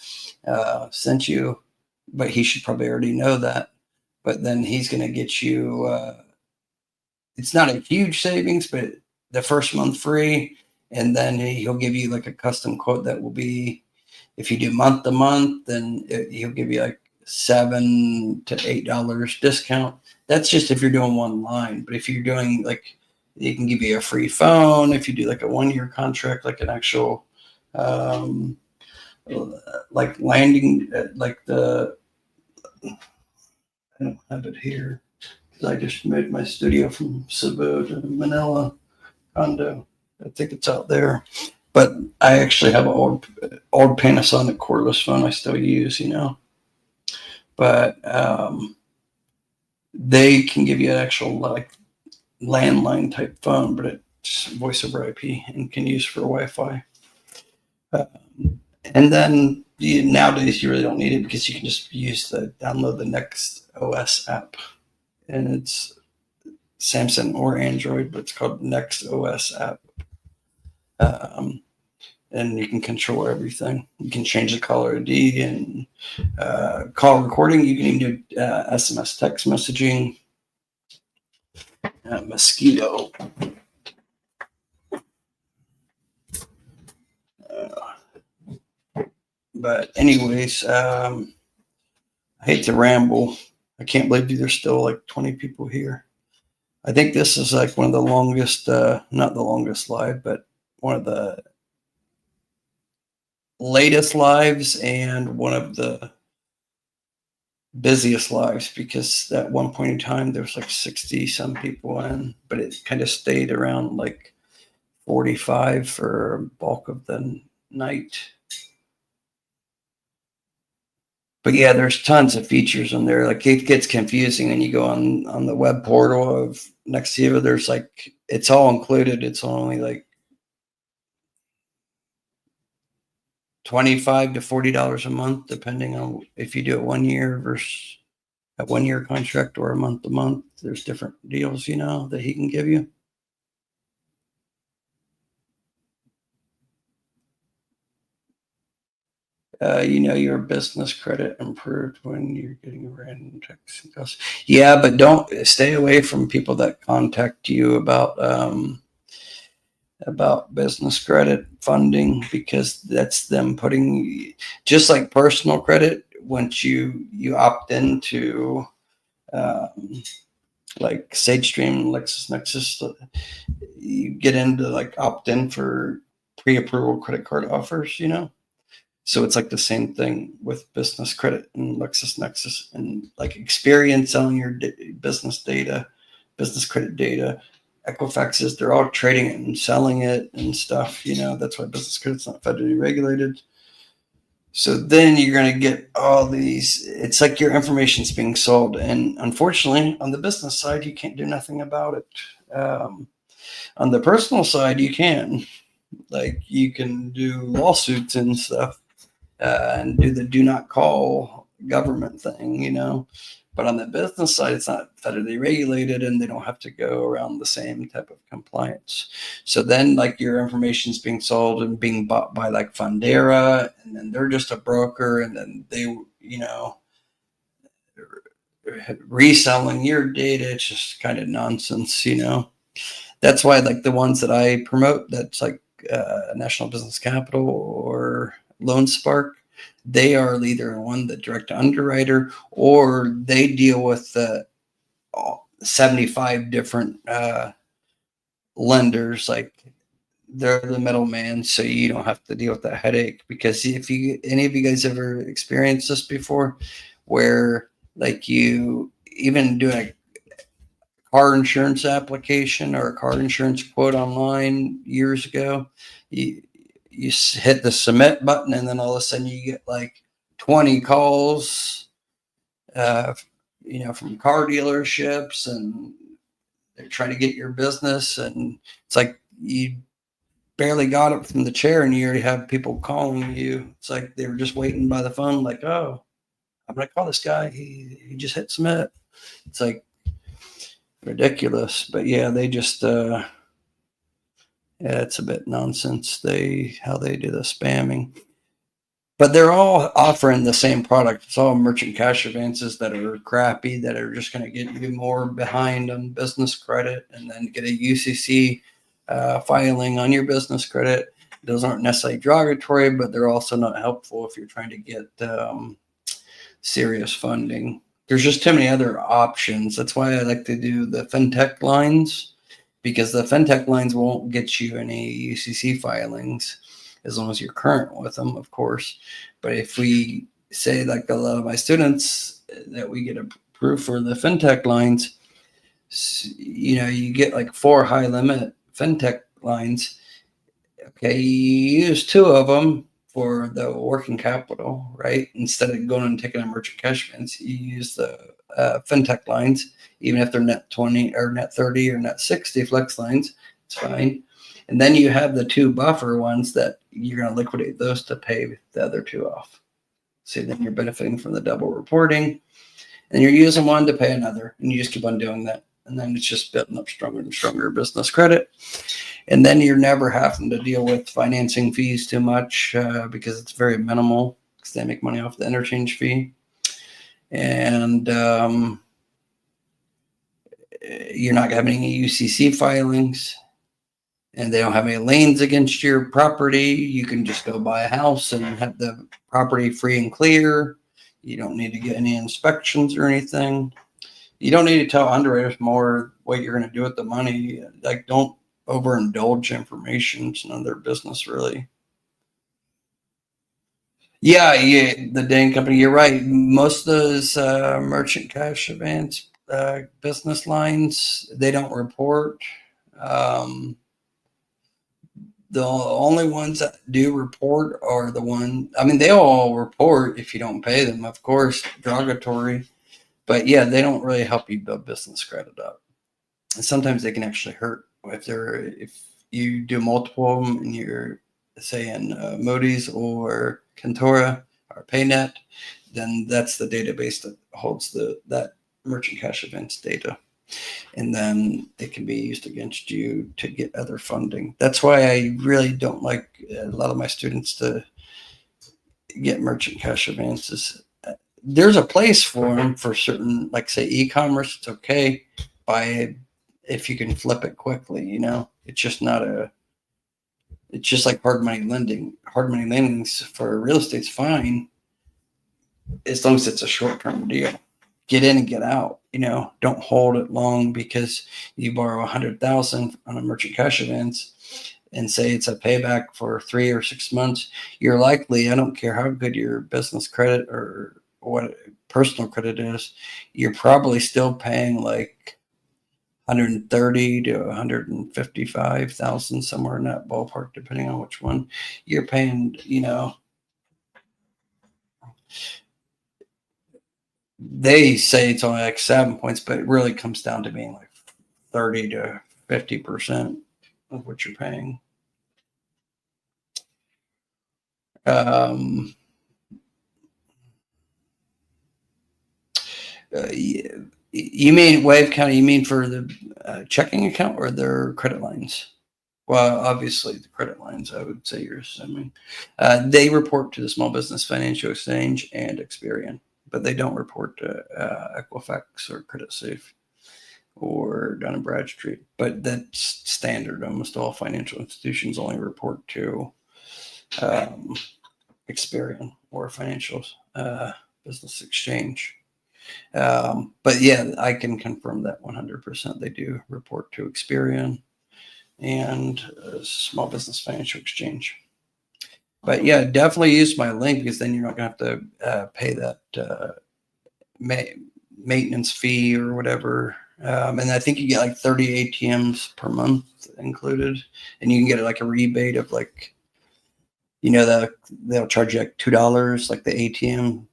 sent you, but he should probably already know that. But then he's going to get you, it's not a huge savings, but the first month free. And then he'll give you like a custom quote that will be, if you do month to month, then he'll give you like $7 to $8 discount. That's just if you're doing one line. But if you're doing like, he can give you a free phone if you do like a 1-year contract, like an actual, like landing, like I don't have it here. I just moved my studio from Cebu to Manila condo. I think it's out there. But I actually have an old Panasonic cordless phone I still use, But they can give you an actual like landline type phone, but it's voice over IP and can use for Wi-Fi. And then nowadays you really don't need it because you can just download the Next OS app, and it's Samsung or Android, but it's called Next OS app. And you can control everything. You can change the caller ID and call recording. You can even do SMS text messaging. Mosquito. But anyways, I hate to ramble. I can't believe there's still like 20 people here. I think this is like one of the longest, not the longest live, but one of the latest lives and one of the busiest lives, because at one point in time there was like 60 some people in, but it kind of stayed around like 45 for bulk of the night. But yeah, there's tons of features in there. Like it gets confusing when you go on the web portal of Nextio. There's like, it's all included. It's only like $25 to $40 a month, depending on if you do it 1 year versus a 1 year contract or a month to month. There's different deals, that he can give you. Your business credit improved when you're getting a random text. Yeah, but don't stay away from people that contact you about business credit funding, because that's them putting, just like personal credit. Once you opt into like SageStream, LexisNexis, you get into like opt in for pre-approval credit card offers, So it's like the same thing with business credit and LexisNexis, and like experience on your business credit data. Equifaxes, they're all trading it and selling it and stuff. That's why business credit's not federally regulated. So then you're going to get all these, it's like your information's being sold. And unfortunately, on the business side, you can't do nothing about it. On the personal side, you can. Like you can do lawsuits and stuff. And do the do not call government thing, But on the business side, it's not federally regulated, and they don't have to go around the same type of compliance. So then, like, your information's being sold and being bought by like Fundera, and then they're just a broker, and then they, reselling your data. It's just kind of nonsense, That's why, like, the ones that I promote, that's like National Business Capital or Loan Spark, they are either one the direct underwriter, or they deal with 75 different lenders. Like they're the middleman, so you don't have to deal with that headache. Because if any of you guys ever experienced this before, where like you even do a car insurance application or a car insurance quote online years ago, you hit the submit button, and then all of a sudden you get like 20 calls, from car dealerships, and they're trying to get your business. And it's like you barely got it from the chair, and you already have people calling you. It's like they were just waiting by the phone, like, oh, I'm going to call this guy. He just hit submit. It's like ridiculous. But yeah, they just, yeah, it's a bit nonsense. How they do the spamming, but they're all offering the same product. It's all merchant cash advances that are crappy, that are just going to get you more behind on business credit, and then get a UCC filing on your business credit. Those aren't necessarily derogatory, but they're also not helpful if you're trying to get serious funding. There's just too many other options. That's why I like to do the fintech lines, because the fintech lines won't get you any UCC filings as long as you're current with them, of course. But if we say, like a lot of my students that we get approved for the fintech lines, You get like 4 high limit fintech lines. Okay, you use 2 of them for the working capital, right? Instead of going and taking a merchant cash advance, you use the fintech lines, even if they're net 20 or net 30 or net 60 flex lines, it's fine. And then you have the 2 buffer ones that you're going to liquidate those to pay the other 2 off. So then you're benefiting from the double reporting, and you're using one to pay another, and you just keep on doing that. And then it's just building up stronger and stronger business credit. And then you're never having to deal with financing fees too much because it's very minimal because they make money off the interchange fee. And you're not having any UCC filings, and they don't have any liens against your property. You can just go buy a house and have the property free and clear. You don't need to get any inspections or anything. You don't need to tell underwriters more what you're going to do with the money. Like, don't overindulge information. It's none of their business, really. Yeah, the dang company, you're right. Most of those merchant cash advance business lines, they don't report. The only ones that do report are the one, I mean, they all report if you don't pay them, of course, derogatory. But yeah, they don't really help you build business credit up. And sometimes they can actually hurt if you do multiple of them and you're saying Moody's or Contora or PayNet, then that's the database that holds that merchant cash events data. And then it can be used against you to get other funding. That's why I really don't like a lot of my students to get merchant cash advances. There's a place for them for certain, like say e-commerce. It's okay. Buy it if you can flip it quickly. It's just it's just like hard money lending. Hard money lending for real estate's fine as long as it's a short-term deal. Get in and get out. Don't hold it long because you borrow 100,000 on a merchant cash advance and say it's a payback for 3 or 6 months. You're likely, I don't care how good your business credit or what personal credit is, you're probably still paying like 130 to 155,000, somewhere in that ballpark, depending on which one you're paying. They say it's only like 7 points, but it really comes down to being like 30 to 50% of what you're paying. You mean Wave County? You mean for the checking account or their credit lines? Well, obviously the credit lines, I would say you're assuming. They report to the Small Business Financial Exchange and Experian, but they don't report to Equifax or CreditSafe or Dun & Bradstreet. But that's standard. Almost all financial institutions only report to Experian or Financial Business Exchange. But yeah, I can confirm that 100% they do report to Experian and Small Business Financial Exchange. But yeah, definitely use my link because then you're not going to have to pay that maintenance fee or whatever. And I think you get like 30 ATMs per month included, and you can get like a rebate of like, they'll charge you like $2, like the ATM.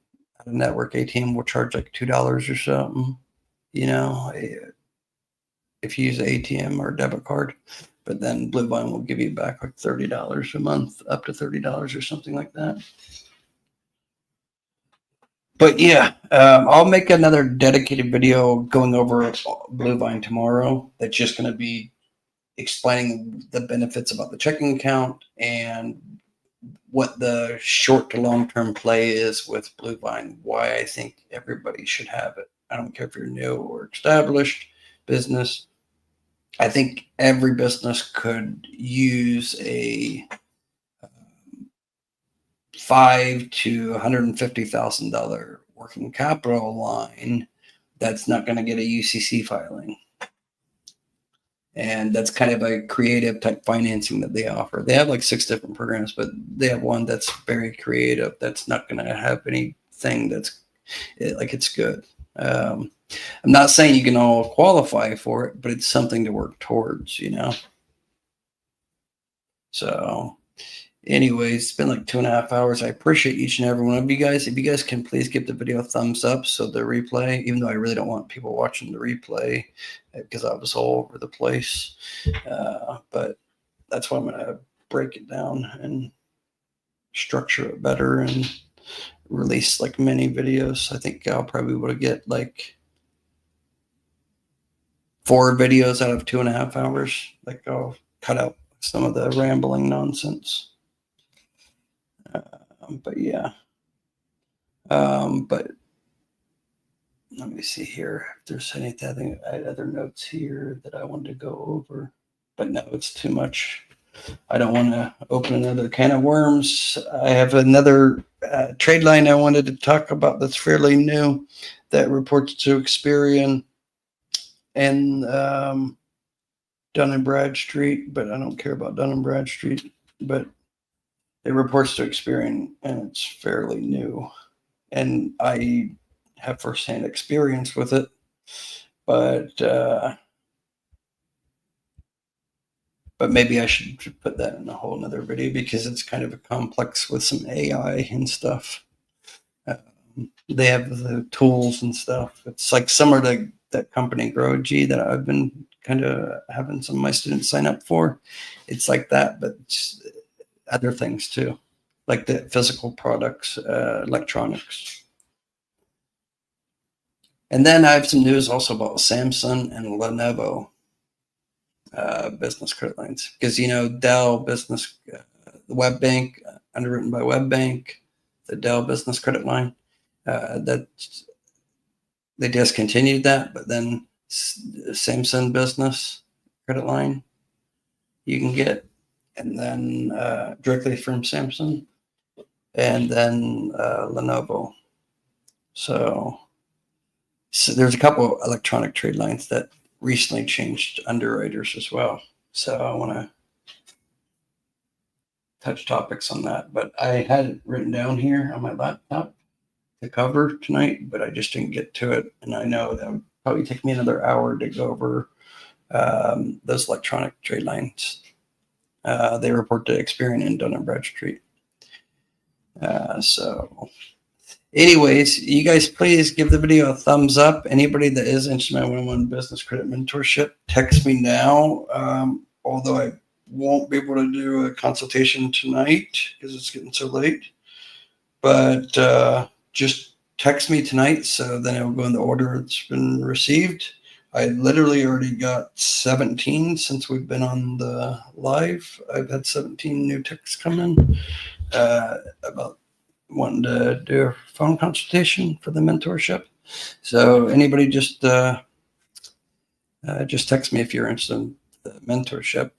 The network ATM will charge like $2 or something, if you use an ATM or a debit card. But then Blue Vine will give you back like $30 a month, up to $30 or something like that. But yeah, I'll make another dedicated video going over Blue Vine tomorrow. That's just going to be explaining the benefits about the checking account and what the short to long term play is with Blue Vine, why I think everybody should have it. I don't care if you're new or established business. I think every business could use a $5,000 to $150,000 working capital line that's not going to get a UCC filing. And that's kind of a creative type financing that they offer. They have like 6 different programs, but they have one that's very creative. That's not going to have anything that's like, it's good. I'm not saying you can all qualify for it, but it's something to work towards, So anyways, it's been like 2.5 hours. I appreciate each and every one of you guys. If you guys can please give the video a thumbs up, so the replay, even though I really don't want people watching the replay because I was all over the place. But that's why I'm going to break it down and structure it better and release like mini videos. I think I'll probably would get like 4 videos out of 2.5 hours. Like I'll cut out some of the rambling nonsense. But yeah. But let me see here if there's anything. I had other notes here that I wanted to go over, but no, it's too much. I don't want to open another can of worms. I have another trade line I wanted to talk about that's fairly new that reports to Experian and Dun and Bradstreet, but I don't care about Dun and Bradstreet, but it reports to Experian and it's fairly new. And I have firsthand experience with it, but maybe I should put that in a whole nother video because it's kind of a complex with some AI and stuff. They have the tools and stuff. It's like similar to that company GrowG that I've been kind of having some of my students sign up for. It's like that, but it's other things too, like the physical products, electronics. And then I have some news also about Samsung and Lenovo business credit lines, because Dell business web bank underwritten by web bank, the Dell business credit line that they discontinued that, but then Samsung business credit line you can get, and then directly from Samsung, and then Lenovo. So there's a couple of electronic trade lines that recently changed underwriters as well. So I want to touch topics on that, but I had it written down here on my laptop to cover tonight, but I just didn't get to it. And I know that would probably take me another hour to go over those electronic trade lines. They report to Experian and Dun & Bradstreet. So anyways, you guys please give the video a thumbs up. Anybody that is interested in my one-on-one business credit mentorship, text me now. Although I won't be able to do a consultation tonight because it's getting so late. But just text me tonight, so then it will go in the order it's been received. I literally already got 17 since we've been on the live. I've had 17 new texts come in about wanting to do a phone consultation for the mentorship. So anybody just text me if you're interested in the mentorship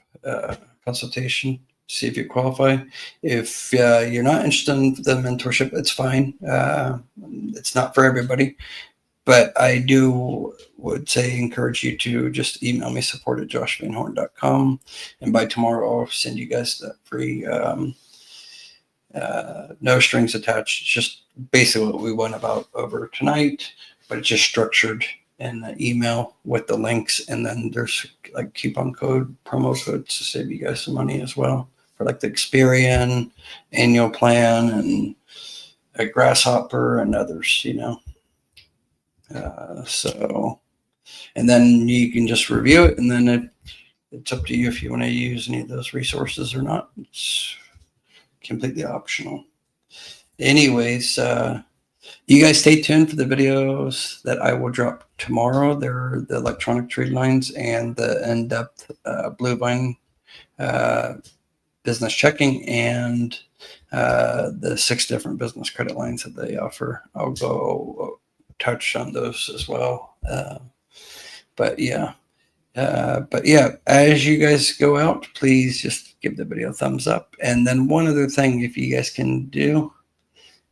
consultation, see if you qualify. If you're not interested in the mentorship, it's fine. It's not for everybody, but I would say encourage you to just email me support@joshvanhorn.com, and by tomorrow I'll send you guys that free no strings attached. It's just basically what we went about over tonight, but it's just structured in the email with the links, and then there's like coupon code, promo codes to save you guys some money as well for like the Experian annual plan and a Grasshopper and others, so, and then you can just review it, and then it's up to you if you want to use any of those resources or not. It's completely optional. Anyways, you guys stay tuned for the videos that I will drop tomorrow. They're the electronic trade lines and the in-depth Bluevine business checking and the 6 different business credit lines that they offer. I'll go touch on those as well. But yeah, as you guys go out, please just give the video a thumbs up. And then one other thing, if you guys can do,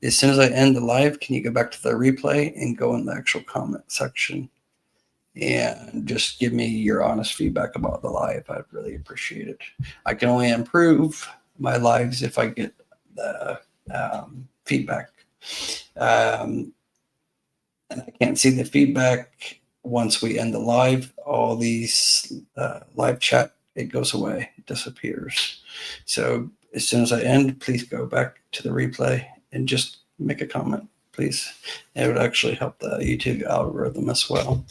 as soon as I end the live, can you go back to the replay and go in the actual comment section and just give me your honest feedback about the live? I'd really appreciate it. I can only improve my lives if I get the feedback. and I can't see the feedback once we end the live. All these live chat, it goes away, it disappears. So as soon as I end, please go back to the replay and just make a comment, please. It would actually help the YouTube algorithm as well.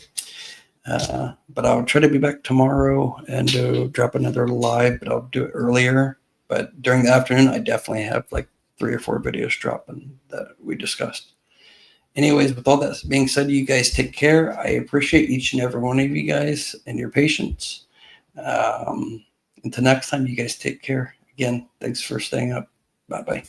But I'll try to be back tomorrow and drop another live, but I'll do it earlier. But during the afternoon, I definitely have like 3 or 4 videos dropping that we discussed. Anyways, with all that being said, you guys take care. I appreciate each and every one of you guys and your patience. Until next time, you guys take care. Again, thanks for staying up. Bye-bye.